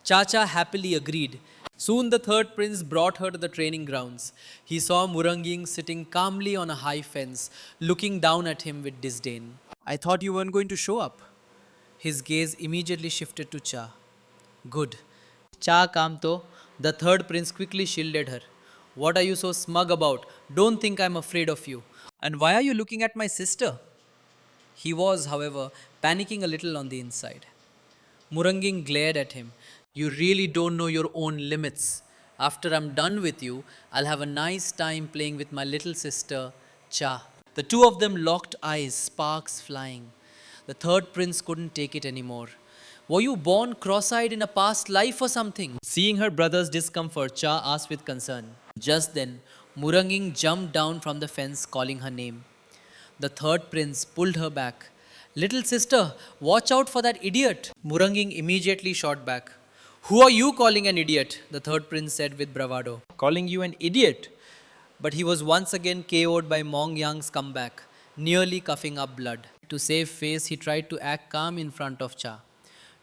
Chacha happily agreed. Soon the third prince brought her to the training grounds. He saw Muranging sitting calmly on a high fence, looking down at him with disdain. I thought you weren't going to show up. His gaze immediately shifted to Cha. Good. Cha Kamto, the third prince quickly shielded her. What are you so smug about? Don't think I'm afraid of you. And why are you looking at my sister? He was, however, panicking a little on the inside. Muranging glared at him. You really don't know your own limits. After I'm done with you, I'll have a nice time playing with my little sister, Cha. The two of them locked eyes, sparks flying. The third prince couldn't take it anymore. Were you born cross-eyed in a past life or something? Seeing her brother's discomfort, Cha asked with concern. Just then, Muranging jumped down from the fence calling her name. The third prince pulled her back. Little sister, watch out for that idiot. Muranging immediately shot back. Who are you calling an idiot? The third prince said with bravado. Calling you an idiot? But he was once again KO'd by Mong Yang's comeback, nearly coughing up blood. To save face, he tried to act calm in front of Cha.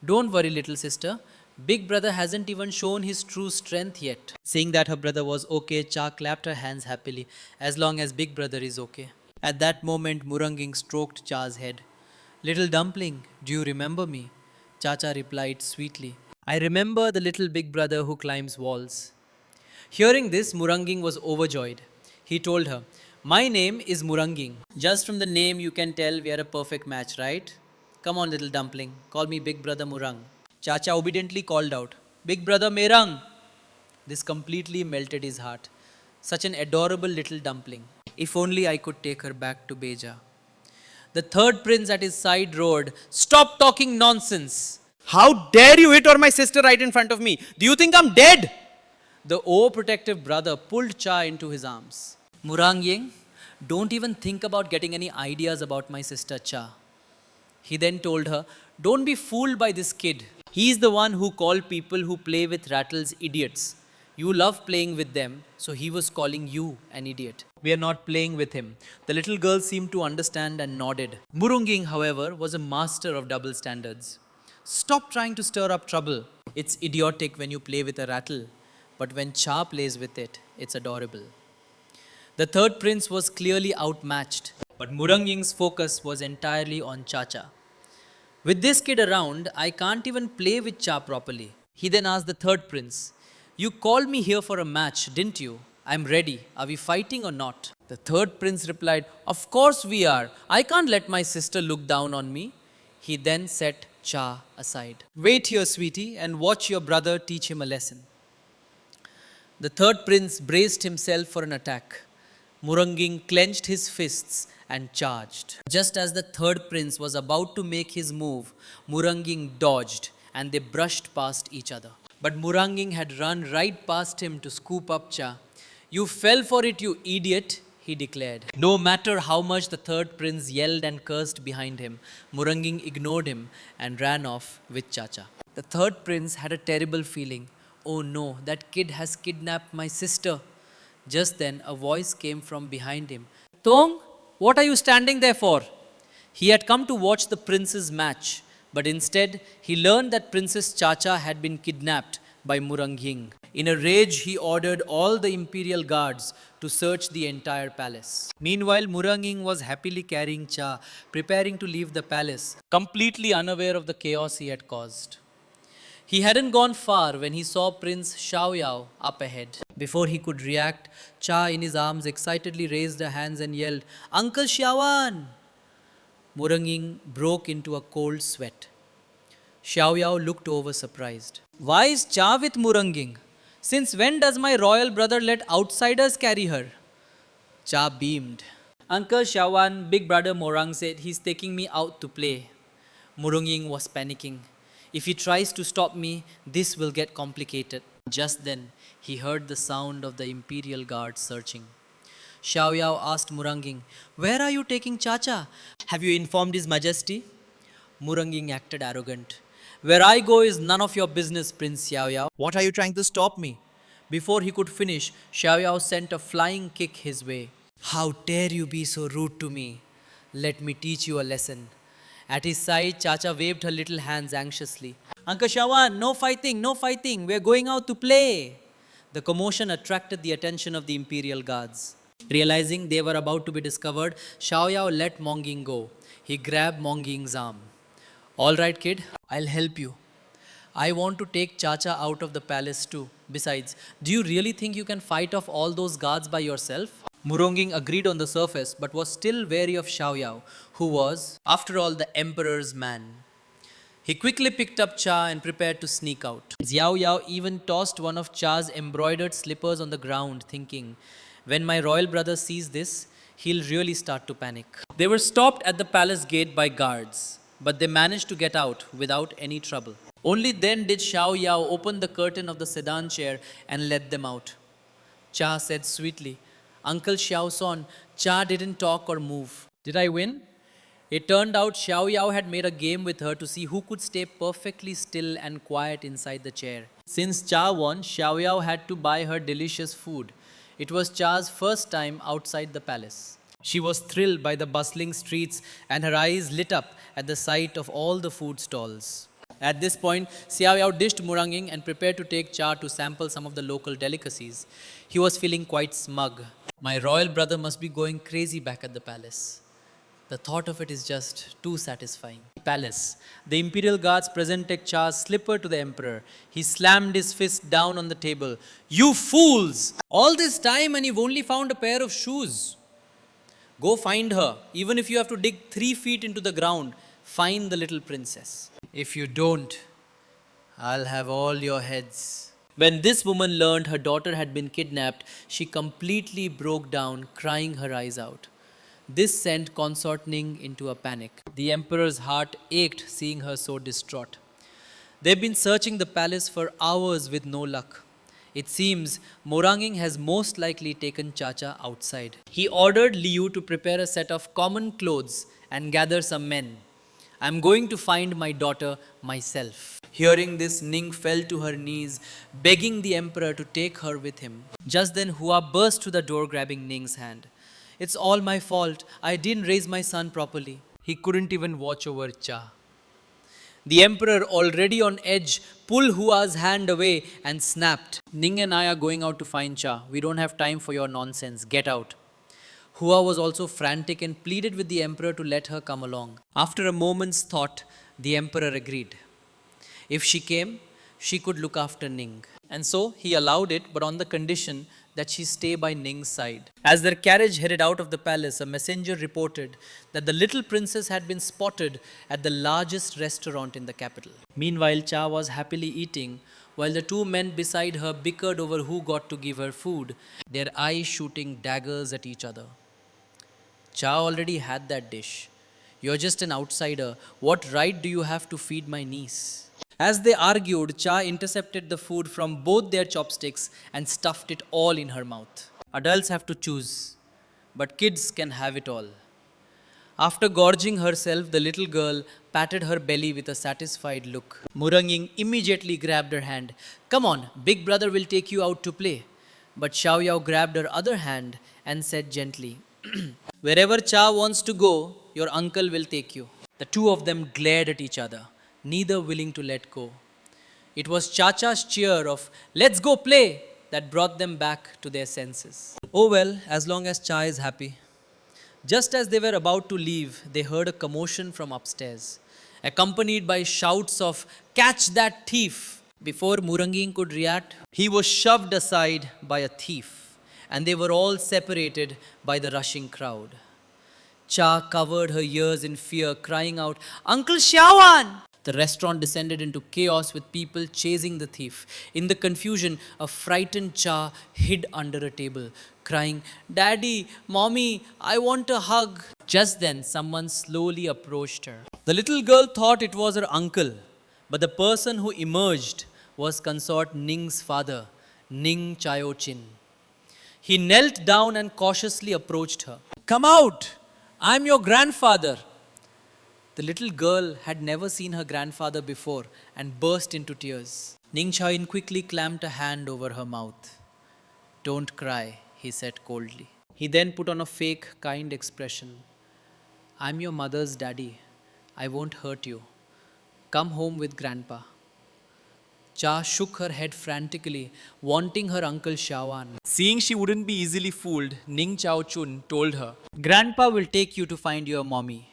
Don't worry, little sister. Big brother hasn't even shown his true strength yet. Seeing that her brother was okay, Cha clapped her hands happily, as long as big brother is okay. At that moment, Muranging stroked Cha's head. Little dumpling, do you remember me? Chacha replied sweetly. I remember the little big brother who climbs walls. Hearing this, Muranging was overjoyed. He told her, my name is Muranging. Just from the name you can tell we are a perfect match, right? Come on, little dumpling, call me Big Brother Murang. Chacha obediently called out, Big Brother Merang. This completely melted his heart. Such an adorable little dumpling. If only I could take her back to Beja. The third prince at his side roared, Stop talking nonsense! How dare you hit on my sister right in front of me? Do you think I'm dead? The overprotective brother pulled Cha into his arms. Muranging, don't even think about getting any ideas about my sister Cha. He then told her, don't be fooled by this kid. He's the one who called people who play with rattles idiots. You love playing with them, so he was calling you an idiot. We are not playing with him. The little girl seemed to understand and nodded. Murunging, however, was a master of double standards. Stop trying to stir up trouble. It's idiotic when you play with a rattle, but when Cha plays with it, it's adorable. The third prince was clearly outmatched, but Muranging's focus was entirely on Chacha. With this kid around, I can't even play with Cha properly. He then asked the third prince, You called me here for a match, didn't you? I'm ready. Are we fighting or not? The third prince replied, Of course we are. I can't let my sister look down on me. He then set Cha aside. Wait here, sweetie, and watch your brother teach him a lesson. The third prince braced himself for an attack. Muranging clenched his fists and charged. Just as the third prince was about to make his move, Muranging dodged and they brushed past each other. But Muranging had run right past him to scoop up Cha. You fell for it, you idiot, he declared. No matter how much the third prince yelled and cursed behind him, Muranging ignored him and ran off with Chacha. The third prince had a terrible feeling. Oh no, that kid has kidnapped my sister. Just then, a voice came from behind him. Tong, what are you standing there for? He had come to watch the prince's match, but instead, he learned that Princess Chacha had been kidnapped by Muranging. In a rage, he ordered all the imperial guards to search the entire palace. Meanwhile, Muranging was happily carrying Cha, preparing to leave the palace, completely unaware of the chaos he had caused. He hadn't gone far when he saw Prince Xiaoyao up ahead. Before he could react, Cha in his arms excitedly raised her hands and yelled, Uncle Xiaowan! Muranging broke into a cold sweat. Xiaoyao looked over surprised. Why is Cha with Muranging? Since when does my royal brother let outsiders carry her? Cha beamed. Uncle Xiaowan, big brother Morang said he's taking me out to play. Muranging was panicking. If he tries to stop me, this will get complicated. Just then, he heard the sound of the imperial guards searching. Xiao Yao asked Muranging, "Where are you taking Chacha? Have you informed His Majesty?" Muranging acted arrogant. "Where I go is none of your business, Prince Xiao Yao. What are you trying to stop me?" Before he could finish, Xiao Yao sent a flying kick his way. "How dare you be so rude to me? Let me teach you a lesson." At his side, Chacha waved her little hands anxiously. "Uncle Shawan, no fighting, no fighting. We're going out to play." The commotion attracted the attention of the imperial guards. Realizing they were about to be discovered, Xiao Yao let Monging go. He grabbed Monging's arm. "All right, kid, I'll help you. I want to take Chacha out of the palace too. Besides, do you really think you can fight off all those guards by yourself?" Muronging agreed on the surface, but was still wary of Xiao Yao, who was, after all, the emperor's man. He quickly picked up Cha and prepared to sneak out. Xiao Yao even tossed one of Cha's embroidered slippers on the ground, thinking, when my royal brother sees this, he'll really start to panic. They were stopped at the palace gate by guards, but they managed to get out without any trouble. Only then did Xiao Yao open the curtain of the sedan chair and let them out. Cha said sweetly, "Uncle Xiao Son, Cha didn't talk or move. Did I win?" It turned out Xiao Yao had made a game with her to see who could stay perfectly still and quiet inside the chair. Since Cha won, Xiao Yao had to buy her delicious food. It was Cha's first time outside the palace. She was thrilled by the bustling streets and her eyes lit up at the sight of all the food stalls. At this point, Xiao Yao dished Muranging and prepared to take Cha to sample some of the local delicacies. He was feeling quite smug. My royal brother must be going crazy back at the palace. The thought of it is just too satisfying. Palace. The imperial guards presented Cha's slipper to the emperor. He slammed his fist down on the table. "You fools! All this time and you've only found a pair of shoes. Go find her. Even if you have to dig 3 feet into the ground, find the little princess. If you don't, I'll have all your heads." When this woman learned her daughter had been kidnapped, she completely broke down, crying her eyes out. This sent Consort Ning into a panic. The emperor's heart ached seeing her so distraught. They've been searching the palace for hours with no luck. It seems Moranging has most likely taken Chacha outside. He ordered Liu to prepare a set of common clothes and gather some men. "I'm going to find my daughter myself." Hearing this, Ning fell to her knees, begging the emperor to take her with him. Just then, Hua burst through the door, grabbing Ning's hand. "It's all my fault. I didn't raise my son properly." He couldn't even watch over Cha. The emperor, already on edge, pulled Hua's hand away and snapped, "Ning and I are going out to find Cha. We don't have time for your nonsense. Get out." Hua was also frantic and pleaded with the emperor to let her come along. After a moment's thought, the emperor agreed. If she came, she could look after Ning. And so he allowed it, but on the condition that she stay by Ning's side. As their carriage headed out of the palace, a messenger reported that the little princess had been spotted at the largest restaurant in the capital. Meanwhile, Cha was happily eating, while the 2 men beside her bickered over who got to give her food, their eyes shooting daggers at each other. Cha already had that dish. "You're just an outsider. What right do you have to feed my niece?" As they argued, Cha intercepted the food from both their chopsticks and stuffed it all in her mouth. Adults have to choose, but kids can have it all. After gorging herself, the little girl patted her belly with a satisfied look. Muranging immediately grabbed her hand. "Come on, big brother will take you out to play." But Xiao Yao grabbed her other hand and said gently, "Wherever Cha wants to go, your uncle will take you." The 2 of them glared at each other, neither willing to let go. It was Chacha's cheer of "Let's go play" that brought them back to their senses. Oh well, as long as Cha is happy. Just as they were about to leave, they heard a commotion from upstairs, accompanied by shouts of "Catch that thief!" Before Muranging could react, he was shoved aside by a thief, and they were all separated by the rushing crowd. Cha covered her ears in fear, crying out, "Uncle Xiaowan!" The restaurant descended into chaos with people chasing the thief. In the confusion, a frightened Cha hid under a table, crying, "Daddy, Mommy, I want a hug." Just then, someone slowly approached her. The little girl thought it was her uncle, But the person who emerged was consort Ning's father, Ning Chayo-chin. He knelt down and cautiously approached her. Come out! I'm your grandfather. The little girl had never seen her grandfather before and burst into tears. Ning Chayo quickly clamped a hand over her mouth. Don't cry, he said coldly. He then put on a fake, kind expression. I'm your mother's daddy. I won't hurt you. Come home with grandpa. Cha shook her head frantically, wanting her uncle Shawan. Seeing she wouldn't be easily fooled, Ning Chao Chun told her, Grandpa will take you to find your mommy.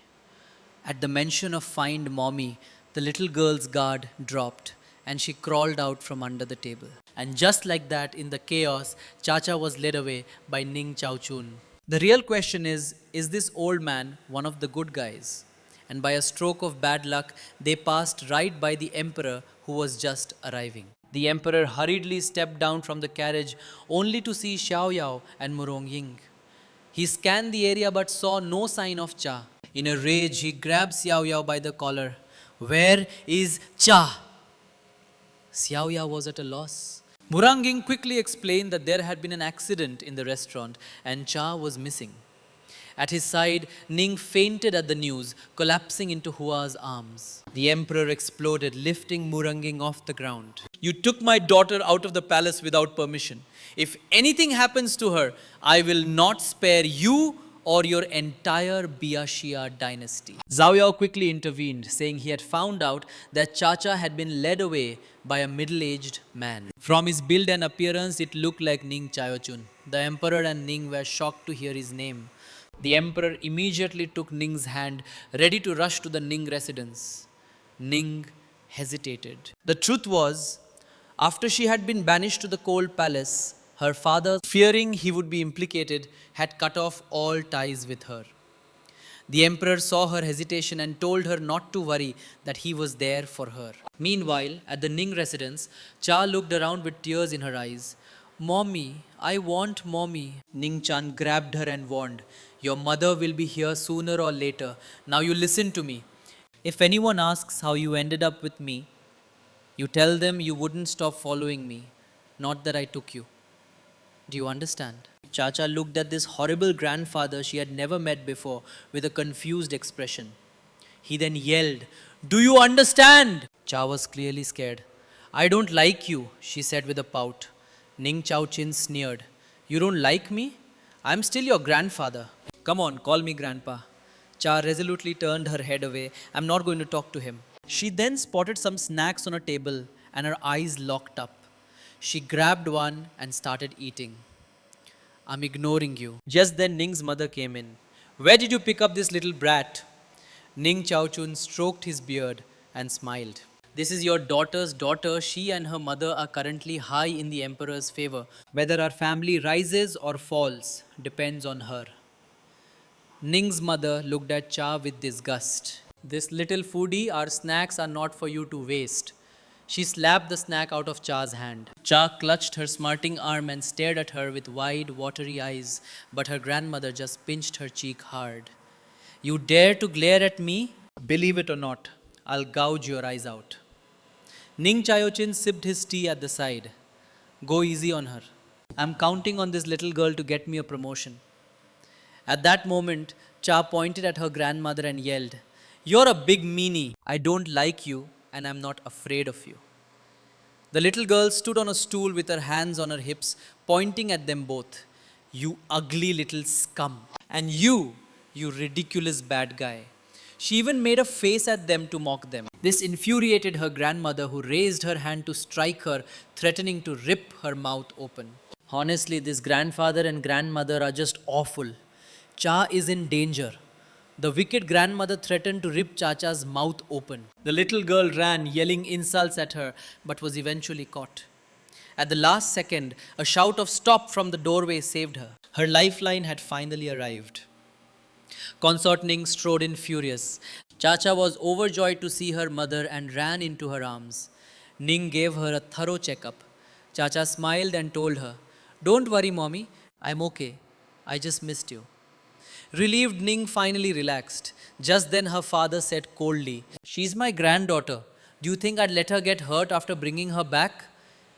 At the mention of find mommy, the little girl's guard dropped and she crawled out from under the table. And just like that, in the chaos, Chacha was led away by Ning Chao Chun. The real question is this old man one of the good guys? And by a stroke of bad luck, they passed right by the emperor who was just arriving. The emperor hurriedly stepped down from the carriage only to see Xiao Yao and Murong Ying. He scanned the area but saw no sign of Cha. In a rage, he grabbed Xiao Yao by the collar. Where is Cha? Xiao Yao was at a loss. Murong Ying quickly explained that there had been an accident in the restaurant and Cha was missing. At his side, Ning fainted at the news, collapsing into Hua's arms. The emperor exploded, lifting Murong Ying off the ground. You took my daughter out of the palace without permission. If anything happens to her, I will not spare you or your entire Biashia dynasty. Zhao Yao quickly intervened, saying he had found out that Chacha had been led away by a middle-aged man. From his build and appearance, it looked like Ning Chayochun. The emperor and Ning were shocked to hear his name. The emperor immediately took Ning's hand, ready to rush to the Ning residence. Ning hesitated. The truth was, after she had been banished to the cold palace, her father, fearing he would be implicated, had cut off all ties with her. The emperor saw her hesitation and told her not to worry, that he was there for her. Meanwhile, at the Ning residence, Cha looked around with tears in her eyes. Mommy, I want mommy. Ning Chan grabbed her and warned, your mother will be here sooner or later. Now you listen to me. If anyone asks how you ended up with me, you tell them you wouldn't stop following me, not that I took you. Do you understand? Chacha looked at this horrible grandfather she had never met before with a confused expression. He then yelled, Do you understand? Cha was clearly scared. I don't like you, she said with a pout. Ning Chao Chin sneered. You don't like me? I'm still your grandfather. Come on, call me grandpa. Cha resolutely turned her head away. I'm not going to talk to him. She then spotted some snacks on a table and her eyes locked up. She grabbed one and started eating. I'm ignoring you. Just then Ning's mother came in. Where did you pick up this little brat? Ning Chao Chun stroked his beard and smiled. This is your daughter's daughter. She and her mother are currently high in the emperor's favor. Whether our family rises or falls depends on her. Ning's mother looked at Cha with disgust. This little foodie, our snacks are not for you to waste. She slapped the snack out of Cha's hand. Cha clutched her smarting arm and stared at her with wide, watery eyes, but her grandmother just pinched her cheek hard. You dare to glare at me? Believe it or not, I'll gouge your eyes out. Ning Chayochin sipped his tea at the side. Go easy on her. I'm counting on this little girl to get me a promotion. At that moment, Cha pointed at her grandmother and yelled, You're a big meanie. I don't like you and I'm not afraid of you. The little girl stood on a stool with her hands on her hips, pointing at them both. You ugly little scum. And you ridiculous bad guy. She even made a face at them to mock them. This infuriated her grandmother, who raised her hand to strike her, threatening to rip her mouth open. Honestly, this grandfather and grandmother are just awful. Cha is in danger. The wicked grandmother threatened to rip Chacha's mouth open. The little girl ran, yelling insults at her, but was eventually caught. At the last second, a shout of stop from the doorway saved her. Her lifeline had finally arrived. Consort Ning strode in furious. Chacha was overjoyed to see her mother and ran into her arms. Ning gave her a thorough checkup. Chacha smiled and told her, Don't worry, mommy, I'm okay. I just missed you. Relieved, Ning finally relaxed. Just then her father said coldly, She's my granddaughter. Do you think I'd let her get hurt after bringing her back?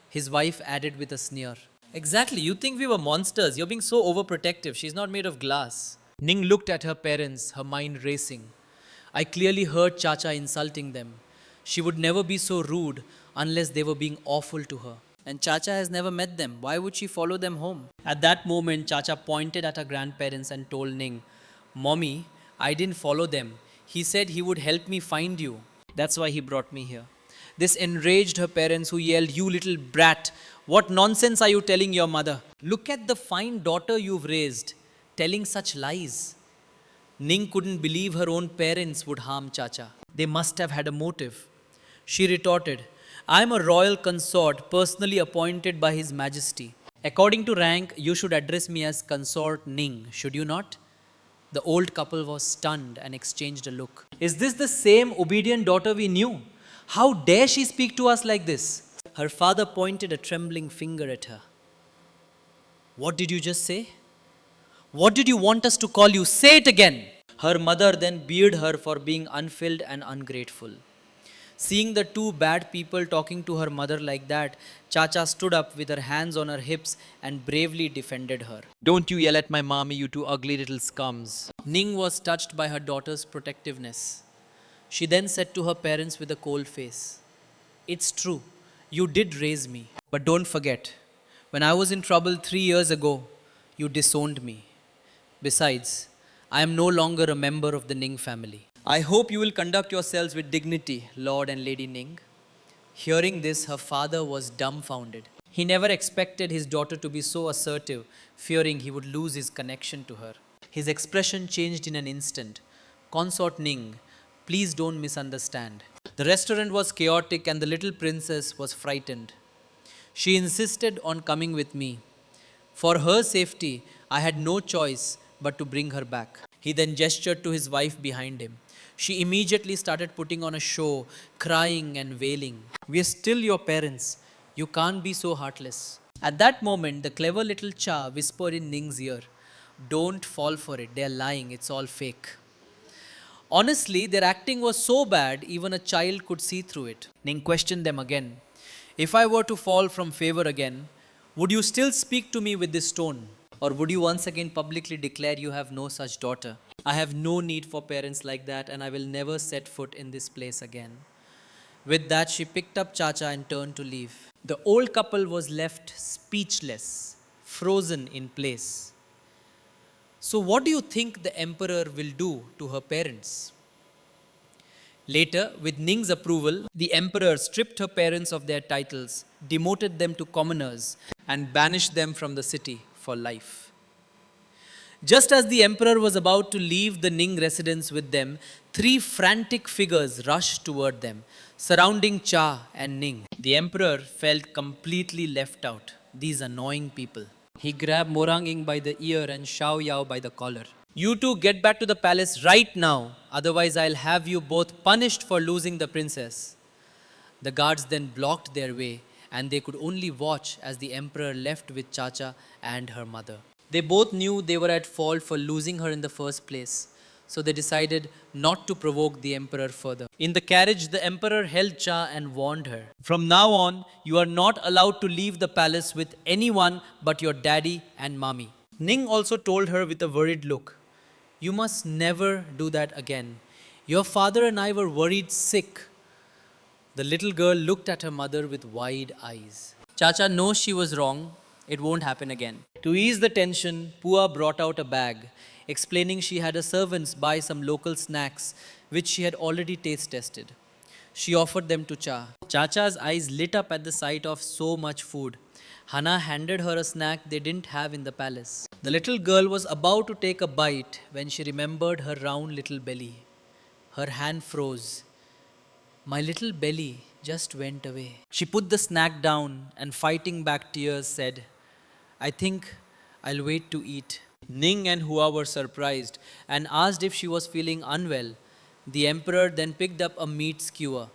His wife added with a sneer. Exactly, you think we were monsters. You're being so overprotective. She's not made of glass. Ning looked at her parents, her mind racing. I clearly heard Chacha insulting them. She would never be so rude unless they were being awful to her. And Chacha has never met them. Why would she follow them home? At that moment, Chacha pointed at her grandparents and told Ning, Mommy, I didn't follow them. He said he would help me find you. That's why he brought me here. This enraged her parents, who yelled, You little brat, what nonsense are you telling your mother? Look at the fine daughter you've raised, telling such lies. Ning couldn't believe her own parents would harm Chacha. They must have had a motive. She retorted, I am a royal consort personally appointed by His Majesty. According to rank, you should address me as Consort Ning, should you not? The old couple was stunned and exchanged a look. Is this the same obedient daughter we knew? How dare she speak to us like this? Her father pointed a trembling finger at her. What did you just say? What did you want us to call you? Say it again. Her mother then beard her for being unfilled and ungrateful. Seeing the two bad people talking to her mother like that, Chacha stood up with her hands on her hips and bravely defended her. Don't you yell at my mommy, you two ugly little scums. Ning was touched by her daughter's protectiveness. She then said to her parents with a cold face, It's true, you did raise me. But don't forget, when I was in trouble 3 years ago, you disowned me. Besides, I am no longer a member of the Ning family. I hope you will conduct yourselves with dignity, Lord and Lady Ning. Hearing this, her father was dumbfounded. He never expected his daughter to be so assertive, fearing he would lose his connection to her. His expression changed in an instant. Consort Ning, please don't misunderstand. The restaurant was chaotic and the little princess was frightened. She insisted on coming with me. For her safety, I had no choice but to bring her back. He then gestured to his wife behind him. She immediately started putting on a show, crying and wailing. We are still your parents. You can't be so heartless. At that moment, the clever little Cha whispered in Ning's ear, Don't fall for it. They're lying. It's all fake. Honestly, their acting was so bad, even a child could see through it. Ning questioned them again. If I were to fall from favor again, would you still speak to me with this tone? Or would you once again publicly declare you have no such daughter? I have no need for parents like that, and I will never set foot in this place again. With that, she picked up Chacha and turned to leave. The old couple was left speechless, frozen in place. So, what do you think the emperor will do to her parents? Later, with Ning's approval, the emperor stripped her parents of their titles, demoted them to commoners, and banished them from the city for life. Just as the emperor was about to leave the Ning residence with them, 3 frantic figures rushed toward them, surrounding Cha and Ning. The emperor felt completely left out. These annoying people. He grabbed Morang Ing by the ear and Xiao Yao by the collar. You two get back to the palace right now, otherwise I'll have you both punished for losing the princess. The guards then blocked their way, and they could only watch as the emperor left with Chacha and her mother. They both knew they were at fault for losing her in the first place, so they decided not to provoke the emperor further. In the carriage, the emperor held Cha and warned her. From now on, you are not allowed to leave the palace with anyone but your daddy and mommy. Ning also told her with a worried look, You must never do that again. Your father and I were worried sick. The little girl looked at her mother with wide eyes. Chacha knows she was wrong. It won't happen again. To ease the tension, Pua brought out a bag, explaining she had her servants buy some local snacks which she had already taste tested. She offered them to Cha. Chacha's eyes lit up at the sight of so much food. Hana handed her a snack they didn't have in the palace. The little girl was about to take a bite when she remembered her round little belly. Her hand froze. My little belly just went away. She put the snack down and, fighting back tears, said, I think I'll wait to eat. Ning and Hua were surprised and asked if she was feeling unwell. The emperor then picked up a meat skewer.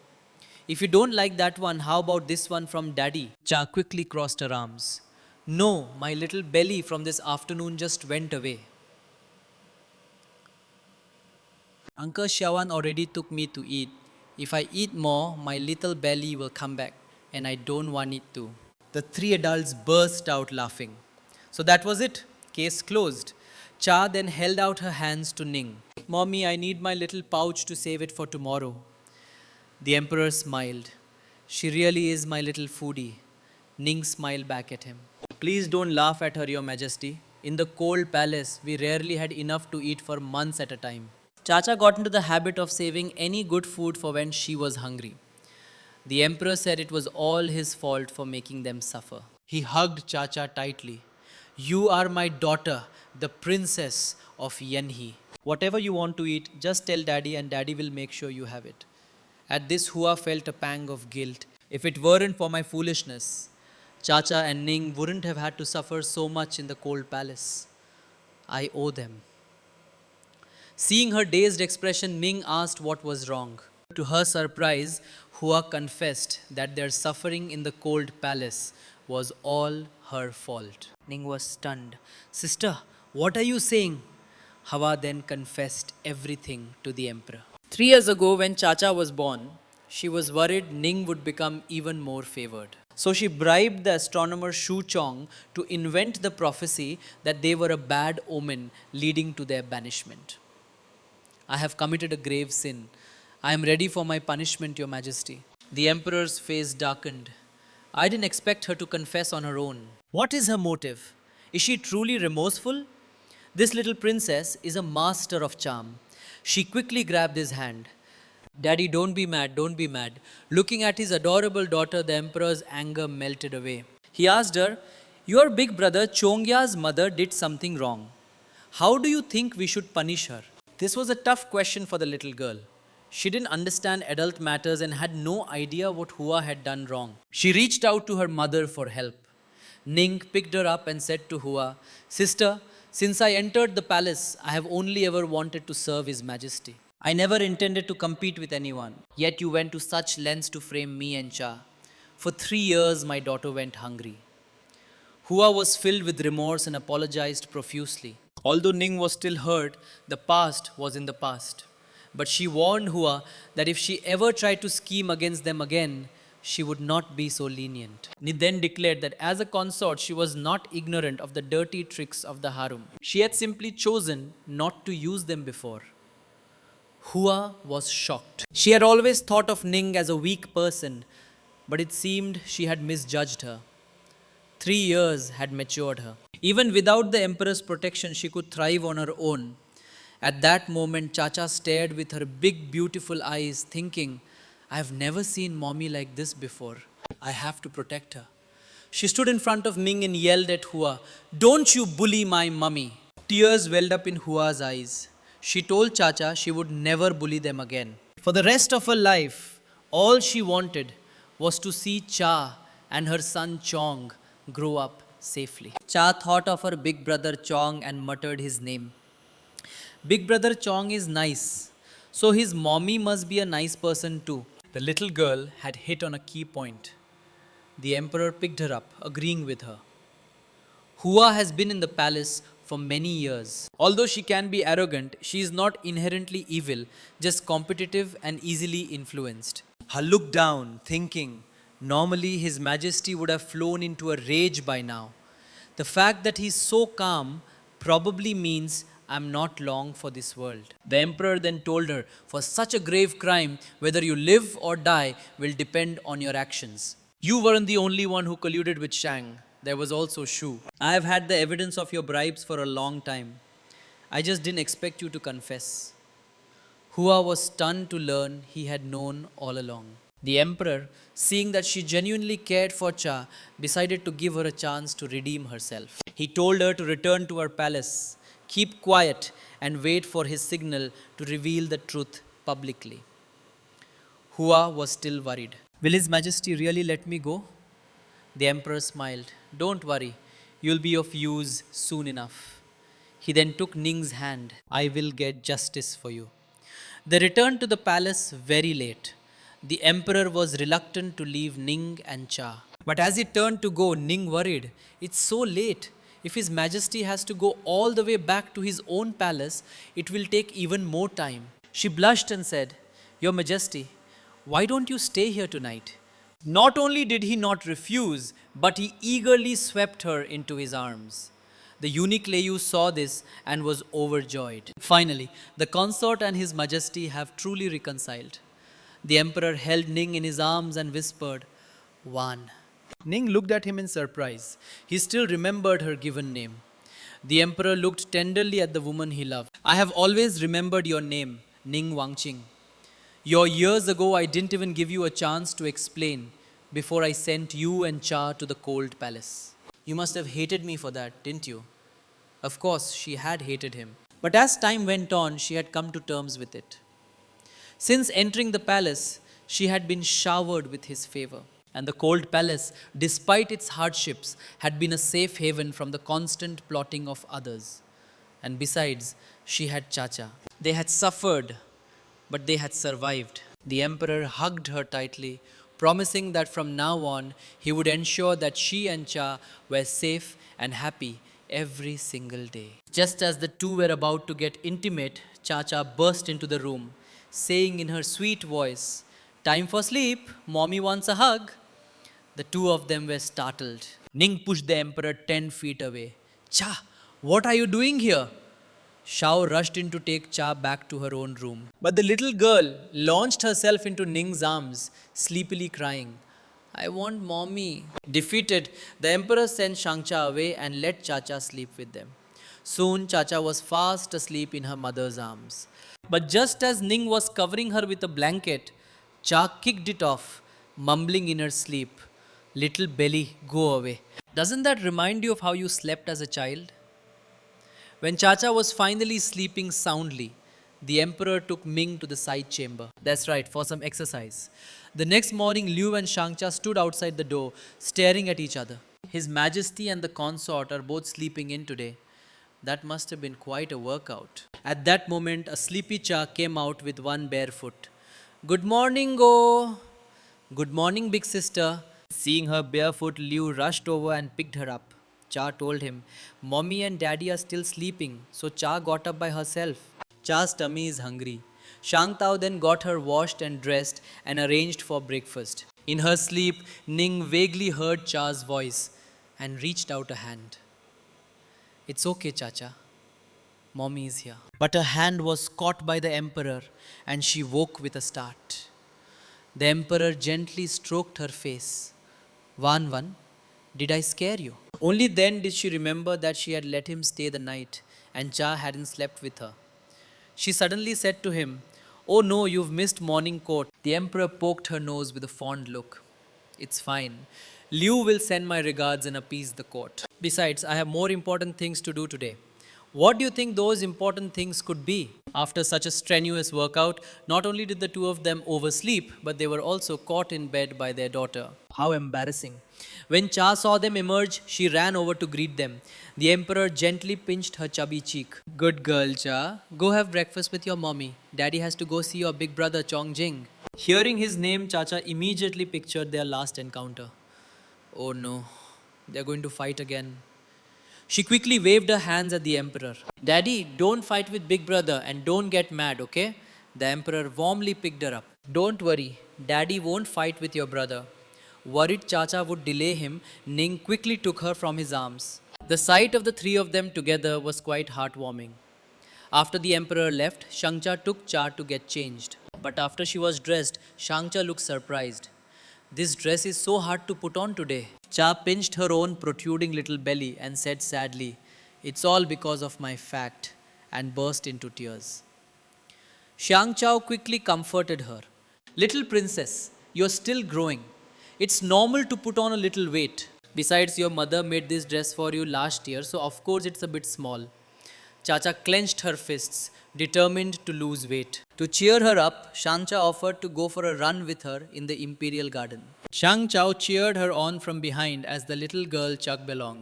If you don't like that one, how about this one from Daddy? Cha quickly crossed her arms. No, my little belly from this afternoon just went away. Uncle Shawan already took me to eat. If I eat more, my little belly will come back, and I don't want it to. The three adults burst out laughing. So that was it. Case closed. Cha then held out her hands to Ning. Mommy, I need my little pouch to save it for tomorrow. The emperor smiled. She really is my little foodie. Ning smiled back at him. Please don't laugh at her, Your Majesty. In the cold palace, we rarely had enough to eat for months at a time. Chacha got into the habit of saving any good food for when she was hungry. The emperor said it was all his fault for making them suffer. He hugged Chacha tightly. You are my daughter, the princess of Yenhi. Whatever you want to eat, just tell daddy and daddy will make sure you have it. At this, Hua felt a pang of guilt. If it weren't for my foolishness, Chacha and Ning wouldn't have had to suffer so much in the cold palace. I owe them. Seeing her dazed expression, Ning asked what was wrong. To her surprise, Hua confessed that their suffering in the cold palace was all her fault. Ning was stunned. Sister, what are you saying? Hua then confessed everything to the emperor. 3 years ago, when Chacha was born, she was worried Ning would become even more favored. So she bribed the astronomer Shu Chong to invent the prophecy that they were a bad omen leading to their banishment. I have committed a grave sin. I am ready for my punishment, Your Majesty. The emperor's face darkened. I didn't expect her to confess on her own. What is her motive? Is she truly remorseful? This little princess is a master of charm. She quickly grabbed his hand. Daddy, don't be mad, don't be mad. Looking at his adorable daughter, the emperor's anger melted away. He asked her, Your big brother Chongya's mother did something wrong. How do you think we should punish her? This was a tough question for the little girl. She didn't understand adult matters and had no idea what Hua had done wrong. She reached out to her mother for help. Ning picked her up and said to Hua, Sister, since I entered the palace, I have only ever wanted to serve His Majesty. I never intended to compete with anyone, yet you went to such lengths to frame me and Cha. For 3 years, my daughter went hungry. Hua was filled with remorse and apologized profusely. Although Ning was still hurt, the past was in the past. But she warned Hua that if she ever tried to scheme against them again, she would not be so lenient. Ni then declared that as a consort, she was not ignorant of the dirty tricks of the harem. She had simply chosen not to use them before. Hua was shocked. She had always thought of Ning as a weak person, but it seemed she had misjudged her. 3 years had matured her. Even without the emperor's protection, she could thrive on her own. At that moment, Chacha stared with her big, beautiful eyes, thinking, I have never seen mommy like this before. I have to protect her. She stood in front of Ning and yelled at Hua, Don't you bully my mummy. Tears welled up in Hua's eyes. She told Chacha she would never bully them again. For the rest of her life, all she wanted was to see Cha and her son Chong grow up safely. Cha thought of her big brother Chong and muttered his name. Big brother Chong is nice, so his mommy must be a nice person too. The little girl had hit on a key point. The emperor picked her up, agreeing with her. Hua has been in the palace for many years. Although she can be arrogant, she is not inherently evil, just competitive and easily influenced. Her looked down, thinking, normally His Majesty would have flown into a rage by now. The fact that he's so calm probably means I'm not long for this world. The emperor then told her, for such a grave crime, whether you live or die will depend on your actions. You weren't the only one who colluded with Shang. There was also Shu. I have had the evidence of your bribes for a long time. I just didn't expect you to confess. Hua was stunned to learn he had known all along. The emperor, seeing that she genuinely cared for Cha, decided to give her a chance to redeem herself. He told her to return to her palace, keep quiet, and wait for his signal to reveal the truth publicly. Hua was still worried. Will His Majesty really let me go? The emperor smiled. Don't worry, you'll be of use soon enough. He then took Ning's hand. I will get justice for you. They returned to the palace very late. The emperor was reluctant to leave Ning and Cha. But as he turned to go, Ning worried. It's so late. If His Majesty has to go all the way back to his own palace, it will take even more time. She blushed and said, Your Majesty, Why don't you stay here tonight? Not only did he not refuse, but he eagerly swept her into his arms. The eunuch Leyu saw this and was overjoyed. Finally, the consort and his majesty have truly reconciled. The emperor held Ning in his arms and whispered, "One." Ning looked at him in surprise. He still remembered her given name. The emperor looked tenderly at the woman he loved. "I have always remembered your name, Ning Wangqing. Years ago, I didn't even give you a chance to explain before I sent you and Cha to the cold palace. You must have hated me for that, didn't you?" Of course, she had hated him. But as time went on, she had come to terms with it. Since entering the palace, she had been showered with his favor. And the cold palace, despite its hardships, had been a safe haven from the constant plotting of others. And besides, she had Chacha. They had suffered, but they had survived. The emperor hugged her tightly, promising that from now on he would ensure that she and Cha were safe and happy every single day. Just as the two were about to get intimate, Chacha burst into the room, saying in her sweet voice, "Time for sleep, mommy wants a hug." The two of them were startled. Ning pushed the emperor 10 feet away. "Cha, what are you doing here?" Shao rushed in to take Cha back to her own room. But the little girl launched herself into Ning's arms, sleepily crying, "I want mommy." Defeated, the emperor sent Shangcha away and let Chacha sleep with them. Soon, Chacha was fast asleep in her mother's arms. But just as Ning was covering her with a blanket, Cha kicked it off, mumbling in her sleep, "Little belly, go away." Doesn't that remind you of how you slept as a child? When Chacha was finally sleeping soundly, the emperor took Ming to the side chamber. That's right, for some exercise. The next morning, Liu and Shangcha stood outside the door, staring at each other. His Majesty and the consort are both sleeping in today. That must have been quite a workout. At that moment, a sleepy Cha came out with one bare foot. "Good morning, Go." "Good morning, big sister." Seeing her barefoot, Liu rushed over and picked her up. Cha told him, "Mommy and Daddy are still sleeping," so Cha got up by herself. Cha's tummy is hungry. Shang Tao then got her washed and dressed and arranged for breakfast. In her sleep, Ning vaguely heard Cha's voice and reached out a hand. "It's okay, Chacha. Mommy is here." But her hand was caught by the emperor and she woke with a start. The emperor gently stroked her face. Wan, did I scare you?" Only then did she remember that she had let him stay the night and Cha hadn't slept with her. She suddenly said to him, "Oh no, you've missed morning court." The emperor poked her nose with a fond look. "It's fine. Liu will send my regards and appease the court. Besides, I have more important things to do today." What do you think those important things could be? After such a strenuous workout, not only did the two of them oversleep, but they were also caught in bed by their daughter. How embarrassing. When Cha saw them emerge, she ran over to greet them. The emperor gently pinched her chubby cheek. "Good girl, Cha. Go have breakfast with your mommy. Daddy has to go see your big brother, Chongjing." Hearing his name, Chacha immediately pictured their last encounter. Oh no, they're going to fight again. She quickly waved her hands at the emperor. "Daddy, don't fight with big brother and don't get mad, okay?" The emperor warmly picked her up. "Don't worry, Daddy won't fight with your brother." Worried Chacha would delay him, Ning quickly took her from his arms. The sight of the three of them together was quite heartwarming. After the emperor left, Shangcha took Cha to get changed. But after she was dressed, Shangcha looked surprised. "This dress is so hard to put on today." Cha pinched her own protruding little belly and said sadly, "It's all because of my fat," and burst into tears. Xiang Chao quickly comforted her. "Little princess, you're still growing. It's normal to put on a little weight. Besides, your mother made this dress for you last year, so of course it's a bit small." Chacha clenched her fists, determined to lose weight. To cheer her up, Shangcha offered to go for a run with her in the imperial garden. Shang Chao cheered her on from behind as the little girl chugged along.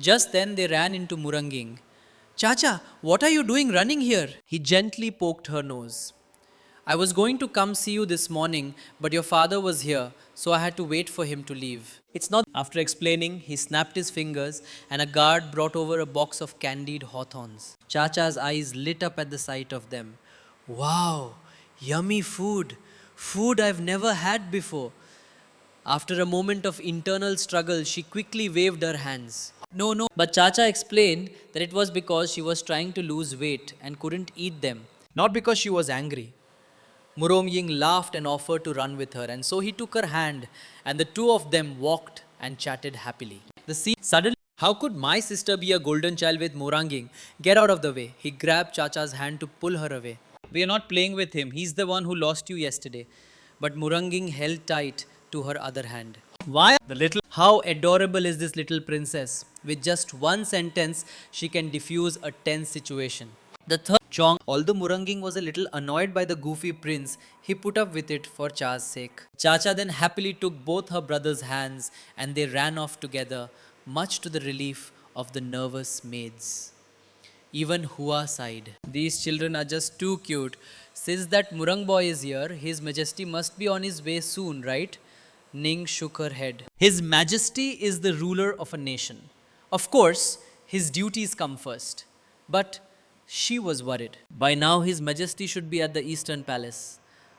Just then they ran into Muranging. "Chacha, what are you doing running here?" He gently poked her nose. "I was going to come see you this morning, but your father was here, so I had to wait for him to leave." It's not. After explaining, he snapped his fingers and a guard brought over a box of candied hawthorns. Chacha's eyes lit up at the sight of them. "Wow, yummy food. food I've never had before. After a moment of internal struggle, she quickly waved her hands. No, no. But Chacha explained that it was because she was trying to lose weight and couldn't eat them, not because she was angry. Murong laughed and offered to run with her, and so he took her hand, and the two of them walked and chatted happily. The scene suddenly. How could my sister be a golden child with Muranging? Get out of the way. He grabbed Chacha's hand to pull her away. We are not playing with him. He's the one who lost you yesterday. But Muranging held tight to her other hand. Why? The little. How adorable is this little princess? With just one sentence, she can diffuse a tense situation. The third Chong, although Muranging was a little annoyed by the goofy prince, he put up with it for Cha's sake. Chacha then happily took both her brother's hands and they ran off together, much to the relief of the nervous maids. Even Hua sighed. These children are just too cute. Since that Murang boy is here, His Majesty must be on his way soon, right? Ning shook her head. His Majesty is the ruler of a nation. Of course, his duties come first. But she was worried. By now, His Majesty should be at the Eastern Palace.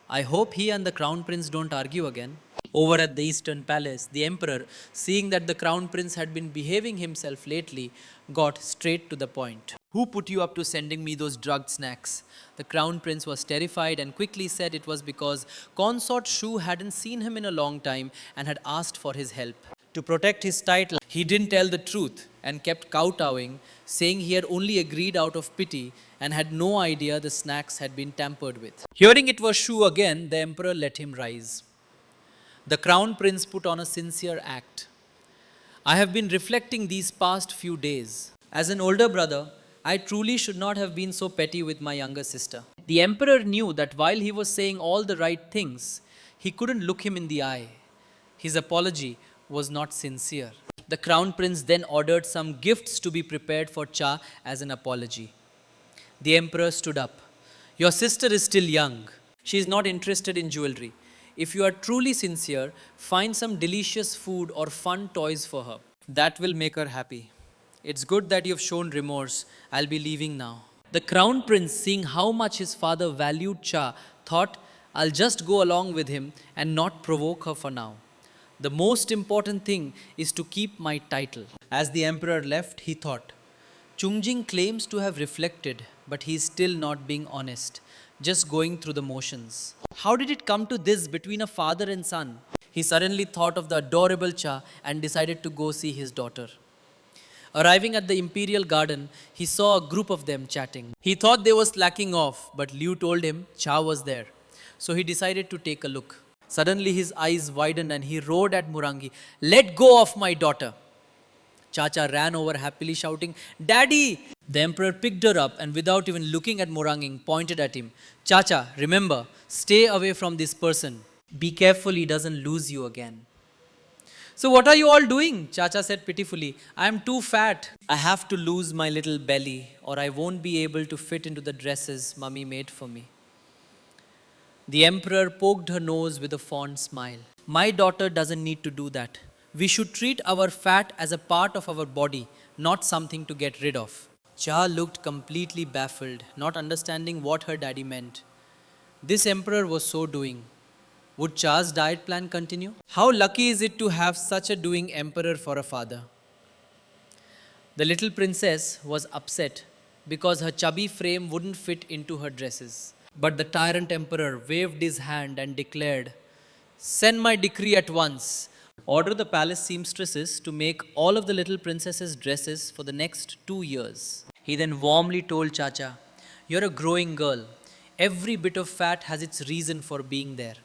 I hope he and the Crown Prince don't argue again. Over at the Eastern Palace, the Emperor, seeing that the Crown Prince had been behaving himself lately, got straight to the point. Who put you up to sending me those drugged snacks? The Crown Prince was terrified and quickly said it was because Consort Shu hadn't seen him in a long time and had asked for his help. To protect his title, he didn't tell the truth and kept kowtowing, saying he had only agreed out of pity and had no idea the snacks had been tampered with. Hearing it was Shu again, the Emperor let him rise. The Crown Prince put on a sincere act. I have been reflecting these past few days. As an older brother, I truly should not have been so petty with my younger sister. The Emperor knew that while he was saying all the right things, he couldn't look him in the eye. His apology was not sincere. The Crown Prince then ordered some gifts to be prepared for Cha as an apology. The Emperor stood up. Your sister is still young. She is not interested in jewelry. If you are truly sincere, find some delicious food or fun toys for her. That will make her happy. It's good that you've shown remorse. I'll be leaving now. The Crown Prince, seeing how much his father valued Cha, thought, I'll just go along with him and not provoke her for now. The most important thing is to keep my title. As the Emperor left, he thought, Chungjing claims to have reflected, but he is still not being honest, just going through the motions. How did it come to this between a father and son? He suddenly thought of the adorable Cha and decided to go see his daughter. Arriving at the imperial garden, he saw a group of them chatting. He thought they were slacking off, but Liu told him Cha was there. So he decided to take a look. Suddenly his eyes widened and he roared at Murangi, Let go of my daughter. Chacha ran over happily shouting, Daddy! The Emperor picked her up and without even looking at Muranging, pointed at him. Chacha, remember, stay away from this person. Be careful he doesn't lose you again. So what are you all doing? Chacha said pitifully. I am too fat. I have to lose my little belly or I won't be able to fit into the dresses Mummy made for me. The Emperor poked her nose with a fond smile. My daughter doesn't need to do that. We should treat our fat as a part of our body, not something to get rid of. Cha looked completely baffled, not understanding what her daddy meant. This Emperor was so doing. Would Cha's diet plan continue? How lucky is it to have such a doing Emperor for a father? The little princess was upset because her chubby frame wouldn't fit into her dresses. But the tyrant Emperor waved his hand and declared, Send my decree at once. Order the palace seamstresses to make all of the little princess's dresses for the next 2 years. He then warmly told Chacha, You're a growing girl. Every bit of fat has its reason for being there.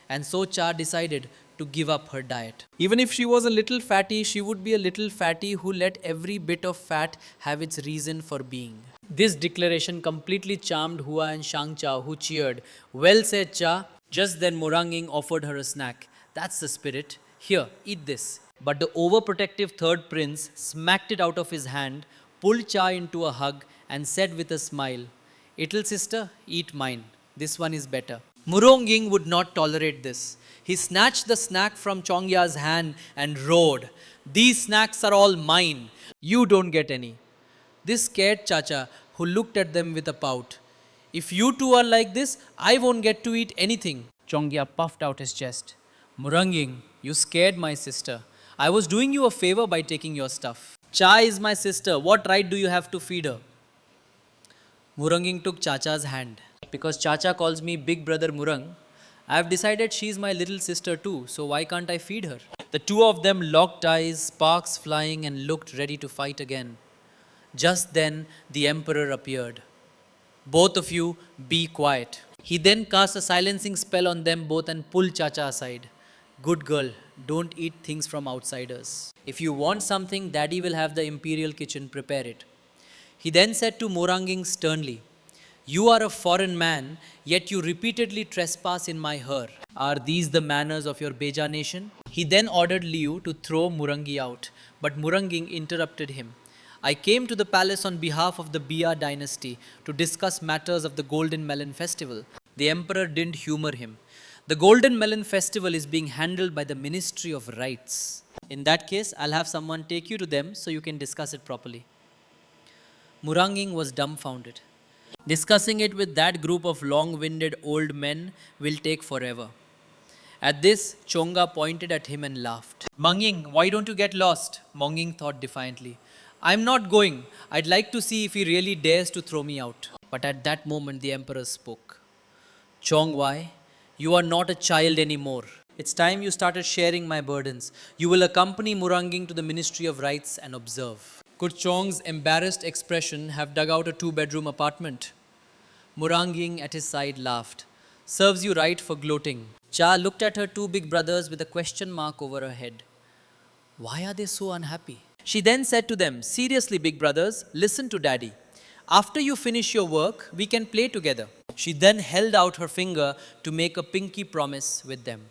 And so Cha decided to give up her diet. Even if she was a little fatty, she would be a little fatty who let every bit of fat have its reason for being. This declaration completely charmed Hua and Shangcha, who cheered. Well said, Cha. Just then Muranging offered her a snack. That's the spirit. Here, eat this. But the overprotective third prince smacked it out of his hand, pulled Cha into a hug and said with a smile, Little sister, eat mine. This one is better. Muronging would not tolerate this. He snatched the snack from Chongya's hand and roared, These snacks are all mine. You don't get any. This scared Chacha, who looked at them with a pout. If you two are like this, I won't get to eat anything. Chongya puffed out his chest. Muranging, you scared my sister. I was doing you a favor by taking your stuff. Cha is my sister. What right do you have to feed her? Muranging took Chacha's hand. Because Chacha calls me Big Brother Murang, I have decided she is my little sister too, so why can't I feed her? The two of them locked eyes, sparks flying, and looked ready to fight again. Just then, the Emperor appeared. Both of you, be quiet. He then cast a silencing spell on them both and pulled Chacha aside. Good girl, don't eat things from outsiders. If you want something, Daddy will have the imperial kitchen prepare it. He then said to Moranging sternly, you are a foreign man, yet you repeatedly trespass in my her. Are these the manners of your Beja nation? He then ordered Liu to throw Murangi out, but Muranging interrupted him. I came to the palace on behalf of the Bia dynasty to discuss matters of the Golden Melon Festival. The emperor didn't humor him. The Golden Melon Festival is being handled by the Ministry of Rights. In that case, I'll have someone take you to them so you can discuss it properly. Muranging was dumbfounded. Discussing it with that group of long-winded old men will take forever. At this, Chonga pointed at him and laughed. Manging, why don't you get lost? Monging thought defiantly. I'm not going. I'd like to see if he really dares to throw me out. But at that moment, the emperor spoke. Chongwai, you are not a child anymore. It's time you started sharing my burdens. You will accompany Muranging to the Ministry of Rights and observe. Could Chong's embarrassed expression have dug out a 2-bedroom apartment? Muranging at his side laughed. Serves you right for gloating. Cha looked at her two big brothers with a question mark over her head. Why are they so unhappy? She then said to them, seriously, big brothers, listen to Daddy. After you finish your work, we can play together. She then held out her finger to make a pinky promise with them.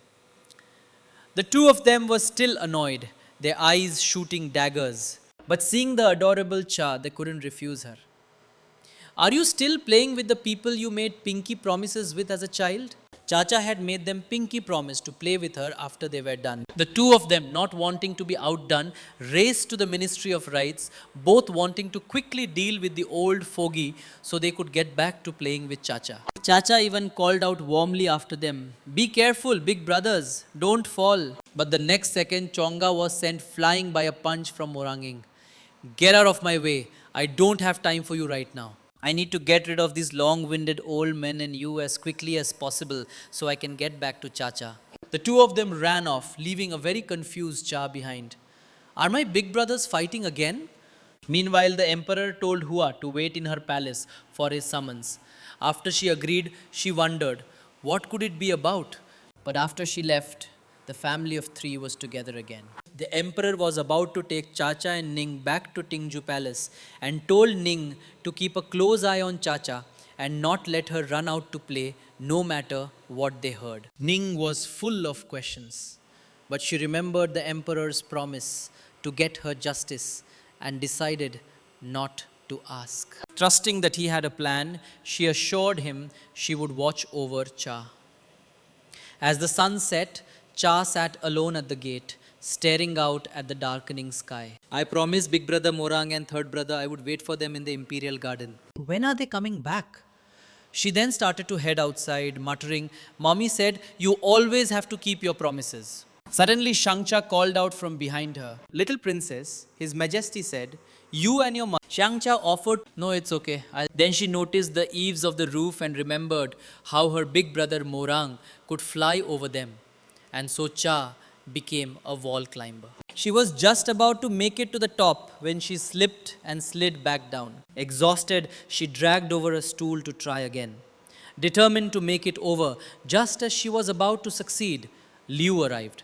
The two of them were still annoyed, their eyes shooting daggers. But seeing the adorable Cha, they couldn't refuse her. Are you still playing with the people you made pinky promises with as a child? Chacha had made them pinky promise to play with her after they were done. The two of them, not wanting to be outdone, raced to the Ministry of Rights, both wanting to quickly deal with the old fogey so they could get back to playing with Chacha. Chacha even called out warmly after them, be careful, big brothers, don't fall. But the next second, Chonga was sent flying by a punch from Moranging. Get out of my way, I don't have time for you right now. I need to get rid of these long-winded old men and you as quickly as possible so I can get back to Chacha. The two of them ran off, leaving a very confused Cha behind. Are my big brothers fighting again? Meanwhile, the emperor told Hua to wait in her palace for his summons. After she agreed, she wondered, what could it be about? But after she left, the family of three was together again. The emperor was about to take Chacha and Ning back to Tingju Palace and told Ning to keep a close eye on Chacha and not let her run out to play no matter what they heard. Ning was full of questions, but she remembered the emperor's promise to get her justice and decided not to ask. Trusting that he had a plan, she assured him she would watch over Cha. As the sun set, Cha sat alone at the gate, staring out at the darkening sky. I promised big brother Morang and third brother I would wait for them in the imperial garden. When are they coming back? She then started to head outside, muttering, Mommy said, you always have to keep your promises. Suddenly Shangcha called out from behind her. Little princess, His Majesty said, you and your mother. Shangcha offered, no, it's okay. Then she noticed the eaves of the roof and remembered how her big brother Morang could fly over them. And so Cha became a wall climber. She was just about to make it to the top when she slipped and slid back down. Exhausted, she dragged over a stool to try again. Determined to make it over, just as she was about to succeed, Liu arrived,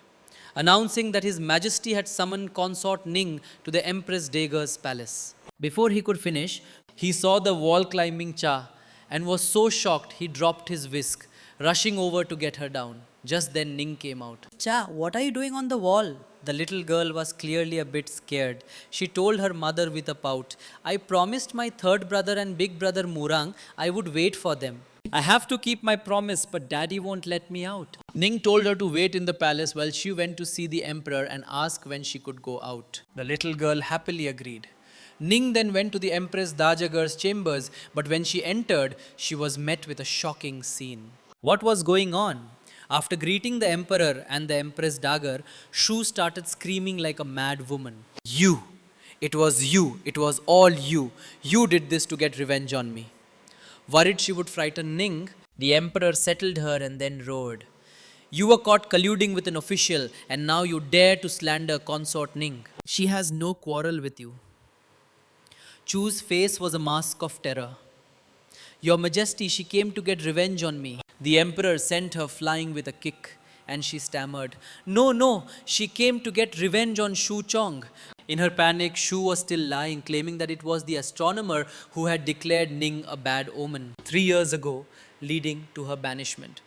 announcing that His Majesty had summoned consort Ning to the Empress Dager's palace. Before he could finish, he saw the wall climbing Cha and was so shocked he dropped his whisk, rushing over to get her down. Just then Ning came out. Cha, what are you doing on the wall? The little girl was clearly a bit scared. She told her mother with a pout, I promised my third brother and big brother Murang I would wait for them. I have to keep my promise, but Daddy won't let me out. Ning told her to wait in the palace while she went to see the emperor and ask when she could go out. The little girl happily agreed. Ning then went to the Empress Dajagar's chambers, but when she entered, she was met with a shocking scene. What was going on? After greeting the emperor and the empress dagger, Shu started screaming like a mad woman. You! It was you! It was all you! You did this to get revenge on me. Worried she would frighten Ning, the emperor settled her and then roared. You were caught colluding with an official and now you dare to slander consort Ning. She has no quarrel with you. Chu's face was a mask of terror. Your Majesty, she came to get revenge on me. The emperor sent her flying with a kick, and she stammered, No, no, she came to get revenge on Shu Chong. In her panic, Shu was still lying, claiming that it was the astronomer who had declared Ning a bad omen 3 years ago, leading to her banishment.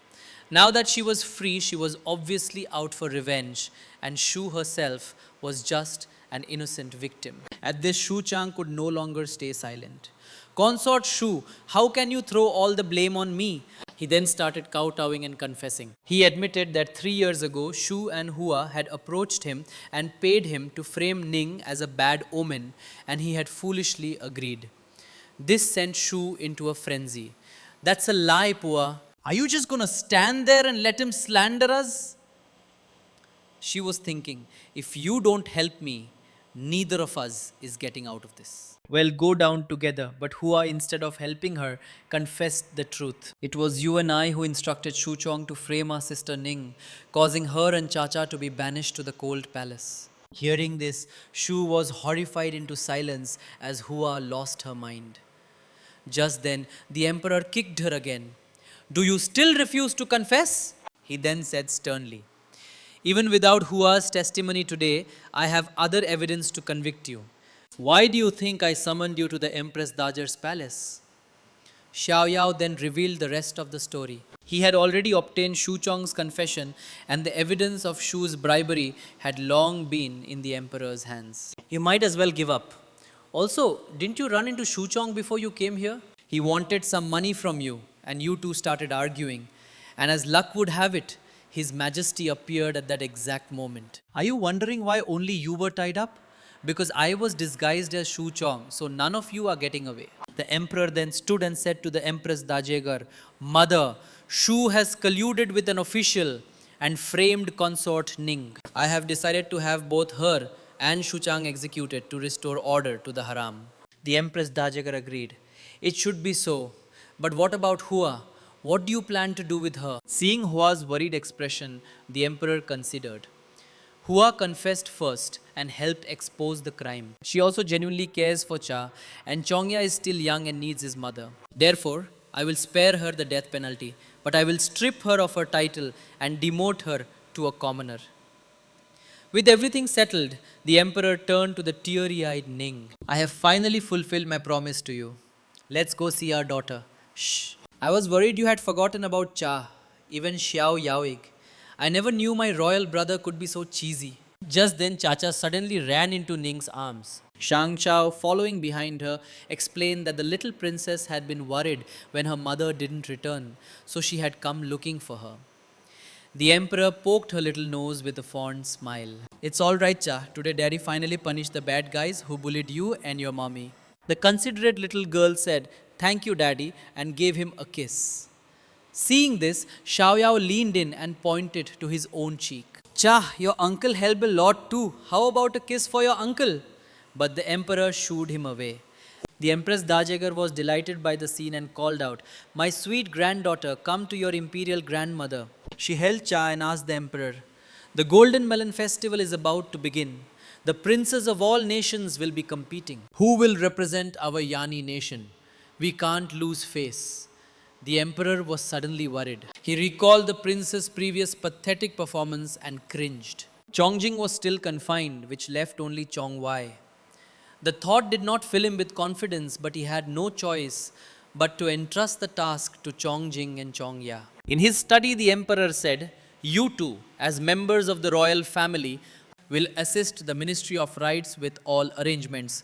Now that she was free, she was obviously out for revenge, and Shu herself was just an innocent victim. At this, Shu Chang could no longer stay silent. Consort Shu, how can you throw all the blame on me? He then started kowtowing and confessing. He admitted that 3 years ago, Shu and Hua had approached him and paid him to frame Ning as a bad omen, and he had foolishly agreed. This sent Shu into a frenzy. That's a lie, Pua. Are you just gonna stand there and let him slander us? She was thinking, if you don't help me, neither of us is getting out of this. Well, go down together. But Hua, instead of helping her, confessed the truth. It was you and I who instructed Shu Chong to frame our sister Ning, causing her and Chacha to be banished to the cold palace. Hearing this, Shu was horrified into silence as Hua lost her mind. Just then, the emperor kicked her again. Do you still refuse to confess? He then said sternly. Even without Hua's testimony today, I have other evidence to convict you. Why do you think I summoned you to the Empress Dajar's palace? Xiao Yao then revealed the rest of the story. He had already obtained Shu Chong's confession, and the evidence of Shu's bribery had long been in the emperor's hands. You might as well give up. Also, didn't you run into Shu Chong before you came here? He wanted some money from you, and you two started arguing. And as luck would have it, His Majesty appeared at that exact moment. Are you wondering why only you were tied up? Because I was disguised as Shu Chong, so none of you are getting away. The emperor then stood and said to the Empress Dajegar, Mother, Shu has colluded with an official and framed consort Ning. I have decided to have both her and Shu Chang executed to restore order to the haram. The Empress Dajegar agreed. It should be so. But what about Hua? What do you plan to do with her? Seeing Hua's worried expression, the emperor considered. Hua confessed first and helped expose the crime. She also genuinely cares for Cha, and Chongya is still young and needs his mother. Therefore, I will spare her the death penalty, but I will strip her of her title and demote her to a commoner. With everything settled, the emperor turned to the teary-eyed Ning. I have finally fulfilled my promise to you. Let's go see our daughter. Shh. I was worried you had forgotten about Cha, even Xiao Yaoig. I never knew my royal brother could be so cheesy. Just then, Chacha suddenly ran into Ning's arms. Shang Chao, following behind her, explained that the little princess had been worried when her mother didn't return, so she had come looking for her. The emperor poked her little nose with a fond smile. It's all right, Cha. Today, Daddy finally punished the bad guys who bullied you and your mommy. The considerate little girl said, Thank you, Daddy, and gave him a kiss. Seeing this, Xiao Yao leaned in and pointed to his own cheek. Cha, your uncle helped a lot too. How about a kiss for your uncle? But the emperor shooed him away. The Empress Dajegar was delighted by the scene and called out, My sweet granddaughter, come to your imperial grandmother. She held Cha and asked the emperor, The Golden Melon Festival is about to begin. The princes of all nations will be competing. Who will represent our Yani nation? We can't lose face. The emperor was suddenly worried. He recalled the prince's previous pathetic performance and cringed. Chongjing was still confined, which left only Chongwai. The thought did not fill him with confidence, but he had no choice but to entrust the task to Chongjing and Chongya. In his study, the emperor said, You two, as members of the royal family, will assist the Ministry of Rites with all arrangements.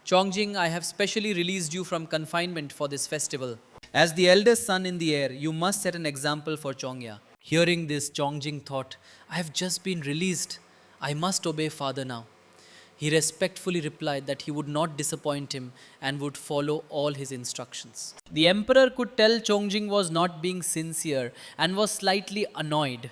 Chongjing, I have specially released you from confinement for this festival. As the eldest son in the heir, you must set an example for Chongya. Hearing this, Chongjing thought, I have just been released. I must obey father now. He respectfully replied that he would not disappoint him and would follow all his instructions. The emperor could tell Chongjing was not being sincere and was slightly annoyed,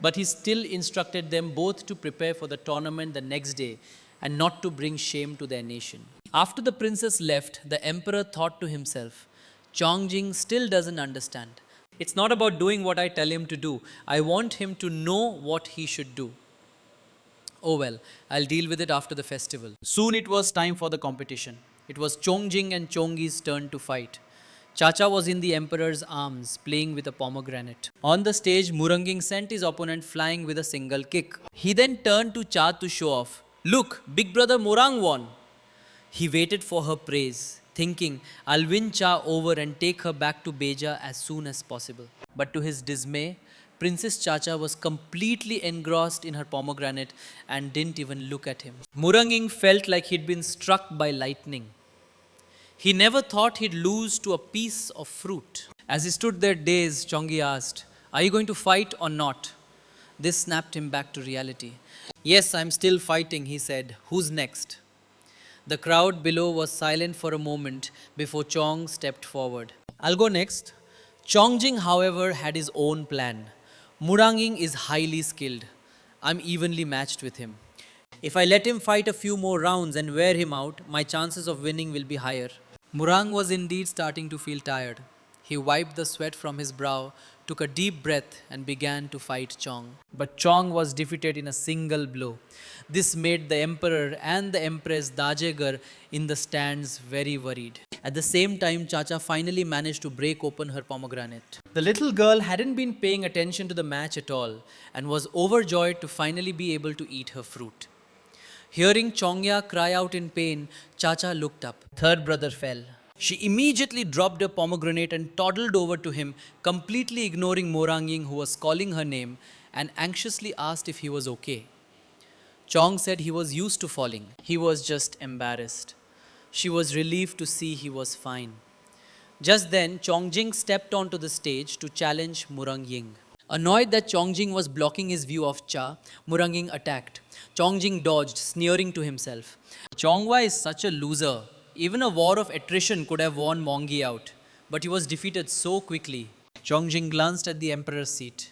but he still instructed them both to prepare for the tournament the next day and not to bring shame to their nation. After the princess left, the emperor thought to himself, Chongjing still doesn't understand. It's not about doing what I tell him to do. I want him to know what he should do. Oh well, I'll deal with it after the festival. Soon it was time for the competition. It was Chongjing and Chongi's turn to fight. Chacha was in the emperor's arms, playing with a pomegranate. On the stage, Muranging sent his opponent flying with a single kick. He then turned to Cha to show off. Look, big brother Murang won. He waited for her praise, thinking, I'll win Cha over and take her back to Beja as soon as possible. But to his dismay, Princess Chacha was completely engrossed in her pomegranate and didn't even look at him. Muranging felt like he'd been struck by lightning. He never thought he'd lose to a piece of fruit. As he stood there dazed, Chongi asked, Are you going to fight or not? This snapped him back to reality. Yes, I'm still fighting, he said. Who's next? The crowd below was silent for a moment before Chong stepped forward. I'll go next. Chongjing, however, had his own plan. Muranging is highly skilled. I'm evenly matched with him. If I let him fight a few more rounds and wear him out, my chances of winning will be higher. Murang was indeed starting to feel tired. He wiped the sweat from his brow, took a deep breath, and began to fight Chong. But Chong was defeated in a single blow. This made the emperor and the empress Dajegar in the stands very worried. At the same time, Chacha finally managed to break open her pomegranate. The little girl hadn't been paying attention to the match at all and was overjoyed to finally be able to eat her fruit. Hearing Chongya cry out in pain, Chacha looked up. Third brother fell. She immediately dropped her pomegranate and toddled over to him, completely ignoring Moranging, who was calling her name, and anxiously asked if he was okay. Chong said he was used to falling. He was just embarrassed. She was relieved to see he was fine. Just then, Chongjing stepped onto the stage to challenge Murangying. Annoyed that Chongjing was blocking his view of Cha, Murangying attacked. Chongjing dodged, sneering to himself. Chongwa is such a loser. Even a war of attrition could have worn Mongi out. But he was defeated so quickly. Chongjing glanced at the emperor's seat.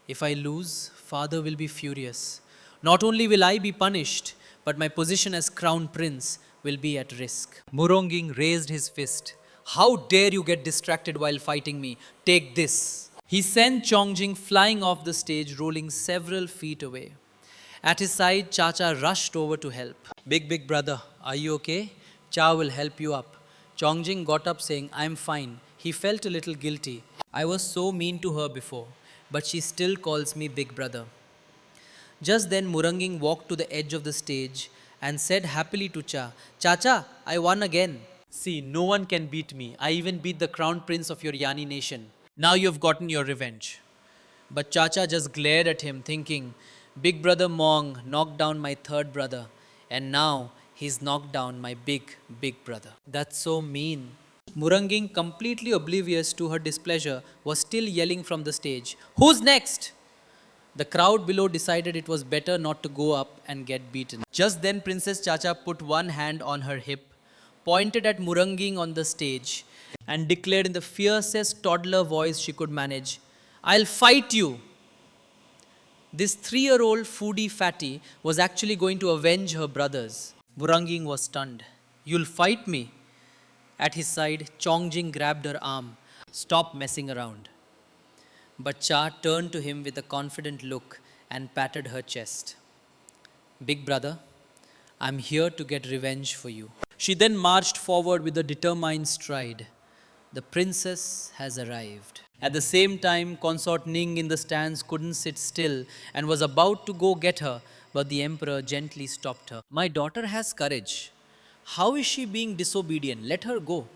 If I lose, father will be furious. Not only will I be punished, but my position as crown prince will be at risk. Muranging raised his fist. How dare you get distracted while fighting me? Take this. He sent Chongjing flying off the stage, rolling several feet away. At his side, Chacha rushed over to help. Big brother, are you okay? Cha will help you up. Chongjing got up saying, I'm fine. He felt a little guilty. I was so mean to her before, but she still calls me big brother. Just then, Muranging walked to the edge of the stage and said happily to Cha, Chacha, I won again. See, no one can beat me. I even beat the crown prince of your Yani nation. Now you've gotten your revenge. But Chacha just glared at him, thinking, Big brother Mong knocked down my third brother, and now he's knocked down my big brother. That's so mean. Muranging, completely oblivious to her displeasure, was still yelling from the stage, Who's next? The crowd below decided it was better not to go up and get beaten. Just then, Princess Chacha put one hand on her hip, pointed at Muranging on the stage, and declared in the fiercest toddler voice she could manage, I'll fight you. This 3-year-old foodie fatty was actually going to avenge her brothers. Muranging was stunned. You'll fight me? At his side, Chongjing grabbed her arm. Stop messing around. But Cha turned to him with a confident look and patted her chest. Big brother, I'm here to get revenge for you. She then marched forward with a determined stride. The princess has arrived. At the same time, Consort Ning in the stands couldn't sit still and was about to go get her, but the emperor gently stopped her. My daughter has courage. How is she being disobedient? Let her go.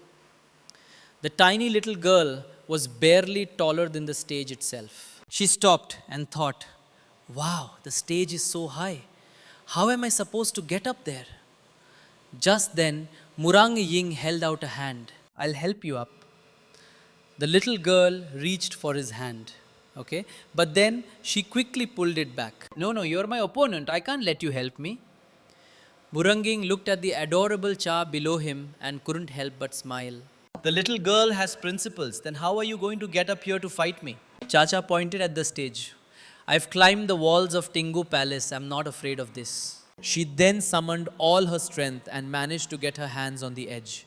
The tiny little girl was barely taller than the stage itself. She stopped and thought, wow, the stage is so high. How am I supposed to get up there? Just then, Murang Ying held out a hand. I'll help you up. The little girl reached for his hand. Okay, but then she quickly pulled it back. No, you're my opponent. I can't let you help me. Muranging looked at the adorable Cha below him and couldn't help but smile. The little girl has principles, then how are you going to get up here to fight me? Chacha pointed at the stage. I've climbed the walls of Tingu Palace, I'm not afraid of this. She then summoned all her strength and managed to get her hands on the edge.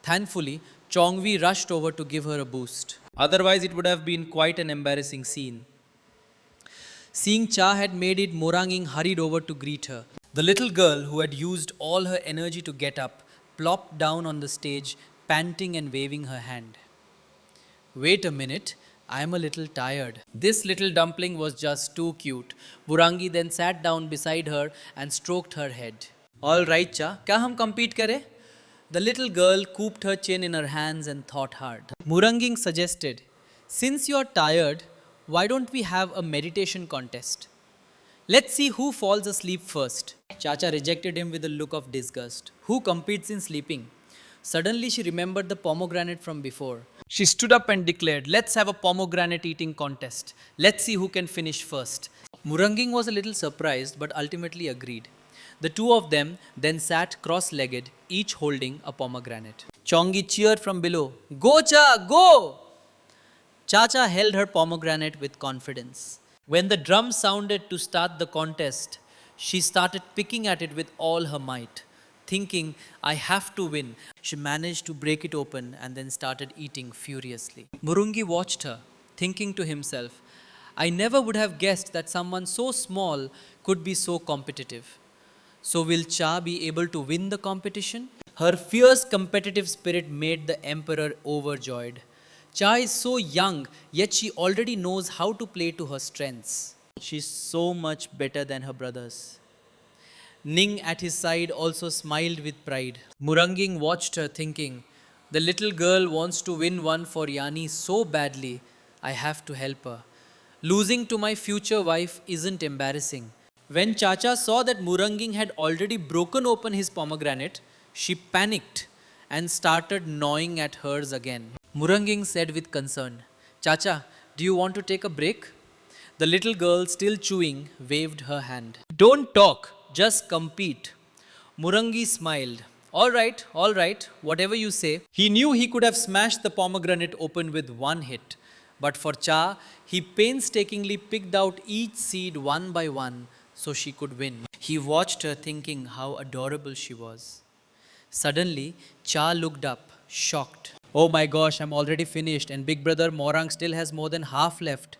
Thankfully, Chongvi rushed over to give her a boost. Otherwise, it would have been quite an embarrassing scene. Seeing Cha had made it, Muranging hurried over to greet her. The little girl, who had used all her energy to get up, plopped down on the stage, panting and waving her hand. Wait a minute, I'm a little tired. This little dumpling was just too cute. Burangi then sat down beside her and stroked her head. All right, Cha, क्या हम compete करें? The little girl cooped her chin in her hands and thought hard. Muranging suggested, since you're tired, why don't we have a meditation contest? Let's see who falls asleep first. Chacha rejected him with a look of disgust. Who competes in sleeping? Suddenly she remembered the pomegranate from before. She stood up and declared, let's have a pomegranate eating contest. Let's see who can finish first. Muranging was a little surprised but ultimately agreed. The two of them then sat cross-legged, each holding a pomegranate. Chongi cheered from below, Go Cha, go! Chacha held her pomegranate with confidence. When the drum sounded to start the contest, she started picking at it with all her might. Thinking, I have to win, she managed to break it open and then started eating furiously. Murungi watched her, thinking to himself, I never would have guessed that someone so small could be so competitive. So will Cha be able to win the competition? Her fierce competitive spirit made the emperor overjoyed. Cha is so young, yet she already knows how to play to her strengths. She's so much better than her brothers. Ning at his side also smiled with pride. Muranging watched her thinking, the little girl wants to win one for Yani so badly, I have to help her. Losing to my future wife isn't embarrassing. When Chacha saw that Muranging had already broken open his pomegranate, she panicked and started gnawing at hers again. Muranging said with concern, Chacha, do you want to take a break? The little girl, still chewing, waved her hand. Don't talk, just compete. Murangi smiled. All right, whatever you say. He knew he could have smashed the pomegranate open with one hit. But for Cha, he painstakingly picked out each seed one by one so she could win. He watched her thinking how adorable she was. Suddenly, Cha looked up, shocked. Oh my gosh, I'm already finished and big brother Morang still has more than half left.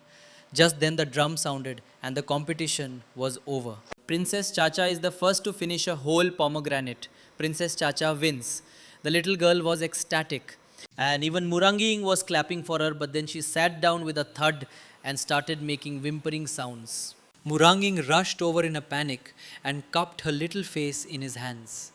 Just then the drum sounded and the competition was over. Princess Chacha is the first to finish a whole pomegranate. Princess Chacha wins. The little girl was ecstatic. And even Muranging was clapping for her, but then she sat down with a thud and started making whimpering sounds. Muranging rushed over in a panic and cupped her little face in his hands.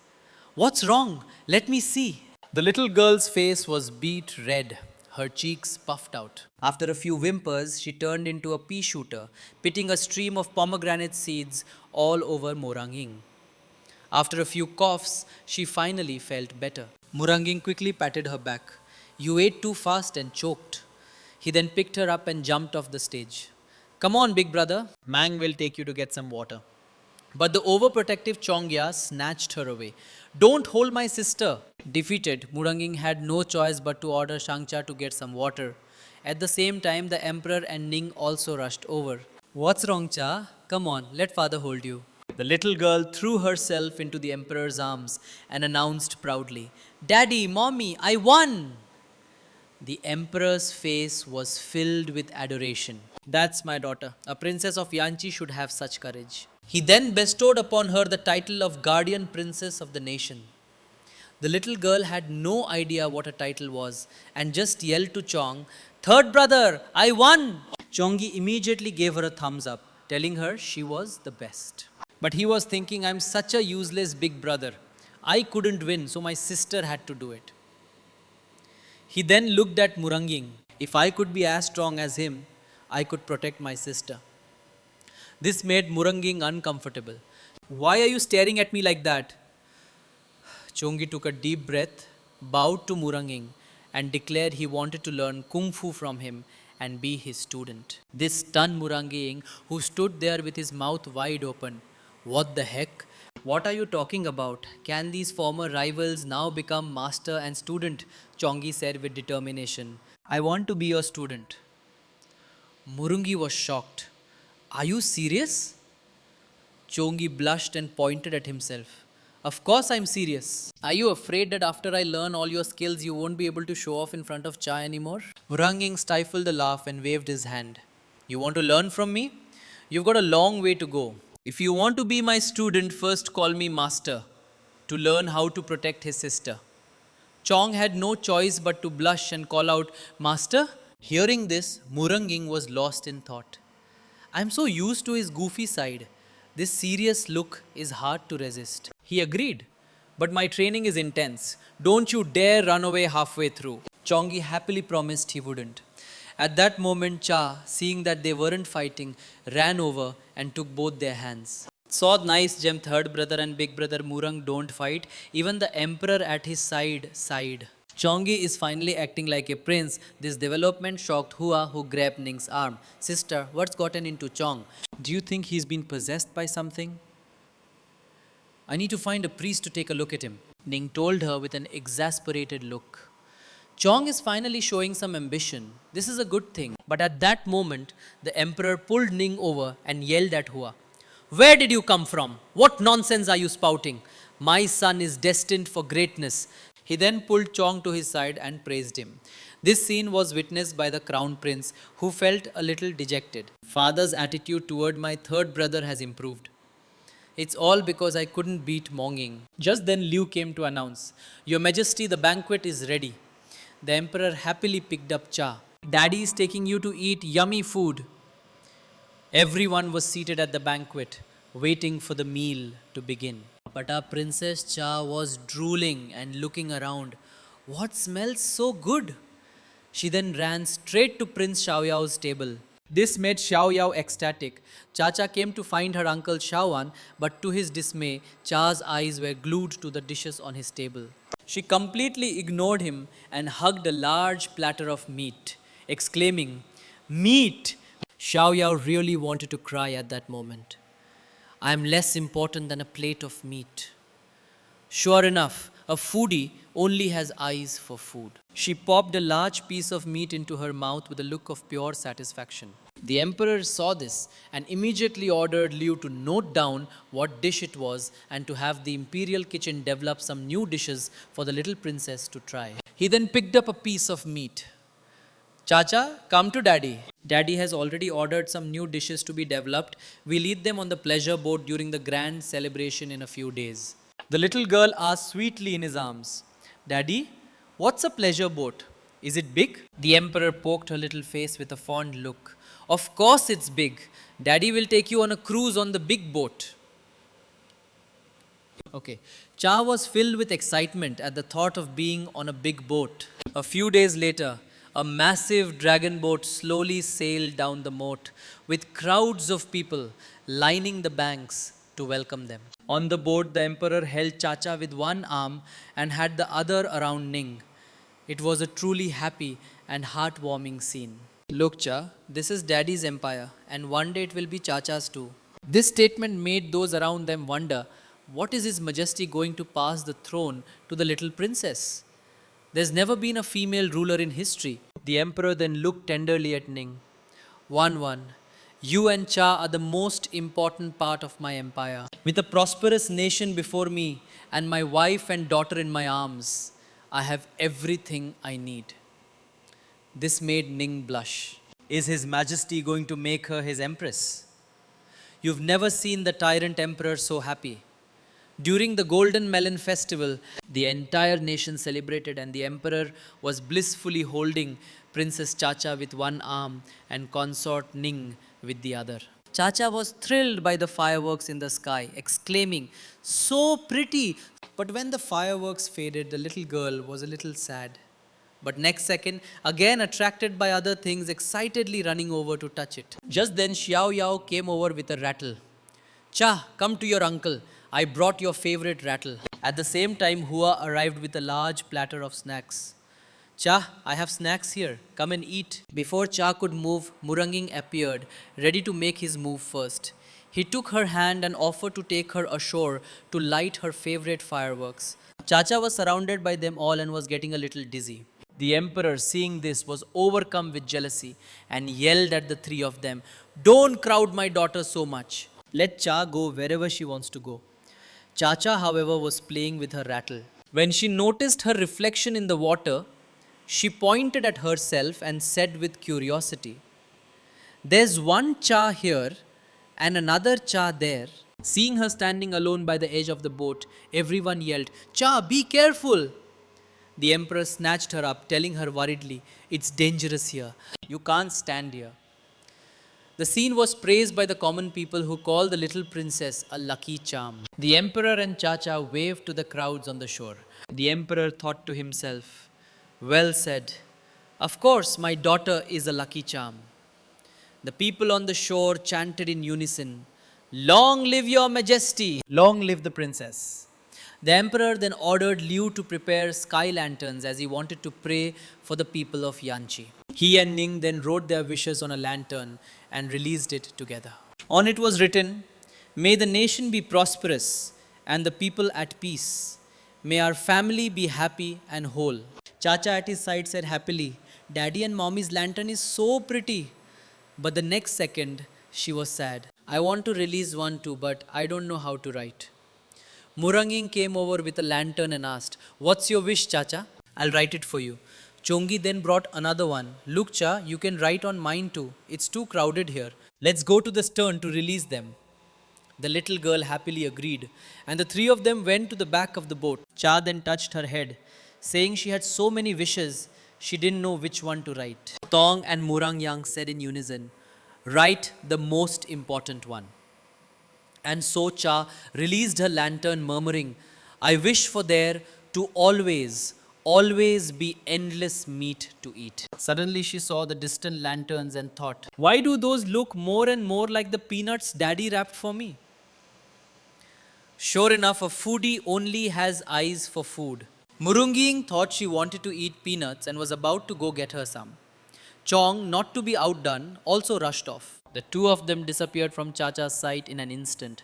What's wrong? Let me see. The little girl's face was beet red, her cheeks puffed out. After a few whimpers, she turned into a pea shooter, pitting a stream of pomegranate seeds all over Muranging. After a few coughs, she finally felt better. Muranging quickly patted her back. You ate too fast and choked. He then picked her up and jumped off the stage. Come on, big brother. Mang will take you to get some water. But the overprotective Chongya snatched her away. Don't hold my sister. Defeated, Muranging had no choice but to order Shangcha to get some water. At the same time, the emperor and Ning also rushed over. What's wrong, Cha? Come on, let father hold you. The little girl threw herself into the emperor's arms and announced proudly, Daddy, Mommy, I won! The emperor's face was filled with adoration. That's my daughter. A princess of Yanchi should have such courage. He then bestowed upon her the title of Guardian Princess of the nation. The little girl had no idea what a title was and just yelled to Chong, Third brother, I won! Chongi immediately gave her a thumbs up, telling her she was the best. But he was thinking, I'm such a useless big brother. I couldn't win, so my sister had to do it. He then looked at Muranging. If I could be as strong as him, I could protect my sister. This made Muranging uncomfortable. Why are you staring at me like that? Chongi took a deep breath, bowed to Muranging, and declared he wanted to learn Kung Fu from him and be his student. This stunned Muranging, who stood there with his mouth wide open. What the heck? What are you talking about? Can these former rivals now become master and student? Chongi said with determination. I want to be your student. Murungi was shocked. Are you serious? Chongi blushed and pointed at himself. Of course I'm serious. Are you afraid that after I learn all your skills you won't be able to show off in front of Cha anymore? Muranging stifled a laugh and waved his hand. You want to learn from me? You've got a long way to go. If you want to be my student, first call me master to learn how to protect his sister. Chong had no choice but to blush and call out, Master? Hearing this, Muranging was lost in thought. I'm so used to his goofy side. This serious look is hard to resist. He agreed. But my training is intense. Don't you dare run away halfway through. Chongi happily promised he wouldn't. At that moment, Cha, seeing that they weren't fighting, ran over and took both their hands. Saw nice gem third brother and big brother Murang don't fight. Even the emperor at his side sighed. Chongi is finally acting like a prince. This development shocked Hua, who grabbed Ning's arm. Sister, what's gotten into Chong? Do you think he's been possessed by something? I need to find a priest to take a look at him, Ning told her with an exasperated look. Chong is finally showing some ambition. This is a good thing. But at that moment, the emperor pulled Ning over and yelled at Hua. Where did you come from? What nonsense are you spouting? My son is destined for greatness. He then pulled Chong to his side and praised him. This scene was witnessed by the crown prince, who felt a little dejected. Father's attitude toward my third brother has improved. It's all because I couldn't beat Monging. Just then Liu came to announce, Your Majesty, the banquet is ready. The emperor happily picked up Cha. Daddy is taking you to eat yummy food. Everyone was seated at the banquet, waiting for the meal to begin. But our Princess Cha was drooling and looking around. What smells so good? She then ran straight to Prince Xiaoyao's table. This made Xiaoyao ecstatic. Chacha came to find her uncle Xiaowan, but to his dismay, Cha's eyes were glued to the dishes on his table. She completely ignored him and hugged a large platter of meat, exclaiming, Meat! Xiaoyao really wanted to cry at that moment. I am less important than a plate of meat. Sure enough, a foodie only has eyes for food. She popped a large piece of meat into her mouth with a look of pure satisfaction. The emperor saw this and immediately ordered Liu to note down what dish it was and to have the imperial kitchen develop some new dishes for the little princess to try. He then picked up a piece of meat. Chacha, come to Daddy. Daddy has already ordered some new dishes to be developed. We'll eat them on the pleasure boat during the grand celebration in a few days. The little girl asked sweetly in his arms, Daddy, what's a pleasure boat? Is it big? The emperor poked her little face with a fond look. Of course it's big. Daddy will take you on a cruise on the big boat. Okay. Cha was filled with excitement at the thought of being on a big boat. A few days later, a massive dragon boat slowly sailed down the moat with crowds of people lining the banks to welcome them. On the boat, the emperor held Chacha with one arm and had the other around Ning. It was a truly happy and heartwarming scene. Look, Cha, this is Daddy's empire, and one day it will be Chacha's too. This statement made those around them wonder, what is His Majesty going to pass the throne to the little princess? There's never been a female ruler in history. The emperor then looked tenderly at Ning. One, you and Cha are the most important part of my empire. With a prosperous nation before me and my wife and daughter in my arms, I have everything I need. This made Ning blush. Is His Majesty going to make her his empress? You've never seen the tyrant emperor so happy. During the Golden Melon Festival, the entire nation celebrated and the emperor was blissfully holding Princess Chacha with one arm and consort Ning with the other. Chacha was thrilled by the fireworks in the sky, exclaiming, So pretty! But when the fireworks faded, the little girl was a little sad. But next second, again attracted by other things, excitedly running over to touch it. Just then, Xiao Yao came over with a rattle. Cha, come to your uncle. I brought your favorite rattle. At the same time, Hua arrived with a large platter of snacks. Cha, I have snacks here. Come and eat. Before Cha could move, Muranging appeared, ready to make his move first. He took her hand and offered to take her ashore to light her favorite fireworks. Chacha was surrounded by them all and was getting a little dizzy. The emperor, seeing this, was overcome with jealousy and yelled at the three of them, "Don't crowd my daughter so much. Let Cha go wherever she wants to go." Chacha, however, was playing with her rattle. When she noticed her reflection in the water, she pointed at herself and said with curiosity, "There's one Cha here and another Cha there." Seeing her standing alone by the edge of the boat, everyone yelled, "Cha, be careful!" The emperor snatched her up, telling her worriedly, "It's dangerous here. You can't stand here." The scene was praised by the common people who called the little princess a lucky charm. The emperor and Chacha waved to the crowds on the shore. The emperor thought to himself, "Well said. Of course, my daughter is a lucky charm." The people on the shore chanted in unison, "Long live your majesty! Long live the princess!" The emperor then ordered Liu to prepare sky lanterns as he wanted to pray for the people of Yanchi. He and Ning then wrote their wishes on a lantern and released it together. On it was written, "May the nation be prosperous and the people at peace. May our family be happy and whole." Chacha at his side said happily, "Daddy and Mommy's lantern is so pretty." But the next second, she was sad. "I want to release one too, but I don't know how to write." Muranging came over with a lantern and asked, "What's your wish, Chacha?" "I'll write it for you." Chongi then brought another one. "Look, Cha, you can write on mine too. It's too crowded here. Let's go to the stern to release them." The little girl happily agreed, and the three of them went to the back of the boat. Cha then touched her head, saying she had so many wishes, she didn't know which one to write. Tong and Murangyang said in unison, "Write the most important one." And so Cha released her lantern, murmuring, "I wish for there to always be endless meat to eat." Suddenly she saw the distant lanterns and thought, "Why do those look more and more like the peanuts Daddy wrapped for me?" Sure enough, a foodie only has eyes for food. Murungying thought she wanted to eat peanuts and was about to go get her some. Chong, not to be outdone, also rushed off. The two of them disappeared from Chacha's sight in an instant.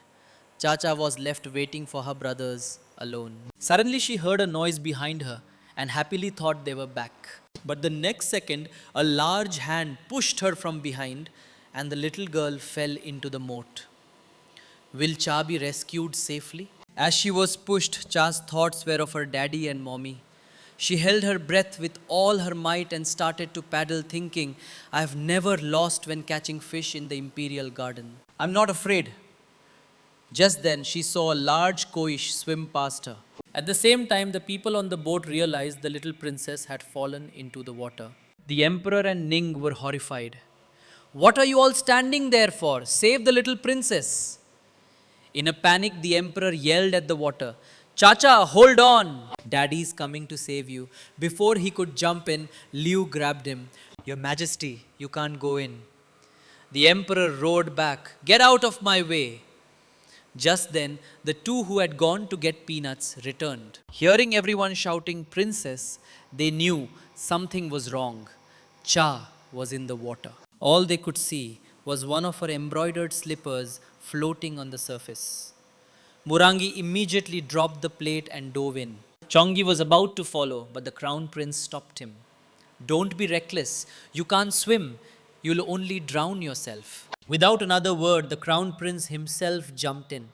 Chacha was left waiting for her brothers alone. Suddenly she heard a noise behind her and happily thought they were back. But the next second, a large hand pushed her from behind and the little girl fell into the moat. Will Cha be rescued safely? As she was pushed, Cha's thoughts were of her daddy and mommy. She held her breath with all her might and started to paddle, thinking, "I have never lost when catching fish in the imperial garden. I'm not afraid." Just then, she saw a large koi swim past her. At the same time, the people on the boat realized the little princess had fallen into the water. The emperor and Ning were horrified. "What are you all standing there for? Save the little princess." In a panic, the emperor yelled at the water, "Chacha, hold on! Daddy's coming to save you." Before he could jump in, Liu grabbed him. "Your Majesty, you can't go in." The emperor roared back, "Get out of my way." Just then, the two who had gone to get peanuts returned. Hearing everyone shouting "Princess," they knew something was wrong. Cha was in the water. All they could see was one of her embroidered slippers floating on the surface. Murangi immediately dropped the plate and dove in. Chongi was about to follow, but the crown prince stopped him. "Don't be reckless. You can't swim. You'll only drown yourself." Without another word, the crown prince himself jumped in.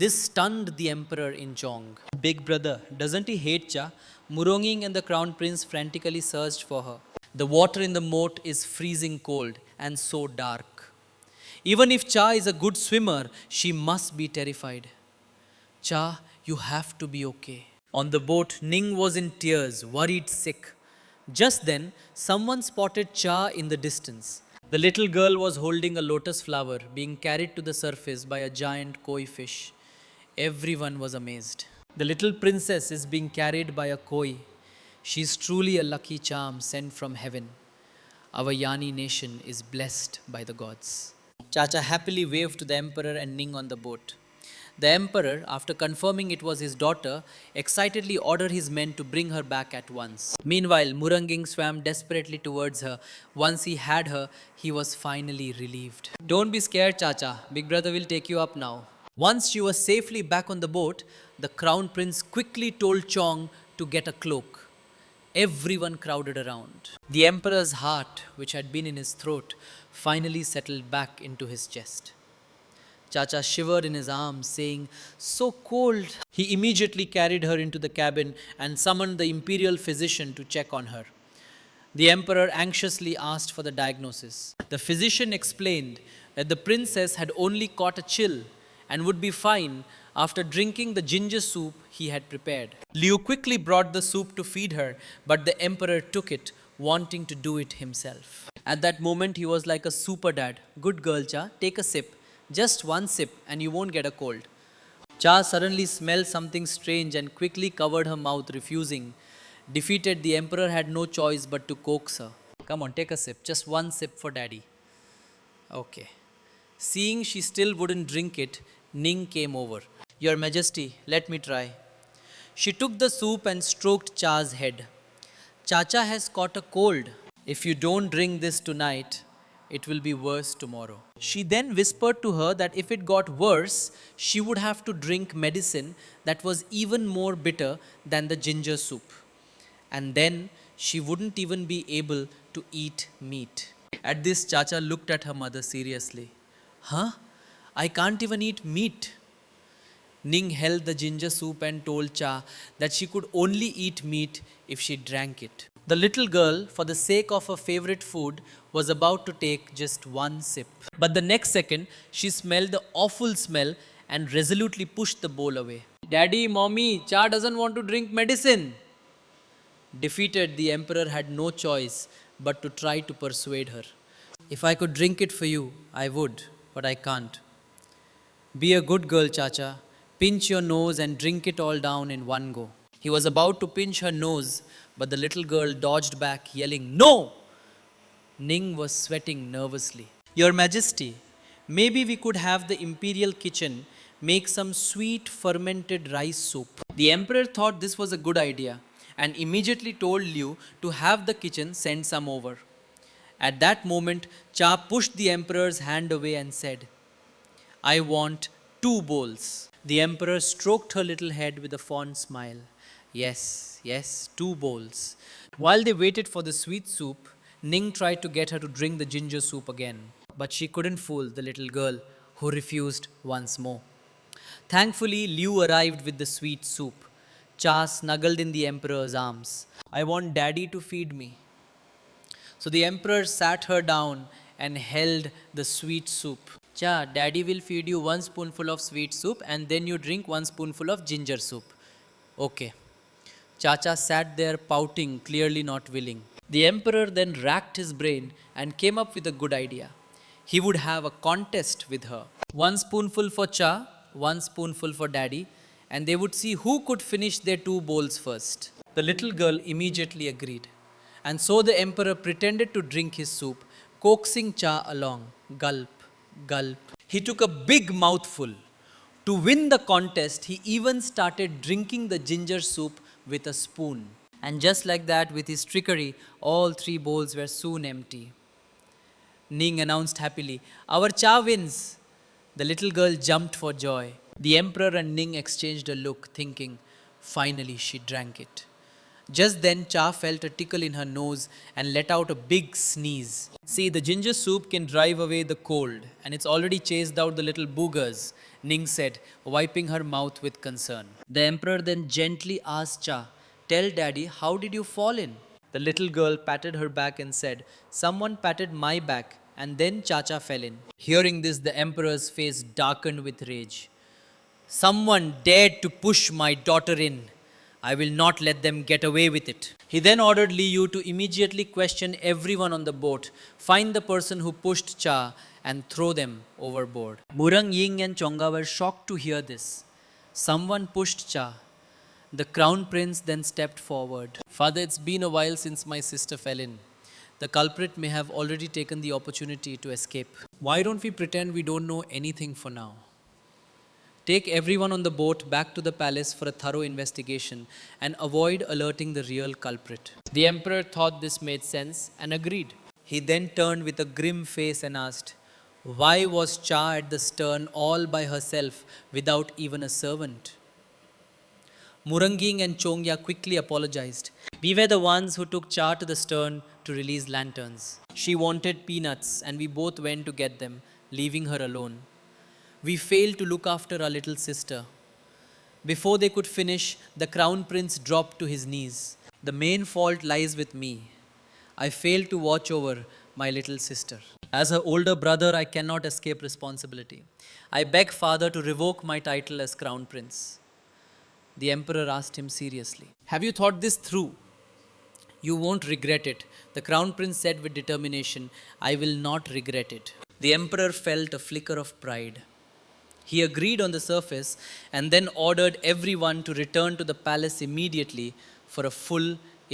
This stunned the emperor in Jong. "Big brother, doesn't he hate Cha?" Muronging and the crown prince frantically searched for her. The water in the moat is freezing cold and so dark. Even if Cha is a good swimmer, she must be terrified. "Cha, you have to be okay." On the boat, Ning was in tears, worried sick. Just then, someone spotted Cha in the distance. The little girl was holding a lotus flower being carried to the surface by a giant koi fish. Everyone was amazed. The little princess is being carried by a koi. She is truly a lucky charm sent from heaven. Our Yani nation is blessed by the gods. Chacha happily waved to the emperor and Ning on the boat. The emperor, after confirming it was his daughter, excitedly ordered his men to bring her back at once. Meanwhile, Muranging swam desperately towards her. Once he had her, he was finally relieved. Don't be scared, Chacha. Big brother will take you up now. Once she was safely back on the boat, the crown prince quickly told Chong to get a cloak. Everyone crowded around. The emperor's heart, which had been in his throat, finally settled back into his chest. Chacha shivered in his arms, saying, "So cold." He immediately carried her into the cabin and summoned the imperial physician to check on her. The emperor anxiously asked for the diagnosis. The physician explained that the princess had only caught a chill and would be fine after drinking the ginger soup he had prepared. Liu quickly brought the soup to feed her, but the emperor took it, wanting to do it himself. At that moment, he was like a super dad. "Good girl, Cha, take a sip. Just one sip and you won't get a cold." Cha suddenly smelled something strange and quickly covered her mouth, refusing. Defeated, the emperor had no choice but to coax her. "Come on, take a sip. Just one sip for daddy." Okay. Seeing she still wouldn't drink it, Ning came over. "Your Majesty, let me try." She took the soup and stroked Cha's head. "Chacha has caught a cold. If you don't drink this tonight, it will be worse tomorrow." She then whispered to her that if it got worse, she would have to drink medicine that was even more bitter than the ginger soup. And then she wouldn't even be able to eat meat. At this, Chacha looked at her mother seriously. "Huh? I can't even eat meat." Ning held the ginger soup and told Cha that she could only eat meat if she drank it. The little girl, for the sake of her favorite food, was about to take just one sip. But the next second, she smelled the awful smell and resolutely pushed the bowl away. "Daddy, mommy, Cha doesn't want to drink medicine." Defeated, the emperor had no choice but to try to persuade her. "If I could drink it for you, I would, but I can't." "Be a good girl, Chacha. Pinch your nose and drink it all down in one go." He was about to pinch her nose, but the little girl dodged back, yelling, "No!" Ning was sweating nervously. "Your Majesty, maybe we could have the imperial kitchen make some sweet fermented rice soup." The emperor thought this was a good idea and immediately told Liu to have the kitchen send some over. At that moment, Cha pushed the emperor's hand away and said, "I want 2 bowls." The emperor stroked her little head with a fond smile. "Yes, yes, 2 bowls." While they waited for the sweet soup, Ning tried to get her to drink the ginger soup again, but she couldn't fool the little girl, who refused once more. Thankfully, Liu arrived with the sweet soup. Cha snuggled in the emperor's arms. "I want daddy to feed me." So the emperor sat her down and held the sweet soup. "Cha, daddy will feed you 1 spoonful of sweet soup and then you drink 1 spoonful of ginger soup." "Okay." Chacha sat there pouting, clearly not willing. The emperor then racked his brain and came up with a good idea. He would have a contest with her. 1 spoonful for Cha, 1 spoonful for daddy, and they would see who could finish their 2 bowls first. The little girl immediately agreed. And so the emperor pretended to drink his soup, coaxing Cha along. Gulp, gulp. He took a big mouthful. To win the contest, he even started drinking the ginger soup with a spoon. And just like that, with his trickery, all 3 bowls were soon empty. Ning announced happily, "Our Cha wins." The little girl jumped for joy. The emperor and Ning exchanged a look, thinking, finally she drank it. Just then, Cha felt a tickle in her nose and let out a big sneeze. "See, the ginger soup can drive away the cold, and it's already chased out the little boogers," Ning said, wiping her mouth with concern. The emperor then gently asked Cha, "Tell daddy, how did you fall in?" The little girl patted her back and said, "Someone patted my back, and then Chacha fell in." Hearing this, the emperor's face darkened with rage. "Someone dared to push my daughter in. I will not let them get away with it." He then ordered Liu to immediately question everyone on the boat, find the person who pushed Cha, and throw them overboard. Murang Ying and Chonga were shocked to hear this. Someone pushed Cha. The crown prince then stepped forward. "Father, it's been a while since my sister fell in. The culprit may have already taken the opportunity to escape. Why don't we pretend we don't know anything for now?" Take everyone on the boat back to the palace for a thorough investigation and avoid alerting the real culprit. The emperor thought this made sense and agreed. He then turned with a grim face and asked, "Why was Cha at the stern all by herself without even a servant?" Muranging and Chongya quickly apologized. "We were the ones who took Cha to the stern to release lanterns. She wanted peanuts and we both went to get them, leaving her alone. We failed to look after our little sister." Before they could finish, the crown prince dropped to his knees. "The main fault lies with me. I failed to watch over my little sister. As her older brother, I cannot escape responsibility. I beg father to revoke my title as crown prince." The emperor asked him seriously, "Have you thought this through?" "You won't regret it," the crown prince said with determination. "I will not regret it." The emperor felt a flicker of pride. He agreed on the surface and then ordered everyone to return to the palace immediately for a full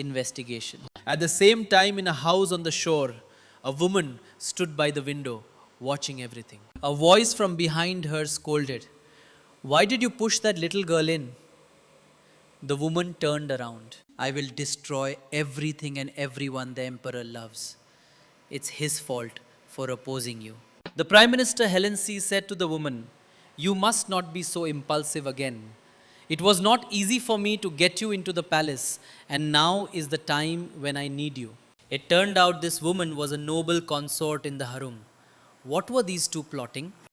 investigation. At the same time, in a house on the shore, a woman stood by the window, watching everything. A voice from behind her scolded, "Why did you push that little girl in?" The woman turned around. "I will destroy everything and everyone the emperor loves. It's his fault for opposing you." The Prime Minister Helen C. said to the woman, "You must not be so impulsive again. It was not easy for me to get you into the palace, and now is the time when I need you." It turned out this woman was a noble consort in the harem. What were these two plotting?